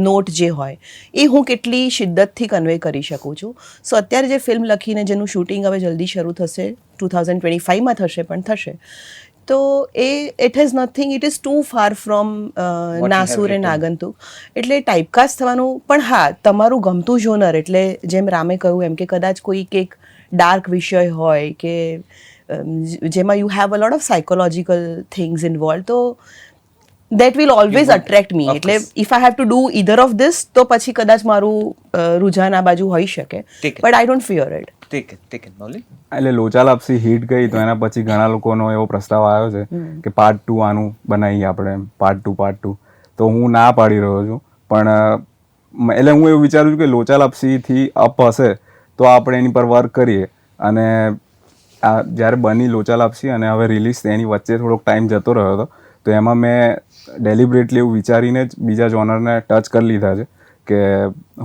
નોટ જે હોય એ હું કેટલી શિદ્દતથી કન્વે કરી શકું છું. સો અત્યારે જે ફિલ્મ લખીને જેનું શૂટિંગ હવે જલ્દી શરૂ થશે, 2025માં થશે, પણ થશે, તો it has nothing, it is too far from Nasoor and Aagantuk. એટલે ટાઈપકાસ્ટ થવાનું, પણ હા તમારું ગમતું ઝોનર, એટલે જેમ રામે કહ્યું એમ કે કદાચ કોઈક એક ડાર્ક વિષય હોય કે જેમાં you have a lot of psychological things involve, તો that will always attract me. એટલે if I have to do either of this તો પછી કદાચ મારું રુઝાન આ બાજુ હોઈ શકે, but I don't fear it. ઠીક છે મૌલિક. એટલે લોચા લાપસી હિટ ગઈ તો એના પછી ઘણા લોકોનો એવો પ્રસ્તાવ આવ્યો છે કે પાર્ટ 2 આનું બનાવીએ આપણે, પાર્ટ 2. તો હું ના પાડી રહ્યો છું, પણ એટલે હું એવું વિચારું છું કે લોચા લાપસીથી અપ હશે તો આપણે એની પર વર્ક કરીએ. અને આ જ્યારે બની લોચા લાપસી અને હવે રિલીઝ એની વચ્ચે થોડોક ટાઈમ જતો રહ્યો હતો, તો એમાં મેં ડેલિબરેટલી એવું વિચારીને જ બીજા જોનરને ટચ કરી લીધા છે કે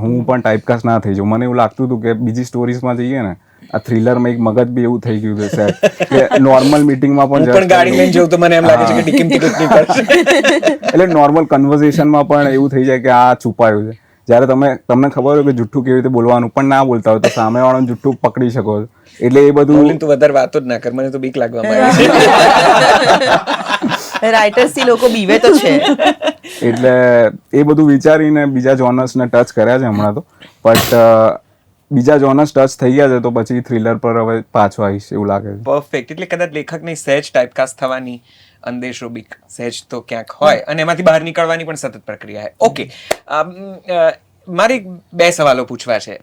હું પણ ટાઈપકાસ્ટ ના થઈ જાઉં. મને એવું લાગતું હતું કે બીજી સ્ટોરીઝમાં જઈએ ને, આ થ્રિલરમાં એક મગજ બી એવું થઈ ગયું છે સેટ કે નોર્મલ મીટિંગમાં પણ ગાડી લઈને જવું તો મને એમ લાગે છે કે ટિકિટ નીકળવી પડશે. એટલે નોર્મલ કન્વર્ઝેશનમાં પણ એવું થઈ જાય કે આ છુપાયું છે. જ્યારે તમને ખબર હોય કે જુઠ્ઠું કેવી રીતે બોલવાનું પણ ના બોલતા હોય તો સામેવાળાનું જુઠ્ઠું પકડી શકો છો. એટલે એ બધું તું વધારે વાતો જ ના કર, મને તો બીક લાગવા માંડી છે. રાઇટર્સથી લોકો બીવે તો છે. એટલે એ બધું વિચારીને બીજા જોનર્સને ટચ કર્યા છે હમણાં તો. બટ બીજા જોનર્સ ટચ થઈ ગયા છે તો પછી થ્રિલર પર હવે પાછો આવીશ એવું લાગે છે. પરફેક્ટ. એટલે કદાચ લેખકની સહેજ ટાઈપકાસ્ટ થવાની અંદેશો બીક સહેજ તો ક્યાંક હોય અને એમાંથી બહાર નીકળવાની પણ સતત પ્રક્રિયા છે. ઓકે, મારે 2 સવાલો પૂછવા છે.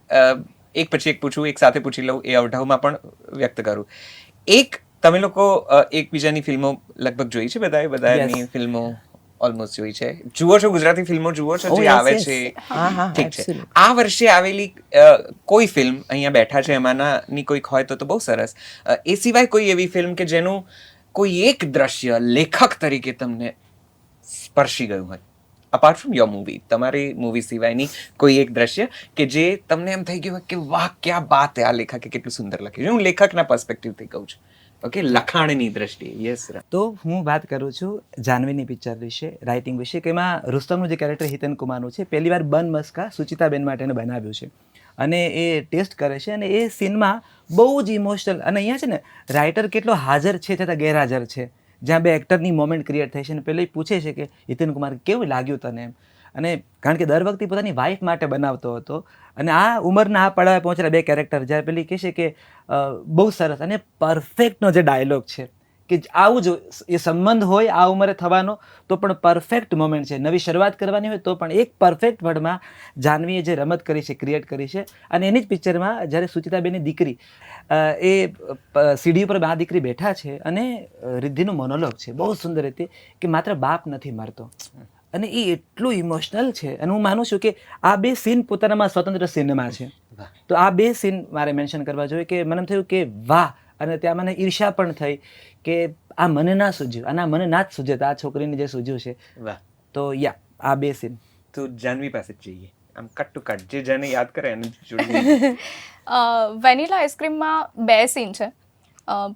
એક પછી એક પૂછું, એક સાથે પૂછી લઉં, એ અવઢવમાં પણ વ્યક્ત કરું. એક, તમે લોકો એકબીજાની ફિલ્મો લગભગ જોઈ છે બધાની ફિલ્મો ઓલમોસ્ટ જોઈ છે. જુઓ છો ગુજરાતી ફિલ્મો જુઓ છો Oh, જે yes, આવે yes. છે? હા, હા, ઠીક છે. absolutely. આ વર્ષે આવેલી કોઈ ફિલ્મ અહીંયા બેઠા છે એમાંની કોઈક હોય તો બહુ સરસ. એ સિવાય કોઈ એવી ફિલ્મ કે જેનું કોઈ એક દ્રશ્ય લેખક તરીકે તમને સ્પર્શી ગયું હોય, અપાર્ટ ફ્રોમ યોર મૂવી, તમારી મૂવી સિવાયની કોઈ એક દ્રશ્ય કે જે તમને એમ થઈ ગયું હોય કે વાહ ક્યાં બાત હે, આ લેખકે કેટલું સુંદર લખ્યું છે. હું લેખકના પર્સપેક્ટિવથી કહું છું. ઓકે, લખાણની દ્રષ્ટિએ. યસ. તો હું વાત કરું છું જાનવીની પિક્ચર વિશે, રાઇટિંગ વિશે, કે એમાં રુસ્તમનું જે કેરેક્ટર હિતેન કુમારનું છે, પહેલી વાર બન મસ્કા સુચિતાબેન માટે એને બનાવ્યું છે અને એ ટેસ્ટ કરે છે અને એ સીનમાં બહુ જ ઇમોશનલ, અને અહીંયા છે ને રાઇટર કેટલો હાજર છે છતાં ગેરહાજર છે, જ્યાં 2 એક્ટરની મોમેન્ટ ક્રિએટ થઈ છે અને પહેલાં એ પૂછે છે કે હિતેન કુમાર કેવું લાગ્યું તને એમ. અને કારણ કે દર વખતે પોતાની વાઈફ માટે બનાવતો હતો અને આ ઉંમરના આ પડાવે પહોંચેલા 2 કેરેક્ટર, જ્યારે પેલી કહે છે કે બહુ સરસ અને પરફેક્ટનો જે ડાયલોગ છે કે આવું જ એ સંબંધ હોય આ ઉંમરે થવાનો તો પણ પરફેક્ટ મોમેન્ટ છે, નવી શરૂઆત કરવાની હોય તો પણ એક પરફેક્ટ વર્ડમાં જાનવીએ જે રમત કરી છે, ક્રિએટ કરી છે. અને એની જ પિક્ચરમાં જ્યારે સુચિતાબેનની દીકરી એ સીડી ઉપર 2 દીકરી બેઠા છે અને રિદ્ધિનું મોનોલોગ છે બહુ સુંદર રીતે કે માત્ર બાપ નથી મરતો, અને એ એટલું ઇમોશનલ છે. અને હું માનું છું કે આ 2 સીન પોતાનામાં સ્વતંત્ર સિનેમા છે. તો આ 2 સીન મારે મેન્શન કરવા જોઈએ કે મને એમ થયું કે વાહ, અને ત્યાં મને ઈર્ષા પણ થઈ કે આ મને ના સૂઝ્યું અને આ મને ના જ સૂઝે, આ છોકરીને જે સૂઝ્યું છે. વાહ. તો યા આ 2 સીન. તો જાનવી પાસે જ જઈએ, આમ કટ ટુ કટ જે જેને યાદ કરે એને જોડી. વેનીલા આઈસ્ક્રીમમાં 2 સીન છે.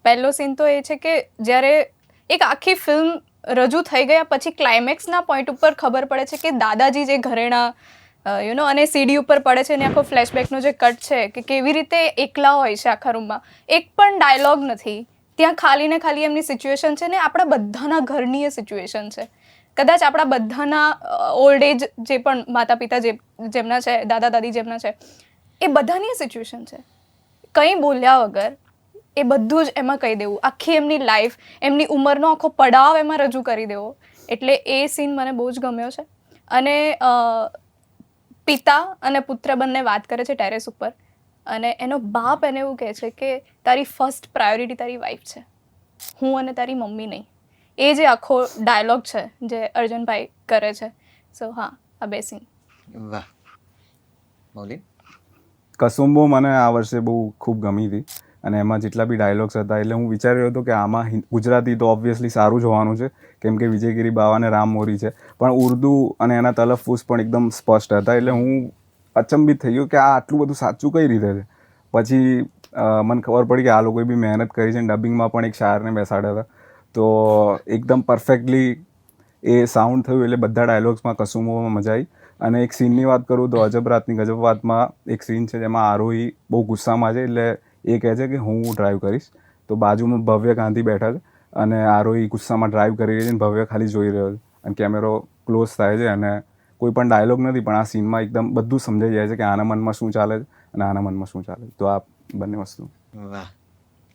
પહેલો સીન તો એ છે કે જ્યારે એક આખી ફિલ્મ રજૂ થઈ ગયા પછી ક્લાઇમેક્સના પોઈન્ટ ઉપર ખબર પડે છે કે દાદાજી જે ઘરેણા અને સીડી ઉપર પડે છે અને આખો ફ્લેશબેકનો જે કટ છે કે કેવી રીતે એકલા હોય છે આખા રૂમમાં, એક પણ ડાયલોગ નથી ત્યાં, ખાલી ને ખાલી એમની સિચ્યુએશન છે ને આપણા બધાના ઘરની એ સિચ્યુએશન છે. કદાચ આપણા બધાના ઓલ્ડ એજ જે પણ માતા પિતા જેમના છે, દાદા દાદી જેમના છે, એ બધાની સિચ્યુએશન છે. કંઈ બોલ્યા વગર એ બધું જ એમાં કહી દેવું, આખી એમની લાઈફ, એમની ઉંમરનો આખો પડાવ એમાં રજૂ કરી દેવો. એટલે એ સીન મને બહુ જ ગમ્યો છે. અને પિતા અને પુત્ર બંને વાત કરે છે ટેરેસ ઉપર અને એનો બાપ એને એવું કહે છે કે તારી ફર્સ્ટ પ્રાયોરિટી તારી વાઈફ છે, હું અને તારી મમ્મી નહીં. એ જે આખો ડાયલોગ છે જે અર્જુનભાઈ કરે છે. સો હા, આ 2 સીન. વાહ. મૌલિક? કસુંબો મને આ વર્ષે બહુ ખૂબ ગમી હતી અને એમાં જેટલા બી ડાયલોગ્સ હતા એટલે હું વિચારી રહ્યો હતો કે આમાં ગુજરાતી તો ઓબ્વિયસલી સારું જ હોવાનું છે કેમ કે વિજયગીરી બાવા અને રામ મોરી છે, પણ ઉર્દુ અને એના તલફ્ફુઝ પણ એકદમ સ્પષ્ટ હતા. એટલે હું અચંબિત થઈ ગયો કે આ આટલું બધું સાચું કઈ રીતે છે. પછી મને ખબર પડી કે આ લોકોએ બી મહેનત કરી છે. ડબિંગમાં પણ એક શાયરને બેસાડ્યા હતા તો એકદમ પરફેક્ટલી એ સાઉન્ડ થયું એટલે બધા ડાયલોગ્સમાં કસુંબોમાં મજા આવી. અને એક સીનની વાત કરું તો અજબ રાતની ગજબ વાતમાં એક સીન છે જેમાં આરોહી બહુ ગુસ્સામાં છે એટલે એ કહે છે કે હું ડ્રાઈવ કરીશ, તો બાજુમાં ભવ્ય ગાંધી બેઠા છે અને આરોહી ગુસ્સામાં ડ્રાઈવ કરી રહી છે અને ભવ્ય ખાલી જોઈ રહ્યો છે અને કેમેરો ક્લોઝ થાય છે અને કોઈ પણ ડાયલોગ નથી પણ આ સીનમાં એકદમ બધું સમજાઈ જાય છે કે આના મનમાં શું ચાલે છે અને આના મનમાં શું ચાલે છે. તો આ બંને વસ્તુ. વાહ.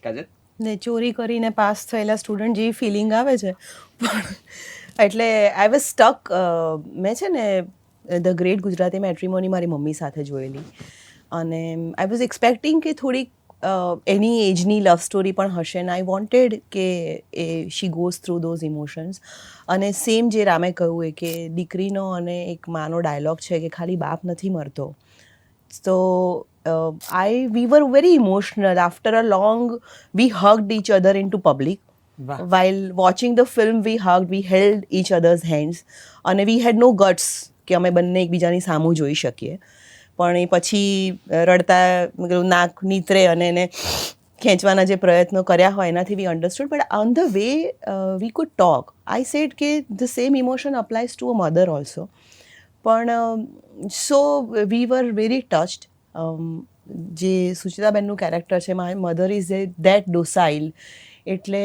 કાજલ? ને ચોરી કરીને પાસ થયેલા સ્ટુડન્ટ જેવી ફિલિંગ આવે છે. એટલે આઈ વોઝ સ્ટક. મેં છે ને ધ ગ્રેટ ગુજરાતી મેટ્રીમોની મારી મમ્મી સાથે જોયેલી અને આઈ વોઝ એક્સપેક્ટિંગ કે થોડીક એની એજની લવ સ્ટોરી પણ હશે ને આઈ વોન્ટેડ કે એ she goes through those emotions. અને સેમ જે રામે કહ્યું એ કે દીકરીનો અને એક માનો ડાયલોગ છે કે ખાલી બાપ નથી મરતો. So we were very emotional. After a long, we hugged each other into public. Wow. While watching the film, we hugged, we held each other's hands. અને we had no guts કે અમે બંને એકબીજાની સામું જોઈ શકીએ. પણ એ પછી રડતા નાક નીતરે અને એને ખેંચવાના જે પ્રયત્નો કર્યા હોય એનાથી we understood. But on the way we could talk. I said કે the same emotion applies to a mother also. પણ so we were very touched. જે સુચિતાબેનનું કેરેક્ટર છે, my mother is that docile. એટલે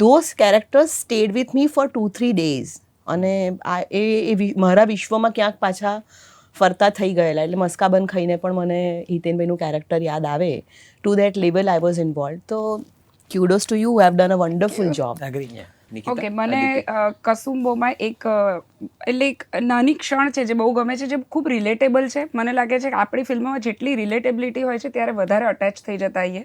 those characters stayed with me for 2-3 days. અને એ મારા વિશ્વમાં ક્યાંક પાછા ફરતા થઈ ગયેલા, એટલે મસ્કાબન ખાઈને પણ મને હિતેનભાઈનું કેરેક્ટર યાદ આવે. To that level I was involve. તો kudos to you, have done a wonderful job. Nikita, okay, મને અદિતિ. કસુંબોમાં એક નાની ક્ષણ છે જે બહુ ગમે છે, જે ખૂબ રિલેટેબલ છે. મને લાગે છે કે આપણી ફિલ્મોમાં જેટલી રિલેટેબિલિટી હોય છે ત્યારે વધારે અટેચ થઈ જતા હોઈએ.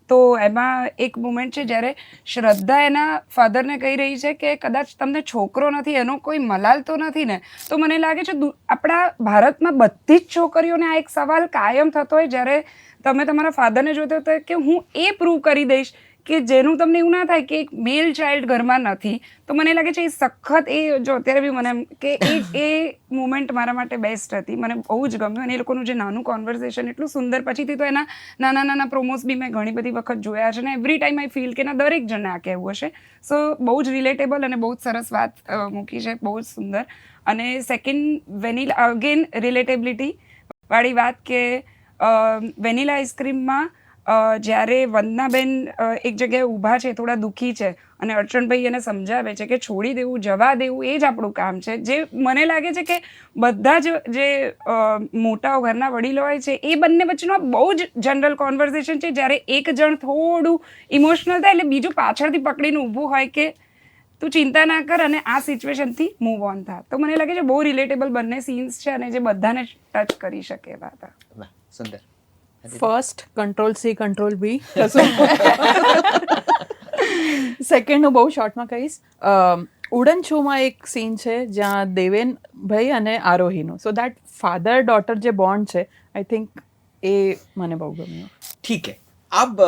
તો એમાં એક મોમેન્ટ છે જ્યારે શ્રદ્ધા એના ફાધરને કહી રહી છે કે કદાચ તમને છોકરો નથી, એનો કોઈ મલાલ તો નથી ને. તો મને લાગે છે આપણા ભારતમાં બધી જ છોકરીઓને આ એક સવાલ કાયમ થતો હોય જ્યારે તમે તમારા ફાધરને જોતા હોય કે હું એ પ્રૂવ કરી દઈશ કે જેનું તમને એવું ના થાય કે એક મેલ ચાઇલ્ડ ઘરમાં નથી. તો મને લાગે છે એ સખત, એ જો અત્યારે બી મને એમ કે એ મુમેન્ટ મારા માટે બેસ્ટ હતી. મને બહુ જ ગમ્યું. અને એ લોકોનું જે નાનું કોન્વર્સેશન એટલું સુંદર. પછીથી તો એના નાના નાના પ્રોમોસ બી મેં ઘણી બધી વખત જોયા છે. અને એવરી ટાઈમ આઈ ફીલ કે ના દરેક જણને આ કહેવું હશે. સો બહુ જ રિલેટેબલ અને બહુ જ સરસ વાત મૂકી છે, બહુ જ સુંદર. અને સેકન્ડ વેનીલા, અગેન રિલેટેબિલિટી વાળી વાત કે વેનીલા આઈસ્ક્રીમમાં જ્યારે વંદનાબેન એક જગ્યાએ ઊભા છે, થોડા દુઃખી છે, અને અર્ચનભાઈ એને સમજાવે છે કે છોડી દેવું, જવા દેવું એ જ આપણું કામ છે. જે મને લાગે છે કે બધા જ જે મોટા ઘરના વડીલો હોય છે એ બંને વચ્ચેનો બહુ જ જનરલ કોન્વર્ઝેશન છે. જ્યારે એક જણ થોડું ઇમોશનલ થાય એટલે બીજું પાછળથી પકડીને ઊભું હોય કે તું ચિંતા ના કર અને આ સિચ્યુએશનથી મૂવ ઓન થા. તો મને લાગે છે બહુ રિલેટેબલ બંને સીન્સ છે અને જે બધાને ટચ કરી શકે એવા હતા. વાહ, સુંદર. First Ctrl+C Ctrl+V. સેકન્ડ હું બહુ શોર્ટમાં કહીશ. ઉડન શોમાં એક સીન છે જ્યાં દેવેન ભાઈ અને આરોહીનો, સો દેટ ફાધર ડોટર જે બોન્ડ છે, આઈ થિંક એ મને બહુ ગમ્યું. ठीक है, अब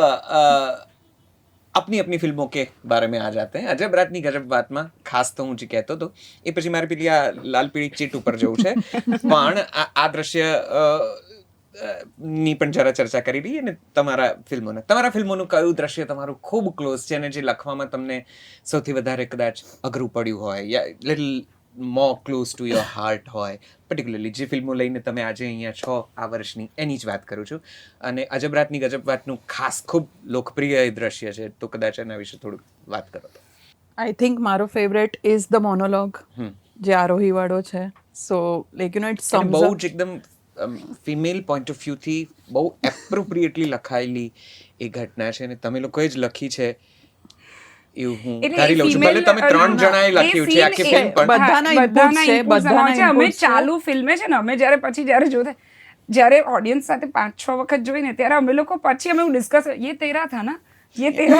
अपनी अपनी फिल्मों के बारे में आ जाते हैं. अजब रात ની ગજબ વાતમાં ખાસ તો હું જે કહેતો હતો એ પછી મારે પેલી આ લાલ પીળી ચીટ ઉપર જવું છે. પણ આ દ્રશ્ય ની પણ જરા ચર્ચા કરી લઈએ. અને તમારા ફિલ્મોનું કયું દ્રશ્ય તમારું ખૂબ ક્લોઝ છે અને જે લખવામાં તમને સૌથી વધારે કદાચ અઘરું પડ્યું હોય, યા little more close to your heart હોય, પર્ટિક્યુલરલી જે ફિલ્મો લઈને તમે આજે અહીંયા છો આ વર્ષની, એની જ વાત કરું છું. અને અજબ રાતની ગજબ વાતનું ખાસ ખૂબ લોકપ્રિય એ દ્રશ્ય છે, તો કદાચ એના વિશે થોડુંક વાત કરો તો. આઈ થિંક મારો ફેવરેટ ઇઝ ધ મોનોલોગ, જે આરોહીવાળો છે. સો લાઈક યુ નો ઇટ અને બહુ સમ્સ જ એકદમ ફિમેલ પોઈન્ટ ઓફ વ્યૂથી બહુ એપ્રોપ્રિએટલી લખાયેલી એ ઘટના છે અને તમે લોકોએ જ લખી છે એવું હું એટલે ધારી એ લઉં છું. female, ભલે તમે 3 જણાએ એ લખ્યું છે scene આખી એ ફિલ્મ પણ. બધાના inputs છે, બધાના છે. અમે inputs છે. ચાલુ ફિલ્મે છે ને, અમે જ્યારે જોતા, જ્યારે ઓડિયન્સ સાથે 5-6 વખત જોઈને ત્યારે અમે લોકો પછી અમે ડિસ્કસ, ये तेरा था ना, ये तेरा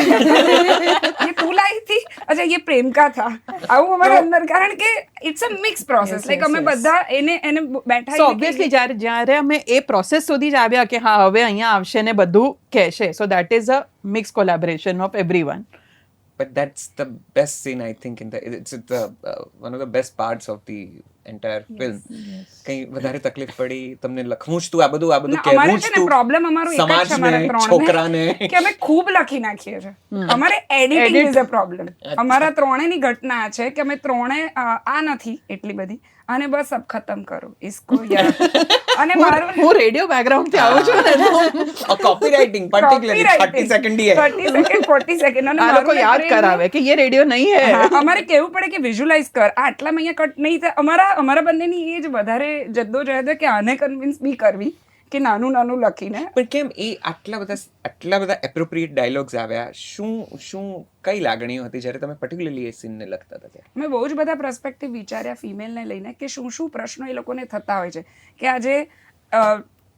ये तू लाई थी, अच्छा ये प्रेम का था, આવું અમારા અંદર, કારણ કે it's a mix process. Like અમે બધા એને બેઠા સો ઓબ્વિયસલી જ્યારે અમે એ પ્રોસેસ સુધી જ આવ્યા કે હા હવે અહીંયા આવશે ને બધું કહેશે, સો that is a mix collaboration of everyone. But that's the best scene, I think, it's one of the best parts of the entire film. કંઈ વધારે તકલીફ પડી તમને લખવું જ તું, આ બધું અમારે કહેવું છે જ ને તું પ્રોબ્લેમ અમારો એક જ છે, અમારા સમાજને, ત્રણને, છોકરાને, કે અમે ખૂબ લખી નાખીએ છીએ. અમારે એડિટિંગ ઇઝ અ પ્રોબ્લેમ. અમારા ત્રણેયની ઘટના આ છે કે અમે ત્રણે આ નથી એટલી બધી, અને બસ અબ ખતમ કરો ઇસકો યાર. અને મારું હું રેડિયો બેકગ્રાઉન્ડ થી આવું છું ને, કોપીરાઇટિંગ પર્ટિક્યુલરલી 30 સેકન્ડ ही है. 30 સેકન્ડ 40 સેકન્ડ, અને આ લોકો મારું યાદ પ્રેમ કરાવે કે ये રેડિયો નહીં હે. હા, અમારે કેવું પડે કે વિઝ્યુલાઇઝ કર, આ આટલામાં અહીંયા કટ નહીં થાય. અમારા બંનેની એ જ વધારે જદ્દોજહદ કે આને કન્વિન્સ બી કરવી કે નાનું લખીને. પણ કેમ એ આટલા બધા એપ્રોપ્રિએટ ડાયલોગ્સ આવ્યા? શું કઈ લાગણીઓ હતી જ્યારે તમે પર્ટિક્યુલરલી એ સીનને લખતા હતા ત્યારે? મેં બહુ જ બધા પર્સપેક્ટિવ વિચાર્યા ફિમેલને લઈને કે શું પ્રશ્નો એ લોકોને થતા હોય છે. કે આજે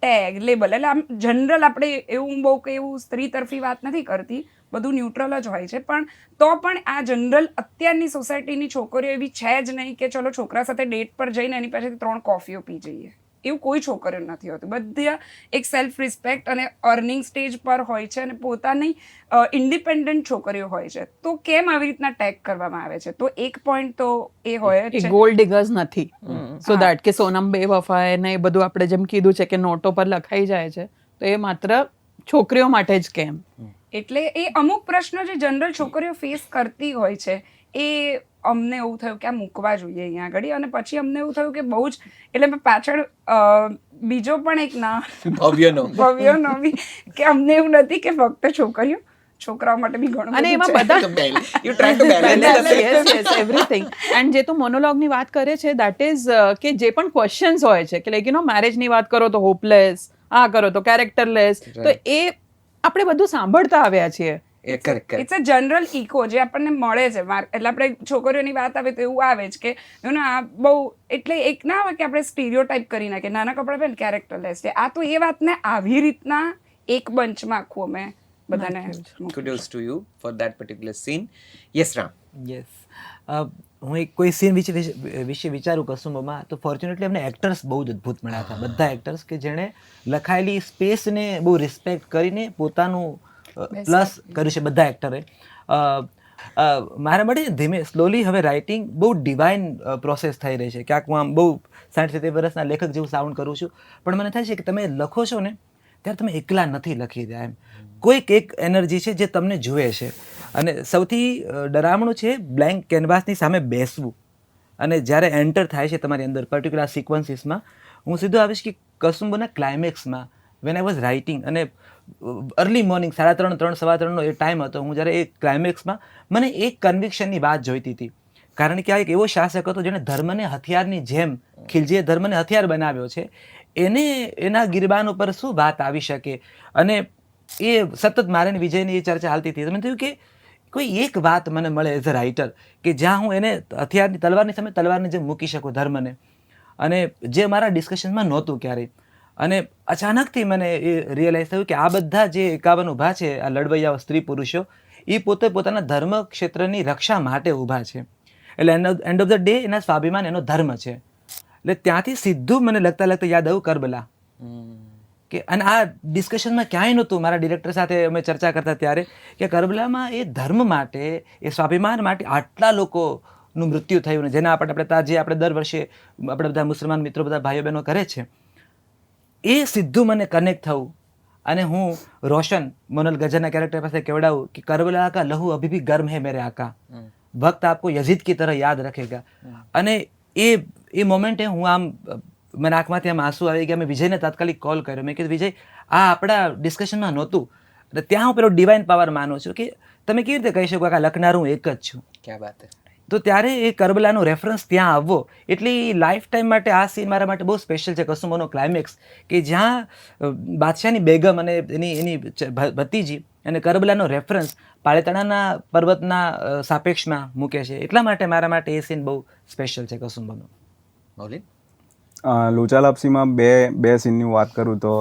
ટેગ લેબલ, એટલે આમ જનરલ આપણે એવું બહુ કે એવું સ્ત્રી તરફી વાત નથી કરતી, બધું ન્યુટ્રલ જ હોય છે. પણ તો પણ આ જનરલ અત્યારની સોસાયટીની છોકરીઓ એવી છે જ નહીં કે ચલો છોકરા સાથે ડેટ પર જઈને એની પાસેથી 3 કોફીઓ પી જઈએ. એવું કોઈ છોકરીઓ નથી હોતું. બધા એક સેલ્ફ રિસ્પેક્ટ અને અર્નિંગ સ્ટેજ પર હોય છે અને પોતાની ઇન્ડિપેન્ડન્ટ છોકરીઓ હોય છે. તો કેમ આવી રીતના ટેગ કરવામાં આવે છે? તો એક પોઈન્ટ તો એ હોય જ એ છે. ગોલ્ડ ડિગર્સ નથી, સો દેટ કે સોનમ બેવફાએ ને એ બધું આપણે જેમ કીધું છે કે નોટો પર લખાઈ જાય છે, તો એ માત્ર છોકરીઓ માટે જ કેમ. એટલે એ અમુક પ્રશ્નો જે જનરલ છોકરીઓ ફેસ કરતી હોય છે, એ અમને એવું થયું કે આ મૂકવા જોઈએ અહીંયા આગળ. અને પછી અમને એવું થયું કે બહુ જ, એટલે મેં પાછળ બીજો પણ એક ના ભવ્યનો બી કે અમને એવું નથી કે ફક્ત છોકરીઓ, છોકરાઓ માટે બી ઘણું અને બધું એમાં છે. બધા you try to balance yes everything and જે તું મોનોલોગની વાત કરે છે દેટ ઇઝ કે જે પણ ક્વેશ્ચન્સ હોય છે કે લાઈક યુ નો મેરેજની વાત કરો તો હોપલેસ, આ કરો તો કેરેક્ટરલેસ, તો એ આપણે બધું સાંભળતા આવ્યા છીએ. Correct it's a general echo જે આપણને મળે છે એટલે આપણે છોકરીઓની વાત આવે તો એવું આવે જ કે આ બહુ એટલે એક ના આવે કે આપણે સ્ટીરિયોટાઈપ કરી નાખીએ નાના કપડાં પહેરે કેરેક્ટરલેસ છે. આ તો એ વાતને આવી રીતના એક બંચમાં આખું અમે બધાને મૂક્યું. kudos to you for that particular scene. Yes, Ram. Yes હું એક કોઈ સીન વિશે વિચારું કસુંબમાં તો ફોર્ચ્યુનેટલી અમને એક્ટર્સ બહુ જ અદ્ભુત મળ્યા હતા. બધા એક્ટર્સ કે જેણે લખાયેલી સ્પેસને બહુ રિસ્પેક્ટ કરીને પોતાનું પ્લસ કર્યું છે બધા એક્ટરે. મારા માટે ધીમે સ્લોલી હવે રાઇટિંગ બહુ ડિવાઇન પ્રોસેસ થઈ રહી છે. ક્યાંક હું આમ બહુ 60-70 વર્ષના લેખક જેવું સાઉન્ડ કરું છું, પણ મને થાય છે કે તમે લખો છો ને ત્યારે તમે એકલા નથી લખી રહ્યા એમ. કોઈક એક એનર્જી છે જે તમને જુએ છે. અને સૌથી ડરામણું છે બ્લેન્ક કેનવાસની સામે બેસવું. અને જ્યારે એન્ટર થાય છે તમારી અંદર પર્ટિક્યુલર સિક્વન્સીસમાં, હું સીધો આવીશ કે કસુંબના ક્લાઇમેક્સમાં વેન આઈ વોઝ રાઇટિંગ અને અર્લી મોર્નિંગ 3:30, 3:15 એ ટાઈમ હતો. હું જ્યારે એ ક્લાઇમેક્સમાં મને એક કન્વિક્શનની વાત જોઈતી હતી, કારણ કે આ એક એવો શાસક હતો જેણે ધર્મને હથિયારની જેમ ખિલજીએ ધર્મને હથિયાર બનાવ્યો છે. એને એના ગિરબાન ઉપર શું વાત આવી શકે? અને એ સતત મારે વિજયની એ ચર્ચા હાલતી હતી. મને થયું કે કોઈ એક વાત મને મળે એઝ અ રાઇટર કે જ્યાં હું એને હથિયારની તલવારની સામે તલવારની જેમ મૂકી શકું ધર્મને, અને જે મારા ડિસ્કશનમાં નહોતું ક્યારેય. અને અચાનકથી મને એ રિયલાઇઝ થયું કે આ બધા જે 51 ઊભા છે, આ લડવૈયાઓ સ્ત્રી પુરુષો, એ પોતે પોતાના ધર્મ ક્ષેત્રની રક્ષા માટે ઊભા છે. એટલે એન્ડ ઓફ ધ ડે એના સ્વાભિમાન એનો ધર્મ છે. એટલે ત્યાંથી સીધું મને લગતા યાદ આવ્યું કરબલા. કે અને આ ડિસ્કશનમાં ક્યાંય નહોતું મારા ડિરેક્ટર સાથે અમે ચર્ચા કરતા ત્યારે કે કરબલામાં એ ધર્મ માટે, એ સ્વાભિમાન માટે આટલા લોકોનું મૃત્યુ થયું ને જેના આપણે દર વર્ષે આપણે બધા મુસલમાન મિત્રો બધા ભાઈઓ બહેનો કરે છે, એ સીધું મને કનેક્ટ થવું. અને હું રોશન મોનલ ગજરના કેરેક્ટર પાસે કહેવડાવું કે કરબલા કા લહુ અભી ભી ગરમ હૈ મેરે આકા, વક્ત આપકો યઝીદ की तरह યાદ રખેગા. અને એ મોમેન્ટે હું આમ મને આંખમાંથી આમ આંસુ આવી ગયા. મેં વિજયને તાત્કાલિક કોલ કર્યો. મેં કીધું વિજય, આ આપણા ડિસ્કશનમાં નહોતું. એટલે ત્યાં હું પેલો ડિવાઇન પાવર માનું છું કે તમે કેવી રીતે કહી શકો કે આ લખનાર હું એક જ છું. ક્યાં વાત હે. તો ત્યારે એ કરબલાનો રેફરન્સ ત્યાં આવવો, એટલે લાઈફ ટાઈમ માટે આ સીન મારા માટે બહુ સ્પેશિયલ છે. કસુંબોનો ક્લાઇમેક્સ કે જ્યાં બાદશાહની બેગમ અને એની ભતીજી અને કરબલાનો રેફરન્સ પાળેતાણાના પર્વતના સાપેક્ષમાં મૂકે છે. એટલા માટે મારા માટે એ સીન બહુ સ્પેશિયલ છે કસુંબોનો. મૌલિક. લોચા લાપસીમાં બે સીનની વાત કરું તો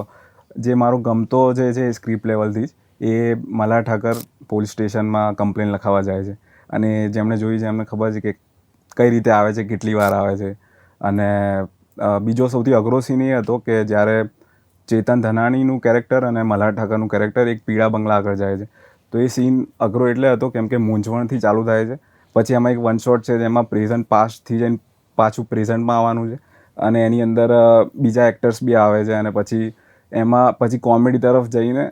જે મારો ગમતો જે છે સ્ક્રિપ્ટ લેવલથી જ એ મલ્હાર ઠાકર પોલીસ સ્ટેશનમાં કમ્પ્લેન લખાવવા જાય છે, અને જેમણે જોઈ છે એમને ખબર છે કે કઈ રીતે આવે છે, કેટલી વાર આવે છે. અને બીજો સૌથી અઘરો સીન એ હતો કે જ્યારે ચેતન ધનાણીનું કેરેક્ટર અને મલ્હાર ઠાકરનું કેરેક્ટર એક પીળા બંગલા આગળ જાય છે. તો એ સીન અઘરો એટલે હતો કેમ કે મૂંઝવણથી ચાલુ થાય છે. પછી એમાં એક વન શોટ છે જેમાં પ્રેઝન્ટ પાસ્ટથી જઈને પાછું પ્રેઝન્ટમાં આવવાનું છે, અને એની અંદર બીજા એક્ટર્સ બી આવે છે, અને પછી કોમેડી તરફ જઈને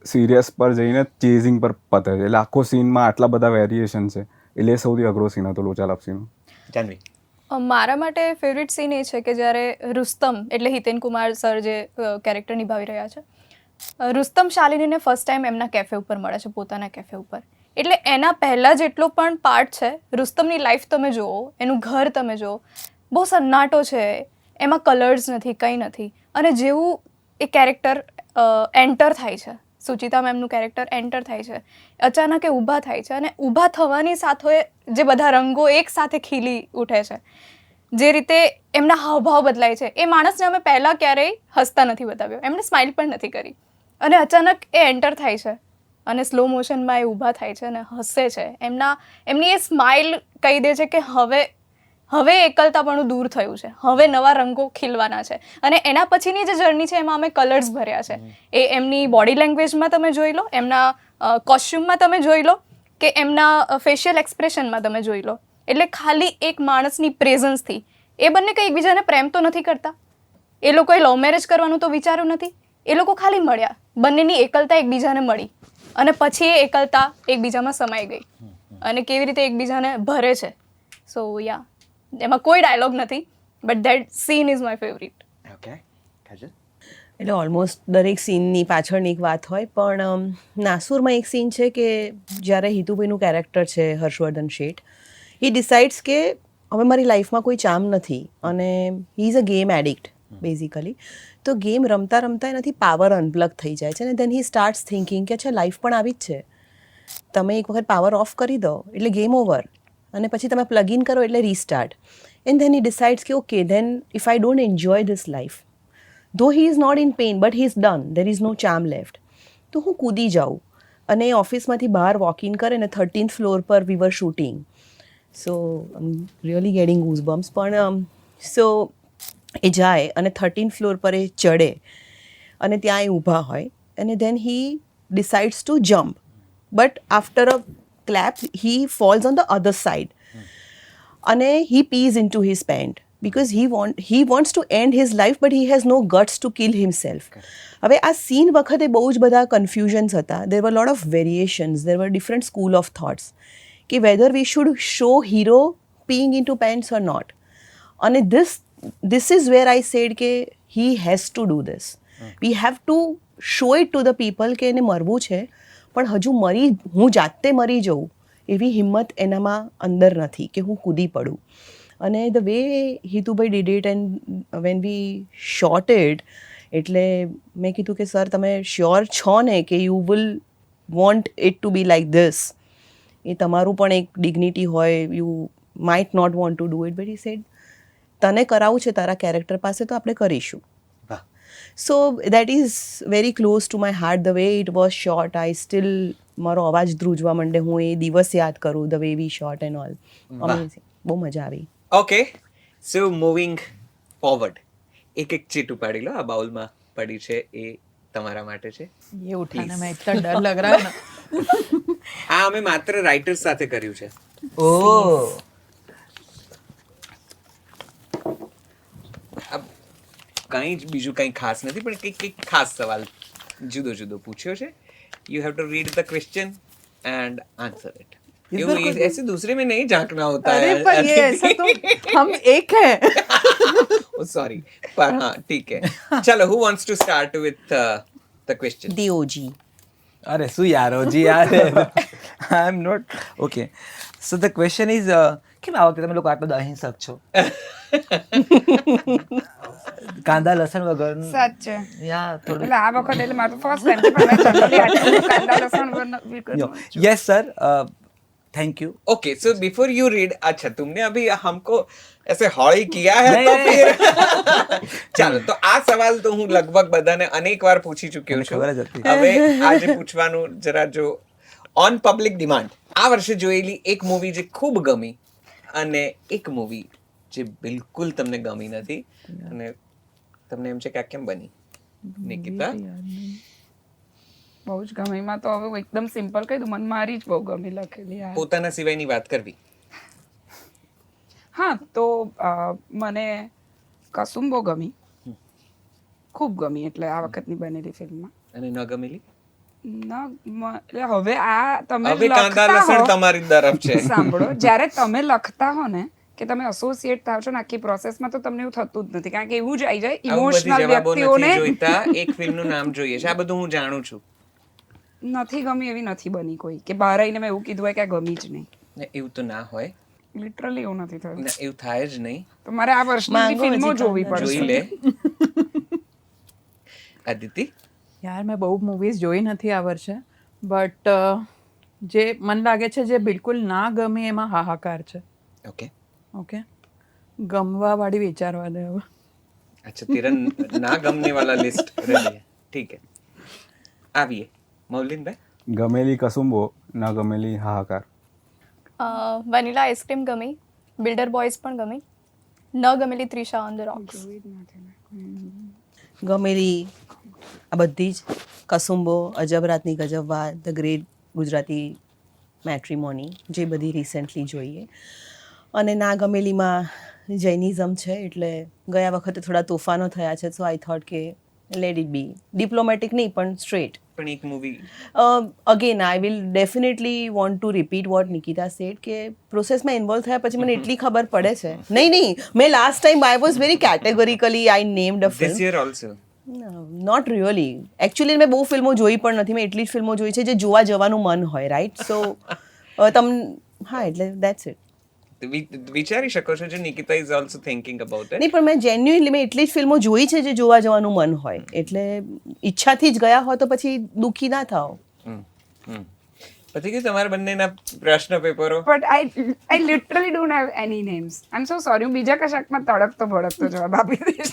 સિરિયસ પર જઈને ચેઝિંગ પર પતે છે. એટલે આખો સીનમાં આટલા બધા વેરિએશન છે, એટલે એ સૌથી અઘરો સીન હતો લોચા લાપસીનો. જાનવી. મારા માટે ફેવરિટ સીન એ છે કે જ્યારે રુસ્તમ એટલે હિતેન કુમાર સર જે કેરેક્ટર નિભાવી રહ્યા છે, રુસ્તમ શાલિનીને ફર્સ્ટ ટાઈમ એમના કેફે ઉપર મળે છે, પોતાના કેફે ઉપર. એટલે એના પહેલાં જેટલો પણ પાર્ટ છે, રુસ્તમની લાઈફ તમે જુઓ, એનું ઘર તમે જુઓ, બહુ સન્નાટો છે, એમાં કલર્સ નથી, કંઈ નથી. અને જેવું એ કેરેક્ટર એન્ટર થાય છે, સુચિતા મેમનું કેરેક્ટર એન્ટર થાય છે, અચાનક એ ઊભા થાય છે, અને ઊભા થવાની સાથે જે બધા રંગો એક સાથે ખીલી ઉઠે છે, જે રીતે એમના હાવભાવ બદલાય છે, એ માણસને અમે પહેલાં ક્યારેય હસતા નથી બતાવ્યો, એમને સ્માઇલ પણ નથી કરી. અને અચાનક એ એન્ટર થાય છે અને સ્લો મોશનમાં એ ઊભા થાય છે અને હસે છે. એમની એ સ્માઇલ કહી દે છે કે હવે એકલતાપણું દૂર થયું છે, હવે નવા રંગો ખીલવાના છે. અને એના પછીની જે જર્ની છે એમાં અમે કલર્સ ભર્યા છે. એ એમની બોડી લેંગ્વેજમાં તમે જોઈ લો, એમના કોસ્ચ્યુમમાં તમે જોઈ લો, કે એમના ફેશિયલ એક્સપ્રેશનમાં તમે જોઈ લો. એટલે ખાલી એક માણસની પ્રેઝન્સથી એ બંને કંઈ એકબીજાને પ્રેમ તો નથી કરતા, એ લોકોએ લવ મેરેજ કરવાનું તો વિચાર્યું નથી, એ લોકો ખાલી મળ્યા, બંનેની એકલતા એકબીજાને મળી, અને પછી એ એકલતા એકબીજામાં સમાઈ ગઈ, અને કેવી રીતે એકબીજાને ભરે છે. સો યા, એમાં કોઈ ડાયલોગ નથી, but that scene is my favourite. Okay. Kajal. એટલે ઓલમોસ્ટ દરેક સીનની પાછળની એક વાત હોય, પણ નાસુરમાં એક સીન છે કે જ્યારે હિતુભાઈનું કેરેક્ટર છે હર્ષવર્ધન શેઠ, હી ડિસાઇડ્સ કે હવે મારી લાઈફમાં કોઈ ચામ નથી અને he is a game addict basically. તો ગેમ રમતા રમતા એનાથી પાવર અનપ્લગ થઈ જાય છે અને દેન હી સ્ટાર્ટ્સ થિંકિંગ કે અચ્છા લાઈફ પણ આવી જ છે, તમે એક વખત પાવર ઓફ કરી દો એટલે ગેમ ઓવર, અને પછી તમે પ્લગ ઇન કરો એટલે restart. And then he decides કે okay then if I don't enjoy this life, though he is not in pain but he is done, there is no charm left, તો હું કૂદી જાઉં. અને ઓફિસમાંથી બહાર વોક ઇન કરે ને 13th ફ્લોર પર વી વર શૂટિંગ, સો રિયલી ગેટિંગ ગૂઝ બમ્સ. પણ સો એ જાય અને 13th ફ્લોર પર એ ચડે અને ત્યાં એ ઊભા હોય અને then he decides to jump, but after a clap he falls on the other side અને he pees into his pant because he wants to end his life but he has no guts to kill himself. હવે આ scene વખતે બહુ જ બધા confusions હતા. there were a lot of variations, there were different school of thoughts કે whether we should show hero peeing into pants or not. અને this is where I said કે he has to do this. we have to show it to the people કે એને મરવું છે પણ હજુ હું જાતે મરી જઉં એવી હિંમત એનામાં અંદર નથી કે હું કૂદી પડું. અને the way Hitubhai did it and when we shot it, એટલે મેં કીધું કે સર તમે શ્યોર છો ને કે you will want it to be like this, એ તમારું પણ એક ડિગ્નિટી હોય, you might not want to do it, but he said તને કરાવવું છે તારા કેરેક્ટર પાસે તો આપણે કરીશું. So that is very close to my heart the way it was shot. I still મારો અવાજ ધ્રુજવા માંડે, હું એ દિવસ યાદ કરું, the way we shot and all. Amazing, બહુ મજા આવી. ઓકે, સો મૂવિંગ ફોરવર્ડ, એક ચીટ ઉપાડી લો. આ બાઉલમાં પડી છે એ તમારા માટે છે. ये उठाने में इतना डर लग रहा है ना. આ અમે માત્ર રાઇટર્સ સાથે કર્યું છે. ઓહ, કંઈ જ બીજું કંઈ ખાસ નથી, પણ કંઈક ખાસ સવાલ જુદો જુદો પૂછ્યો છે. You have to read the question and answer it. ऐसे दूसरे में नहीं झांकना होता अरे है. पर ये ऐसा तो हम एक हैं. सॉरी, पर हाँ ठीक है. चलो, who wants to start with the question? The OG. અરે શું યાર ઓજી યાર, I am not okay. So the question is કેમ આ વખતે તમે લોકો આટલો અહિંસક છો? કાંદા લસણ વગર સાચે યા થોડું. એટલે આ વખતે એટલે મારું ફર્સ્ટ ટાઈમ છે, પણ મેં generally આટલું કાંદા લસણ વગર yes sir, thank you. Okay, so before you read, अच्छा तुमने अभी हमको ऐसे हॉली किया है तो फिर ચાલો, તો આ સવાલ તો હું લગભગ બધાને અનેક વાર પૂછી ચૂક્યો છું. ખબર જ હતી. હવે આજે પૂછવાનું જરા જો ઓન પબ્લિક ડિમાન્ડ, આ વર્ષે જોયેલી એક મૂવી જે ખૂબ ગમી અને એક મૂવી જે બિલકુલ તમને ગમી નથી અને તમને એમ છે કે આ કેમ બની? નિકિતા? બહુ જ ગમી. માં તો હવે એકદમ સિમ્પલ કહી દઉં, મને મારી જ બહુ ગમી લખેલી આ. પોતાના સિવાયની વાત કરવી. હા, તો મને કસુંબો ગમી, ખૂબ ગમી, એટલે આ વખતની બનેલી ફિલ્મમાં. અને ન ગમેલી? એટલે હવે આ તમે હવે કાંદા લખતા લસણ હો, તમારી તરફ છે. સાંભળો, જ્યારે તમે લખતા હો ને કે તમે એસોસિએટ થાવ છો ને આખી પ્રોસેસમાં, તો તમને એવું થતું જ નથી, કારણ કે એવું જ આવી જાય આવું બધી ઇમોશનલ જવાબો વ્યક્તિઓને. નથી જોઈતા, એક ફિલ્મનું નામ જોઈએ છે. આ બધું હું જાણું છું. નથી ગમી એવી નથી બની કોઈ, કે બહાર આવીને મેં એવું કીધું હોય કે આ ગમી જ નહીં. ને એવું તો ના હોય લિટરલી એવું નથી થયું. ને એવું થાય જ નહીં. તો મારે આ વર્ષની ફિલ્મો જોવી જોઈ પડશે. લે. અદિતિ? યાર મેં બહુ મૂવીઝ જોઈ નથી આ વર્ષે, બટ જે મને લાગે છે જે બિલકુલ ના ગમે એમાં હાહાકાર છે. ઓકે, ઓકે, ગમવા વાળી વિચારવા દે હવે. अच्छा तेरा ना गमने वाला लिस्ट रेडी है, ठीक है. आइए मौलिन भाई. ગમેલી કસુંબો, ન ગમેલી હાહાકાર. વનીલા આઈસ્ક્રીમ ગમી, બિલ્ડર બોયઝ પણ ગમી, ન ગમેલી ત્રિશા ઓન ધ રોક્સ. ગમેલી આ બધી જ, કસુંબો, અજબ રાતની ગજબ વાત, ધ ગ્રેટ ગુજરાતી મેટ્રીમોની, જે બધી રિસેન્ટલી જોઈએ. અને ના ગમેલીમાં જૈનિઝમ છે, એટલે ગયા વખતે થોડા તોફાનો થયા છે, સો આઈ થોટ કે લેટ ઇટ બી. ડિપ્લોમેટિક નહીં પણ સ્ટ્રેટ. પણ એક movie again I will definitely want to repeat what Nikita said, કે પ્રોસેસમાં ઇન્વોલ્વ થયા પછી મને એટલી ખબર પડે છે. નહીં, મેં last time I was very categorically I named a this film. Year also. Not really actually મેં બહુ ફિલ્મો જોઈ પણ નથી. મેં એટલી જ ફિલ્મો જોઈ છે જે જોવા જવાનું મન હોય, રાઈટ? સો હા, એટલે દેટ્સ ઇટ. વિચારી શકો છો જે Nikita is also thinking about it. નહીં, પણ મેં જેન્યુઅનલી મેં એટલી જ ફિલ્મો જોઈ છે જે જોવા જવાનું મન હોય, એટલે ઈચ્છાથી જ ગયા હોય તો પછી દુઃખી ના થાઓ. પછી કે તમારા બંનેના પ્રશ્ન પેપરો but I literally don't have any names. I am so sorry. હું બીજા કશાકમાં તડકતો ભડકતો જવાબ આપી દઈશ.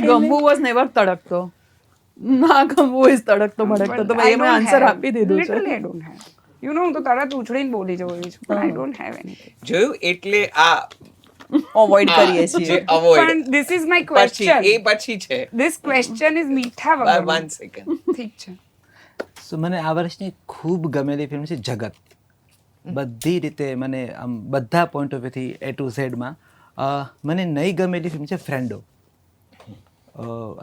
ગમવું વોઝ નેવર તડકતો, ના ગમવું ઇઝ તડકતો ભડકતો. તો મેં આન્સર આપી દીધું છે. Literally I don't have. You know, હું તો તરત ઉછળીને બોલી જવું છું, પણ આઈ ડોન્ટ હેવ એનીથિંગ. જોયું એટલે આ અવોઇડ કરીએ છીએ. જે અવોઇડ પણ ધીસ ઇઝ માય પછી ક્વેશ્ચન. એ પછી છે ધીસ ક્વેશ્ચન ઇઝ મીઠા વગર. 1 સેકન્ડ. ઠીક છે. સો મને આ વર્ષની ખૂબ ગમેલી ફિલ્મ છે જગત. બધી રીતે મને આમ બધા પોઈન્ટ ઓફ વ્યૂથી A to Z માં મને નહીં ગમેલી ફિલ્મ છે ફ્રેન્ડો.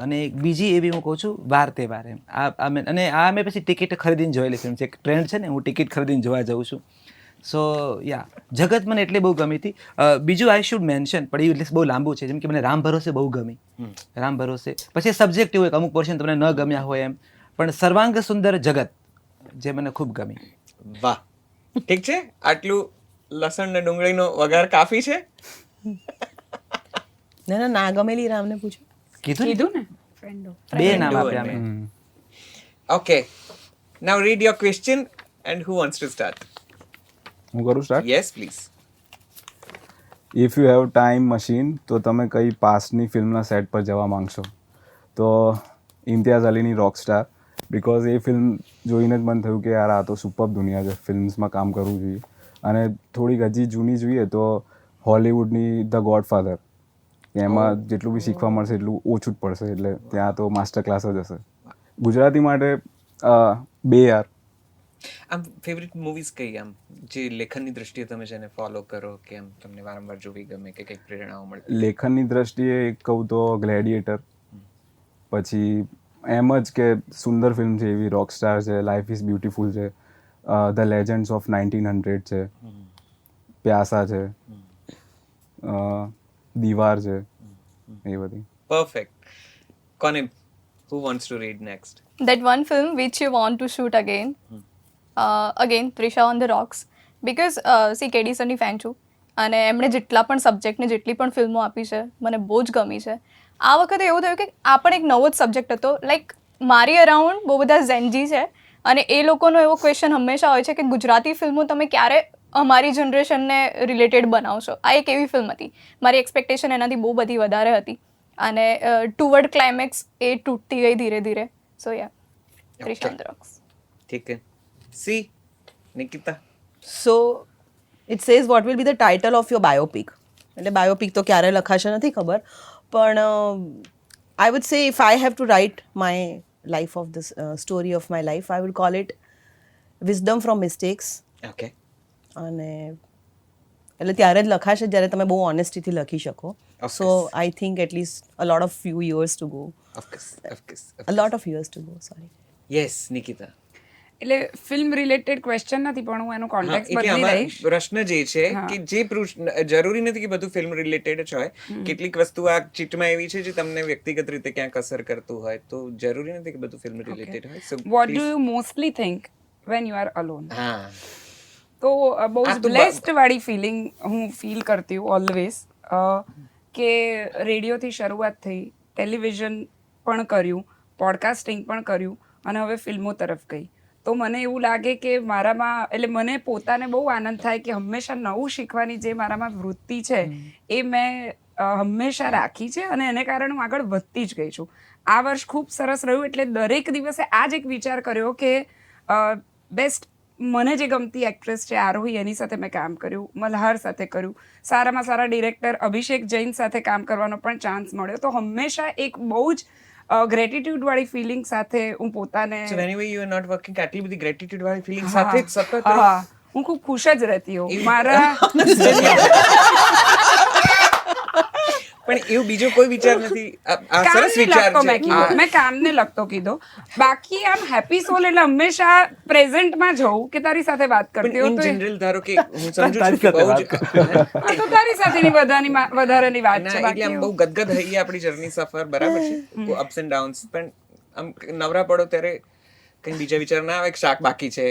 અને એક બીજી એવી હું કહું છું વાર તહેવાર એમ. અને આ મેં પછી ટિકિટ ખરીદીને જોયેલી ફિલ્મ છે. એક ટ્રેન્ડ છે ને, હું ટિકિટ ખરીદીને જોવા જાઉં છું. સો યા, જગત મને એટલે બહુ ગમી હતી. બીજું આઈ શુડ મેન્શન, પણ એ લિસ્ટ બહુ લાંબુ છે. જેમ કે મને રામ ભરોસે બહુ ગમી, રામ ભરોસે. પછી સબ્જેક્ટિવ હોય, અમુક પોર્શન તમને ન ગમ્યા હોય એમ. પણ સર્વાંગ સુંદર જગત જે મને ખૂબ ગમી. વાહ, ઠીક છે. આટલું લસણ ને ડુંગળીનો વઘાર કાફી છે. ના ગમેલી રામને પૂછો. કીધું ને ફ્રેન્ડો. બે નામ આપ્યા મેં. Okay, now read your question and who wants to start? હું કરું start? Yes please. If you have time machine તો તમે કઈ પાસ્ટની ફિલ્મના સેટ પર જવા માંગશો? તો ઇમ્તિયાઝ અલીની રોકસ્ટાર. બિકોઝ એ ફિલ્મ જોઈને જ મન થયું કે યાર આ તો સુપર દુનિયા છે, ફિલ્મ્સમાં કામ કરવું જોઈએ. અને થોડીક હજી જૂની જોઈએ તો હોલિવૂડની ધ ગોડફાધર. એમાં જેટલું બી શીખવા મળશે એટલું ઓછું જ પડશે, એટલે ત્યાં તો માસ્ટર ક્લાસ જ હશે. ગુજરાતી માટે બે યાર. આમ ફેવરિટ મૂવીઝ કઈ, આમ જે લેખનની દ્રષ્ટિએ તમે જેને ફોલો કરો કે આમ તમને વારંવાર જોવી ગમે કે કંઈક પ્રેરણાઓ મળે? લેખનની દ્રષ્ટિએ એક કહું તો ગ્લેડિએટર. પછી એમ જ કે સુંદર ફિલ્મ છે એવી રોકસ્ટાર છે, લાઈફ ઇઝ બ્યુટીફુલ છે, ધ લેજન્ડ્સ ઓફ 1900 છે, પ્યાસા છે, દીવાર છે, એ બધી. પરફેક્ટ. કોને, who wants to read next? That one film which you want to shoot again. Again, Trisha on the Rocks. Because see, KD સરની ફેન છું અને એમણે જેટલા પણ સબ્જેક્ટને જેટલી પણ ફિલ્મો આપી છે મને બહુ જ ગમી છે. આ વખતે એવું થયું કે આ પણ એક નવો જ સબ્જેક્ટ હતો. લાઈક મારી અરાઉન્ડ બહુ બધા ઝેનજી છે અને એ લોકોનો એવો ક્વેશ્ચન હંમેશા હોય છે કે ગુજરાતી ફિલ્મો તમે ક્યારે અમારી જનરેશનને રિલેટેડ બનાવશો. આ એક એવી ફિલ્મ હતી. મારી એક્સપેક્ટેશન એનાથી બહુ બધી વધારે હતી અને ટુવર્ડ ક્લાઇમેક્સ એ તૂટતી ગઈ ધીરે ધીરે. સો યા, Trisha on the Rocks. ઠીક છે. See Nikita. So it says what will be the title of your biopic. એટલે બાયોપિક તો ક્યારે લખાશે નથી ખબર, પણ I would say if I have to write my life of this story of my life, I would call it wisdom from mistakes. Okay. અને એટલે ત્યારે જ લખાશે જ્યારે તમે બહુ ઓનેસ્ટીથી લખી શકો. So I think at least a lot of few years to go. A lot of years to go, sorry. Yes Nikita. એટલે ફિલ્મ રિલેટેડ ક્વેશ્ચન નથી, પણ હું એનું કોન્ટેક્ટ એટલે બદલી આમાં દઈશ. પ્રશ્ન જે છે કે જે જરૂરી નથી કે બધું ફિલ્મ રિલેટેડ જ હોય. કેટલીક વસ્તુ આ ચીટમાં એવી છે જે તમને વ્યક્તિગત રીતે ક્યાંક અસર કરતું હોય, તો જરૂરી નથી કે બધું ફિલ્મ રિલેટેડ હોય. So what do you mostly think van you R alone? હા, તો બહુ આ જ તો બ્લેસ્ડ વાળી ફિલિંગ હું ફીલ કરતી હું ઓલવેઝ, કે રેડિયોથી શરૂઆત થઈ, ટેલિવિઝન પણ કર્યું, પોડકાસ્ટિંગ પણ કર્યું અને હવે ફિલ્મો તરફ ગઈ. તો મને એવું લાગે કે મારામાં, એટલે મને પોતાને બહુ આનંદ થાય કે હંમેશા નવું શીખવાની જે મારામાં વૃત્તિ છે એ મેં હંમેશા રાખી છે અને એને કારણે હું આગળ વધતી જ ગઈ છું. આ વર્ષ ખૂબ સરસ રહ્યું, એટલે દરેક દિવસે આ જ એક વિચાર કર્યો કે બેસ્ટ મને જે ગમતી એક્ટ્રેસ છે આરોહી, એની સાથે મેં કામ કર્યું, મલ્હાર સાથે કર્યું, સારામાં સારા ડિરેક્ટર અભિષેક જૈન સાથે કામ કરવાનો પણ ચાન્સ મળ્યો. તો હંમેશા એક બહુ જ ગ્રેટિટ્યુડ વાળી ફિલિંગ સાથે હું પોતાને, સો whenever you are not working, આટલી બધી ગ્રેટિટ્યુડ વાળી ફિલિંગ સાથે જ સતત હા, હું ખૂબ ખુશ જ રહેતી હોઉં મારા. પણ એવું બીજો કોઈ વિચાર નથી. આ સરસ વિચાર છે. મેં કામને લગતો કીધો. બાકી આમ હેપી સોલ એટલે હંમેશા પ્રેઝન્ટમાં જવું કે તારી સાથે વાત કરતી પણ હોઉં ઇન તો જનરલ ધારો કે હું સમજુ છું કે બહુ જ તો તારી સાથેની વધારેની વાત છે એટલે બાકી આમ બહુ ગદગદ થઈ આપણી જર્ની સફર બરાબર છે અપ્સ એન્ડ ડાઉન્સ પણ આમ નવરા પડો ત્યારે કઈ બીજા વિચાર ના આવે કે શાક બાકી છે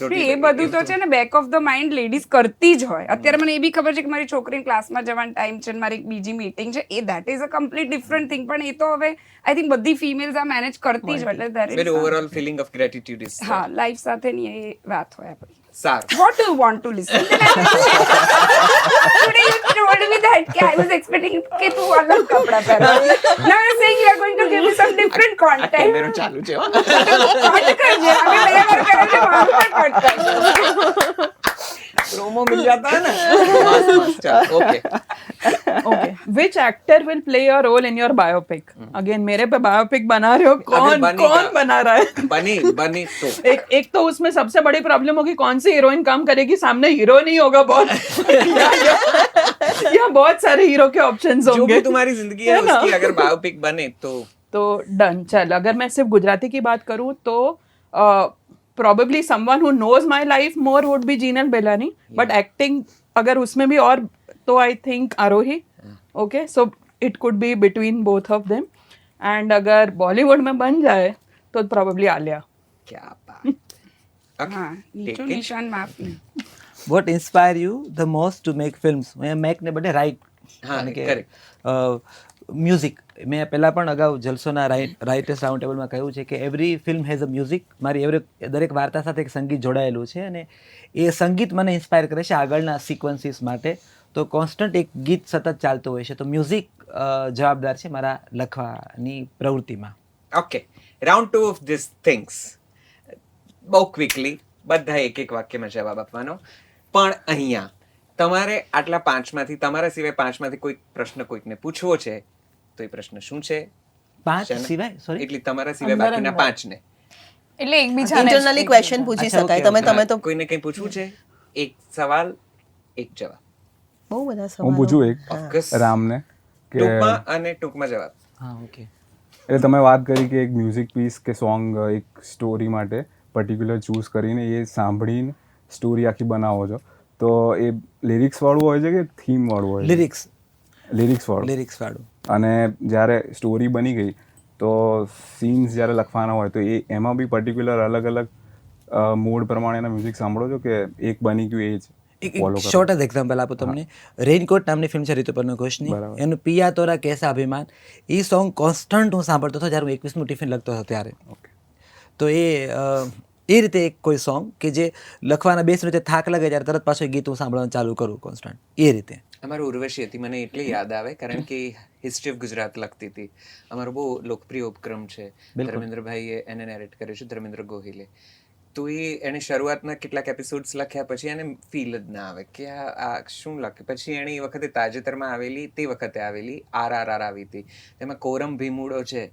રોટલી એ બધું તો છે ને back of the mind ladies કરતી જ હોય અત્યારે મને એ બી ખબર છે કે મારી છોકરીને ક્લાસમાં જવાનો ટાઈમ છે ને મારી બીજી મીટિંગ છે એ that is a complete different thing પણ એ તો હવે આઈ થિંક બધી ફિમેલ્સ આ મેનેજ કરતી જ હોય એટલે that is very overall feeling of gratitude is હા લાઈફ સાથેની એ વાત હોય આપણી સારું What do you want to listen? Today you told me that कि I was expecting कि तू अलग कपड़ा पहना. Now you're saying you are going to give me some different content. કેમેરો ચાલુ છે હો. Cut करजे. अभी मेरे घर करे थे वहाँ पर cut करजे. प्रोमो मिल जाता है ना मस्त मस्त चल okay Okay. Which actor will play a role in your biopic? Again, मेरे पे biopic बना रहे हो कौन बनेगा। कौन बना रहा है? बनी तो एक तो उसमें सबसे बड़ी प्रॉब्लम होगी कौन सी हीरोइन काम करेगी सामने हीरो नहीं होगा बहुत या बहुत सारे हीरो के ऑप्शंस जो होंगे भी तुम्हारी जिंदगी है है ना? उसकी अगर बायोपिक बने तो डन चल अगर मैं सिर्फ गुजराती की बात करूँ तो probably someone who knows my life more would be Jinal Belani but acting अगर उसमें भी और तो I think Arohi okay so it could be between both of them and अगर बॉलीवुड में बन जाए तो probably आलिया क्या बात ओके हाँ नीचू निशान माफ नहीं. What inspire you the most to make films make ને બદલે રાઇટ હા કે કરેક્ટ મ્યુઝિક મેં પહેલાં પણ અગાઉ જલસોના રાઇટર્સ રાઉન્ડ ટેબલમાં કહ્યું છે કે every film has a music મારી દરેક વાર્તા સાથે એક સંગીત જોડાયેલું છે અને એ સંગીત મને ઇન્સ્પાયર કરે છે આગળના સિક્વન્સીસ માટે તો કોન્સ્ટન્ટ એક ગીત સતત ચાલતું હોય છે તો મ્યુઝિક જવાબદાર છે મારા લખવાની પ્રવૃત્તિમાં okay round 2 of this things બહુ ક્વિકલી બધા એક એક વાક્યમાં જવાબ આપવાનો પણ અહીંયા તમારે આટલા પાંચમાંથી તમારા સિવાય પાંચમાંથી કોઈ પ્રશ્ન કોઈકને પૂછવો છે તો એ પ્રશ્ન શું છે પાંચ શેના? સિવાય સોરી એટલે તમારા સિવાય બાકીના પાંચને એટલે એકબીજાને ઇન્ટરનલી ક્વેશ્ચન પૂછી અચ્છા, શકાય okay, તમે તમે તો કોઈને કંઈ પૂછવું છે એક સવાલ એક જવાબ બહુ બધા હું સવાલો પૂછું એક Focus. રામને કે ટૂંકમાં અને ટૂંકમાં જવાબ હા ઓકે એટલે તમે વાત કરી કે એક મ્યુઝિક પીસ કે સોંગ એક સ્ટોરી માટે પર્ટિક્યુલર ચૂઝ કરીને એ સાંભળીને સ્ટોરી આખી બનાવો છો તો એ લિરિક્સ વાળું હોય છે કે થીમ વાળું હોય છે લિરિક્સ વાળું અને જ્યારે સ્ટોરી બની ગઈ તો સીન્સ જ્યારે લખવાના હોય તો એમાં બી પર્ટિક્યુલર અલગ અલગ મૂડ પ્રમાણેના મ્યુઝિક સાંભળો છો કે એક બની ગયું એ જ એક ફોલો કરો શોર્ટ જ એક્ઝામ્પલ આપું તમને રેઇનકોટ નામની ફિલ્મ છે ઋતુપર્ણ ઘોષની બરાબર. એનું પિયા તોરા કેસા અભિમાન એ સોંગ કોન્સ્ટન્ટ હું સાંભળતો હતો જ્યારે હું 21મું ટિફિન લખતો હતો ત્યારે ઓકે તો એ રીતે એક કોઈ સોંગ કે જે લખવાના બેસનો જે થાક લાગે ત્યારે તરત પાછું એ ગીત હું સાંભળવાનું ચાલુ કરું કોન્સ્ટન્ટ એ રીતે અમારું ઉર્વશી હતી મને એટલે યાદ આવે કારણ કે હિસ્ટ્રી ઓફ ગુજરાત લખતી હતી અમારો બહુ લોકપ્રિય ઉપક્રમ છે ધર્મેન્દ્રભાઈએ એને નેરેટ કર્યો છે ધર્મેન્દ્ર ગોહિલે તો એણે શરૂઆતના કેટલાક એપિસોડ્સ લખ્યા પછી એને ફીલ જ ના આવે કે આ શું લખે પછી એણે એ વખતે તાજેતરમાં આવેલી તે વખતે આવેલી RRR આવી હતી તેમાં કોરમ ભીમુડો છે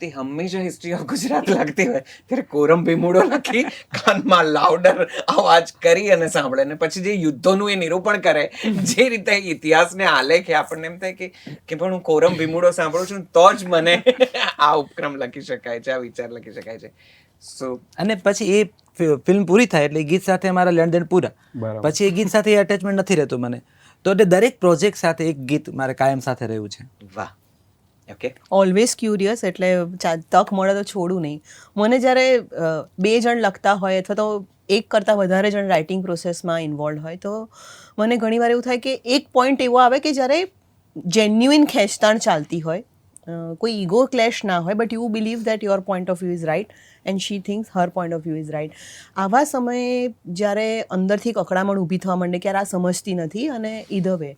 તે હંમેશા હિસ્ટ્રી ઓફ ગુજરાત લખતી હોય ત્યારે કોરમ ભીમુડો લખી કાનમાં લાઉડર અવાજ કરી અને સાંભળે અને પછી જે યુદ્ધોનું એ નિરૂપણ કરે જે રીતે ઇતિહાસને આલેખે આપણને એમ થાય કે પણ હું કોરમ ભીમુડો સાંભળું છું તો જ મને આ ઉપક્રમ લખી શકાય છે આ વિચાર લખી શકાય છે સો અને પછી એ ફિલ્મ પૂરી થાય એટલે એ ગીત સાથે અમારા લેણદેણ પૂરા બરાબર. પછી એ ગીત સાથે એ અટેચમેન્ટ નથી રહેતું મને તો એટલે દરેક પ્રોજેક્ટ સાથે એક ગીત મારે કાયમ સાથે રહ્યું છે વાહ ઓકે ઓલવેઝ ક્યુરિયસ એટલે તક મળે તો છોડું નહીં મને જ્યારે બે જણ લખતા હોય અથવા તો એક કરતાં વધારે જણ રાઇટિંગ પ્રોસેસમાં ઇન્વોલ્વ હોય તો મને ઘણીવાર એવું થાય કે એક પોઈન્ટ એવો આવે કે જ્યારે જેન્યુઇન ખેંચતાણ ચાલતી હોય કોઈ ઈગો ક્લેશ ના હોય but you believe that your point of view is right and she thinks her point of view is right આવા સમયે જ્યારે અંદરથી કકડામણ ઊભી થવા માંડે કે આ સમજતી નથી અને ઈધર વે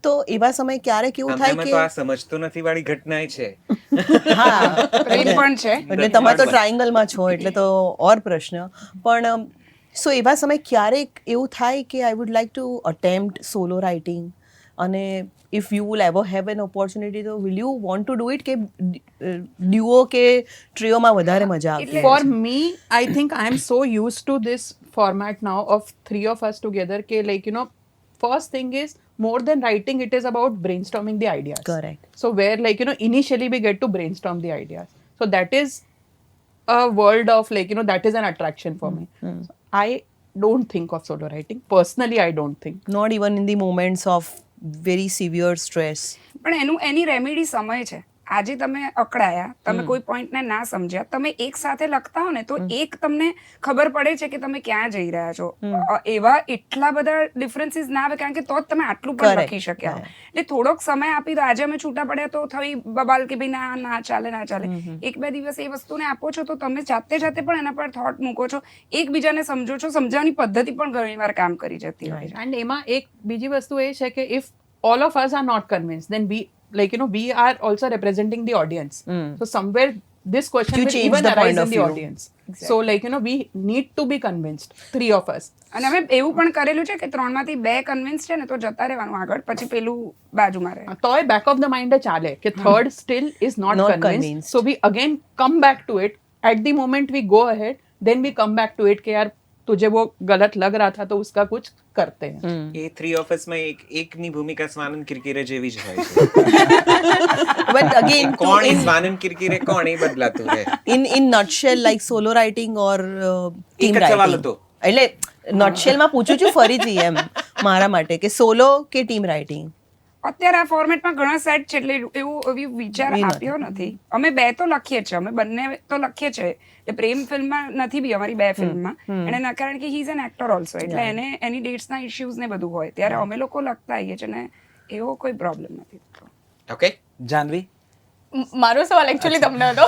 તો એવા સમયે ક્યારેક એવું થાય આમાં કે તો આ સમજતો નથી વાળી ઘટના છે હા પ્રેમ પણ છે એટલે તમે તો ટ્રાયંગલમાં છો એટલે તો ઓર પ્રશ્ન પણ સો એવા સમયે ક્યારેક એવું થાય કે I would like to attempt solo writing અને if you will ever have an opportunity તો will you want to do it કે ડ્યુઓ કે ટ્રીઓમાં વધારે મજા આવતી For me, I think I am so used to this format now of three of us together. Ke like first thing is more than writing, it is about brainstorming the ideas. Correct. So where initially we get to brainstorm the ideas. So that is a world of that is an attraction for me. So I don't think of solo writing. Personally, I don't think. Not even in the moments of very severe stress. પણ એની remedy સમય છે. આજે તમે અકળાયા, તમે કોઈ પોઈન્ટને ના સમજ્યા, તમે એક સાથે લખતા હો ને તો એક તમને ખબર પડે છે કે તમે ક્યાં જઈ રહ્યા છો. એવા એટલા બધા ડિફરન્સીસ ના આવે, કારણ કે તો જ તમે આટલું પણ Correct. લખી શક્યા હો. એટલે થોડોક સમય આપી દો. આજે અમે છૂટા પડ્યા તો થઈ બબાલ કે ભાઈ ના ચાલે. 1-2 દિવસ એ વસ્તુને આપો છો તો તમે જાતે પણ એના પર થોટ મૂકો છો, એકબીજાને સમજો છો. સમજાવવાની પદ્ધતિ પણ ઘણી વાર કામ કરી જતી હોય છે. એન્ડ એમાં એક બીજી વસ્તુ એ છે કે if all of us are not convinced, then we are also representing the audience. So somewhere this question You will change even the point arise of in the view. audience. So we need to be convinced, 3 of us. અને અમે એવું પણ કરેલું છે કે 3માંથી 2 convince છે ને તો જતા રહેવાનું આગળ, પછી પેલું બાજુમાં રહે. તોય back of the mind ચાલે કે third still is not Not convinced. convinced. So we again come back to it. At the moment we go ahead, then we come back to it कि यार तुझे वो गलत लग रहा था तो उसका कुछ करते हैं. એ 3 ઓફિસમાં એકની ભૂમિકા સ્વાનંદ કિરકિરે જેવી જ હોય છે. But again, કોણ એ સ્વાનંદ કિરકિરે, કોણ એ બદલાતું રહે. in nutshell, like solo writing or team એક જ સવાલ writing. હતો. એટલે nutshell માં પૂછું છું ફરીથી એમ મારા માટે કે સોલો કે ટીમ રાઇટિંગ. અત્યારે આ ફોર્મેટમાં ઘણા સેટ છે એટલે એવો વિચાર એ નથી. આપ્યો નથી. અમે 2 તો લખીએ છીએ, અમે બંને તો લખીએ છીએ. એ પ્રેમ ફિલ્મમાં નથી બી, અમારી 2 ફિલ્મમાં. અને ના, કારણ કે he is an actor also, એટલે એને એની ડેટ્સના ઇશ્યુઝ ને બધું હોય ત્યારે અમે લોકો લખતા આવીએ છીએ ને એવો કોઈ પ્રોબ્લેમ નથી. ઓકે, જાનવી, મારો સવાલ એકચ્યુઅલી તમને હતો.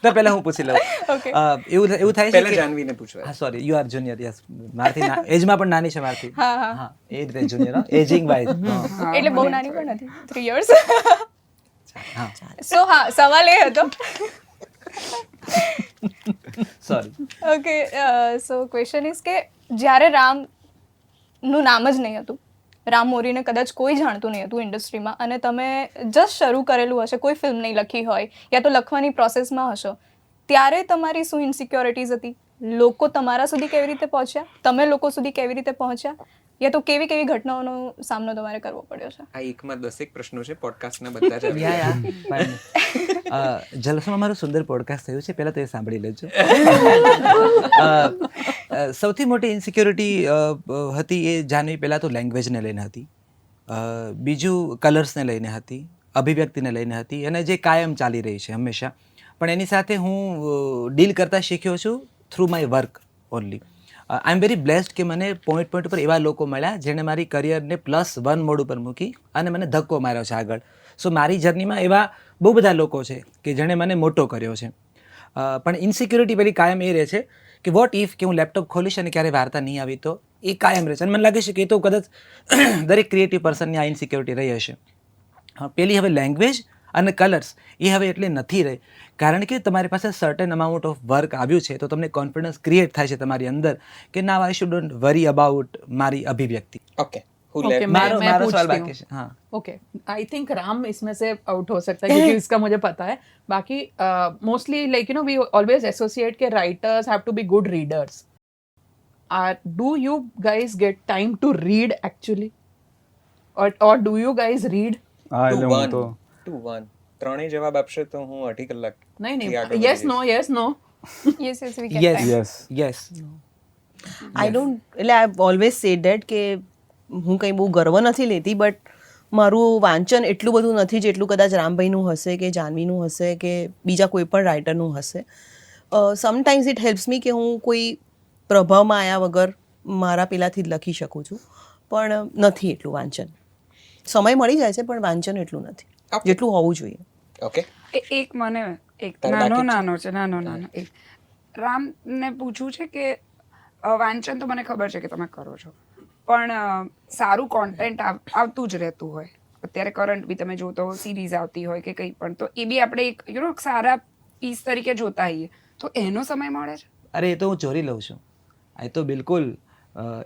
તો પહેલા હું પૂછી લઉં. Okay. એવું થાય છે પહેલા કે જાનવીને પૂછવા. હા, sorry, you are junior. Yes, મારથી એજમાં પણ નાની છે મારથી. હા, એ જ રીતે જુનિયર, એજિંગ વાઇઝ. એટલે બહુ નાની પણ નથી, 3 years. હા, સો હા, સવાલ એ હતો. Sorry. Okay, so question is કે જ્યારે રામનું નામ જ નહીં હતું, રામ મોરીને કદાચ કોઈ જાણતું નહીં હતું ઇન્ડસ્ટ્રીમાં, અને તમે જસ્ટ શરૂ કરેલું હશે, કોઈ ફિલ્મ નહીં લખી હોય યા તો લખવાની પ્રોસેસમાં હશો, ત્યારે તમારી શું ઇન્સિક્યોરિટીઝ હતી? લોકો તમારા સુધી કેવી રીતે પહોંચ્યા? તમે લોકો સુધી કેવી રીતે પહોંચ્યા? યા તો કેવી કેવી ઘટનાઓનો સામનો તમારે કરવો પડ્યો છે? આ એકમાં 10 પ્રશ્નો છે, પોડકાસ્ટના બધા જ આવી યા ગયા. યા જલસામાં મારું સુંદર પોડકાસ્ટ થયું છે, પહેલા તો એ સાંભળી લેજો. સૌથી મોટી ઇન્સિક્યોરિટી હતી એ જાનવી પહેલાં તો લેંગ્વેજને લઈને હતી, બીજું કલર્સને લઈને હતી, અભિવ્યક્તિને લઈને હતી, અને જે કાયમ ચાલી રહી છે હંમેશા. પણ એની સાથે હું ડીલ કરતા શીખ્યો છું through my work only. I am very blessed કે મને પોઈન્ટ પર એવા લોકો મળ્યા જેણે મારી કરિયરને +1 મોડ ઉપર મૂકી અને મને ધક્કો માર્યો છે આગળ. સો મારી જર્નીમાં એવા બહુ બધા લોકો છે કે જેણે મને મોટો કર્યો છે. પણ ઇન્સિક્યોરિટી પેલી કાયમ એ રહે છે કે વોટ ઇફ કે હું લેપટોપ ખોલીશ અને ક્યારે વાર્તા નહીં આવી તો, એ કાયમ રહે છે. અને મને લાગે છે કે એ તો કદાચ દરેક ક્રિએટિવ પર્સનની આ ઇન્સિક્યોરિટી રહી હશે. પેલી હવે લેંગ્વેજ અને કલર્સ એ હવે એટલે નથી રહી, કારણ કે તમારી પાસે સર્ટેન અમાઉન્ટ ઓફ વર્ક આવ્યું છે તો તમને કોન્ફિડન્સ ક્રિએટ થાય છે તમારી અંદર કે નાવ આઈ શુડન્ટ વરી અબાઉટ મારી અભિવ્યક્તિ. ઓકે, who Okay, let- मैं મારો पूछती સવાલ हूँ. બાકી છે. હા, ओके, आई थिंक राम इसमें से आउट हो सकता है क्योंकि इसका मुझे पता है. बाकी mostly like we always associate के writers have to be good readers. Do you guys get time to read actually, और डू यू गाइज रीड? હા Two એટલે હું one. તો Two one. ત્રણેય જવાબ આપશે તો હું 2.5 કલાક नहीं થી नहीं, આગળ yes વધી no, yes no. Yes yes, we can yes time. Yes yes. I don't, એટલે આઈ ઓલવેઝ સે ડેટ કે હું કંઈ બહુ ગર્વ નથી લેતી, બટ મારું વાંચન એટલું બધું નથી જેટલું કદાચ રામભાઈનું હશે કે જાનવીનું હશે કે બીજા કોઈ પણ રાઇટરનું હશે. સમટાઇમ્સ ઇટ હેલ્પ્સ મી કે હું કોઈ પ્રભાવમાં આવ્યા વગર મારા પેલાથી જ લખી શકું છું, પણ નથી એટલું વાંચન. સમય મળી જાય છે પણ વાંચન એટલું નથી જેટલું હોવું જોઈએ. ઓકે. એક મને એક તારે નાનો બાકી છે? નાનો છે, નાનો એક રામને પૂછવું છે કે વાંચન તો મને ખબર છે કે તમે કરો છો, પણ સારું કોન્ટેન્ટ આવતું જ રહેતું હોય, અત્યારે કરંટ બી તમે જોતો સિરીઝ આવતી હોય કે કંઈ પણ, તો એ બી આપણે એક સારા પીસ તરીકે જોતા હોઈએ, તો એનો સમય મળે છે? અરે એ તો હું ચોરી લઉં છું. આ તો બિલકુલ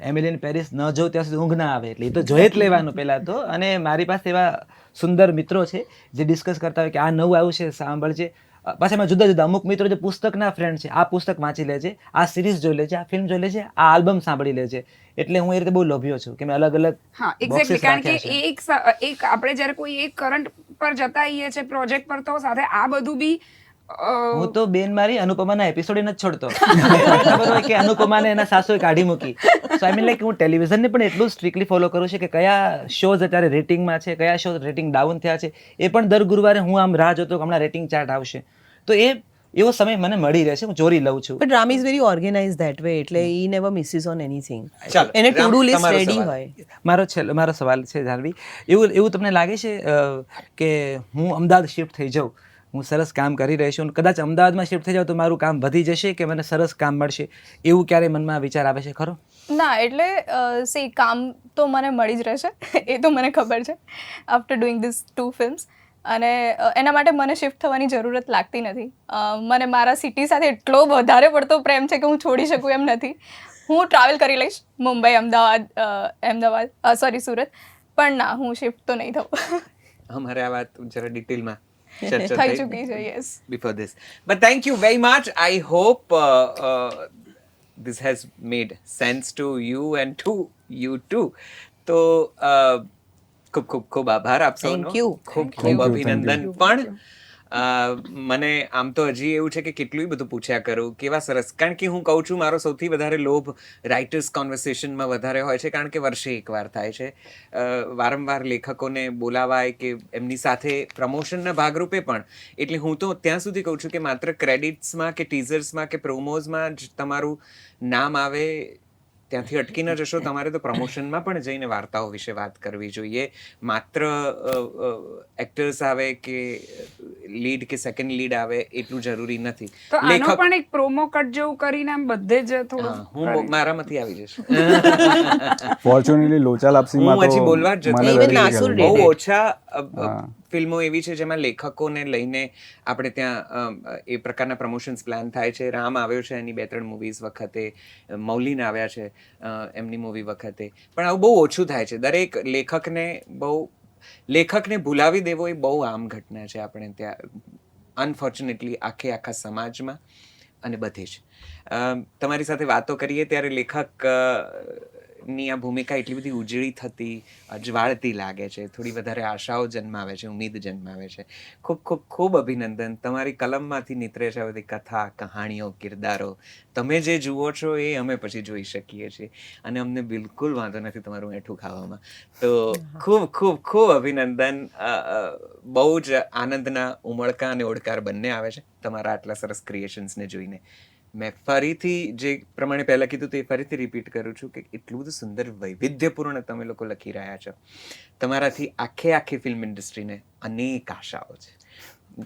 એમિલી ઇન પેરિસ ન જોઉં ત્યાં સુધી ઊંઘ ના આવે, એટલે એ તો જોઈ જ લેવાનું પહેલાં તો. અને મારી પાસે એવા સુંદર મિત્રો છે જે ડિસ્કસ કરતા હોય કે આ નવું આવ્યું છે, સાંભળજે. પાછા એમાં જુદા જુદા અમુક મિત્રો જે પુસ્તકના ફ્રેન્ડ છે, આ પુસ્તક વાંચી લે છે, આ સિરીઝ જોઈ લે છે, આ ફિલ્મ જોઈ લે છે, આ આલ્બમ સાંભળી લે છે. એટલે હું એ રીતે બહુ લોભ્યો છું કે મેં અલગ અલગ હા, boxes એક્ઝેક્ટલી, કારણ કે રાખ્યા છે. એક આપણે જ્યારે કોઈ એક કરંટ પર જતા આવીએ છીએ પ્રોજેક્ટ પર, તો સાથે આ બધું બી હું તો બેન મારી અનુપમાના એપિસોડ નથી છોડતો. ખબર હોય કે અનુપમાને એના સાસુએ કાઢી મૂકી. સો આઈ મીન લાઈક હું ટેલિવિઝનને પણ એટલું સ્ટ્રિક્ટલી ફોલો કરું છું કે કયા શોઝ અત્યારે રેટિંગમાં છે, કયા શો રેટિંગ ડાઉન થયા છે, એ પણ દર ગુરુવારે હું આમ રાહ જોતો કે હમણાં રેટિંગ ચાર્ટ આવશે. તો એવો સમય મને મળી રહે છે, હું ચોરી લઉં છું. But Ram is very organise that way, એટલે ઈ નેવર મિસિસ ઓન એનીથિંગ. ચાલો, એને ટુ રામ, ડુ લિસ્ટ તમારો રેડી સવાલ. હોય. મારો સવાલ છે જાનવી, એવું તમને લાગે છે કે હું અમદાવાદ શિફ્ટ થઈ જાઉં, હું સરસ કામ કરી રહી છું, કદાચ અમદાવાદમાં શિફ્ટ થઈ જાઉં તો મારું કામ વધી જશે કે મને સરસ કામ મળશે, એવું ક્યારે મનમાં વિચાર આવે છે ખરો? ના, એટલે કામ તો મને મળી જ રહેશે, એ તો મને ખબર છે આફ્ટર ડુઈંગ ધીસ 2 ફિલ્મ્સ. અને એના માટે મને શિફ્ટ થવાની જરૂરત લાગતી નથી. મને મારા સિટી સાથે એટલો વધારે પડતો પ્રેમ છે કે હું છોડી શકું એમ નથી. હું ટ્રાવેલ કરી લઈશ મુંબઈ, અમદાવાદ, સુરત, પણ ના, હું શિફ્ટ તો નહીં થવું. અમારે આ વાત જરા ડિટેલમાં ચર્ચા થઈ થઈ ચૂકી છે, yes. before this. But thank you very much. I hope this has made sense to you and to you too. તો ખૂબ ખૂબ ખૂબ આભાર આપ સૌનો. Thank you. ખૂબ Thank ખૂબ you, અભિનંદન. thank પણ મને આમ તો હજી એવું છે કે કેટલું બધું પૂછ્યા કરું, કેવા સરસ, કારણ કે હું કહું છું મારો સૌથી વધારે લોભ રાઇટર્સ કોન્વર્સેશનમાં વધારે હોય છે, કારણ કે વર્ષે એકવાર થાય છે. વારંવાર લેખકોને બોલાવાય કે એમની સાથે પ્રમોશનના ભાગરૂપે પણ. એટલે હું તો ત્યાં સુધી કહું છું કે માત્ર ક્રેડિટ્સમાં કે ટીઝર્સમાં કે પ્રોમોઝમાં જ તમારું નામ આવે ત્યાંથી અટકી ન જશો. તમારે તો પ્રમોશનમાં પણ જઈને વાર્તાઓ વિશે વાત કરવી જોઈએ. માત્ર એક્ટર્સ આવે કે લીડ કે સેકન્ડ લીડ આવે એટલું જરૂરી નથી. તો આનો પણ એક પ્રોમો કટ જેવું કરીને આમ બધે જ હા, થોડું હું મારામાંથી આવી જશે. ફોર્ચ્યુનેટલી લોચા લાપસીમાં હું હજી બોલવા જ જતો મને Even very નાસુર helpful. બહુ did it. ઓછા ફિલ્મો એવી છે જેમાં લેખકોને લઈને આપણે ત્યાં એ પ્રકારના પ્રમોશન્સ પ્લાન થાય છે. રામ આવ્યો છે એની 2-3 મૂવીઝ વખતે, મૌલિન આવ્યા છે એમની મૂવી વખતે, પણ આવું બહુ ઓછું થાય છે. દરેક લેખકને ભૂલાવી દેવો એ બહુ આમ ઘટના છે આપણે ત્યાં, અનફોર્ચ્યુનેટલી આખા સમાજમાં અને બધે જ. તમારી સાથે વાતો કરીએ ત્યારે લેખક ની આ ભૂમિકા એટલી બધી ઉજળી થતી, અજવાળતી લાગે છે, થોડી વધારે આશાઓ જન્માવે છે, ઉમ્મીદ જન્માવે છે. ખૂબ ખૂબ ખૂબ અભિનંદન. તમારી કલમમાંથી નીતરે છે બધી કથા, કહાણીઓ, કિરદારો. તમે જે જુઓ છો એ અમે પછી જોઈ શકીએ છીએ, અને અમને બિલકુલ વાંધો નથી તમારું એઠું ખાવામાં. તો ખૂબ ખૂબ ખૂબ અભિનંદન. બહુ જ આનંદના ઉમળકા અને ઓડકાર બંને આવે છે તમારા આટલા સરસ ક્રિએશન્સને જોઈને. મેં ફરીથી જે પ્રમાણે પહેલાં કીધું તે ફરીથી રિપીટ કરું છું કે એટલું બધું સુંદર વૈવિધ્યપૂર્ણ તમે લોકો લખી રહ્યા છો. તમારાથી આખી ફિલ્મ ઇન્ડસ્ટ્રીને અનેક આશાઓ છે.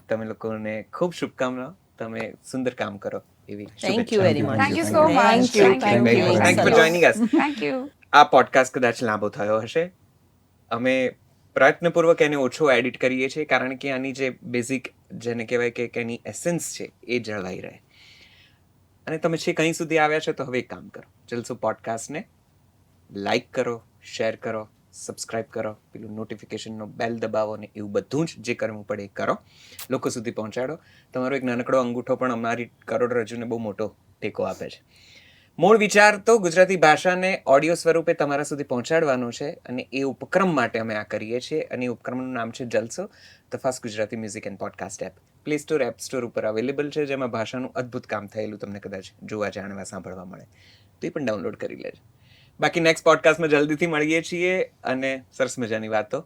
તમે લોકોને ખૂબ શુભકામનાઓ. તમે સુંદર કામ કરો એવી Thank you very much. Thank you so much. Thank you. Thank you. Thank you for joining us. Thank you. આ પોડકાસ્ટ કદાચ લાંબો થયો હશે. અમે પ્રયત્નપૂર્વક એને ઓછો એડિટ કરીએ છીએ, કારણ કે આની જે બેઝિક જેને કહેવાય કે એની એસેન્સ છે એ જળવાઈ રહે. અને તમે છે કંઈ સુધી આવ્યા છો તો હવે એક કામ કરો, જલસો પોડકાસ્ટને લાઈક કરો, શેર કરો, સબસ્ક્રાઇબ કરો, પેલું નોટિફિકેશનનો બેલ દબાવો ને એવું બધું જ જે કરવું પડે એ કરો, લોકો સુધી પહોંચાડો. તમારો એક નાનકડો અંગૂઠો પણ અમારી કરોડરજ્જુને બહુ મોટો ટેકો આપે છે. મૂળ વિચાર તો ગુજરાતી ભાષાને ઓડિયો સ્વરૂપે તમારા સુધી પહોંચાડવાનો છે, અને એ ઉપક્રમ માટે અમે આ કરીએ છીએ. અને એ ઉપક્રમનું નામ છે Jalso, the first Gujarati music and podcast app. Play store, app store ઉપર અવેલેબલ છે, જેમાં ભાષાનું અદ્ભુત કામ થયેલું તમને કદાચ જોવા, જાણવા, સાંભળવા મળે. તો એ પણ ડાઉનલોડ કરી લેજો. બાકી નેક્સ્ટ પોડકાસ્ટમાં જલ્દીથી મળીએ છીએ, અને સરસ મજાની વાતો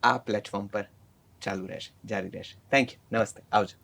આ પ્લેટફોર્મ પર ચાલુ રહેશે, જારી રહેશે. Thank you. નમસ્તે. આવજો.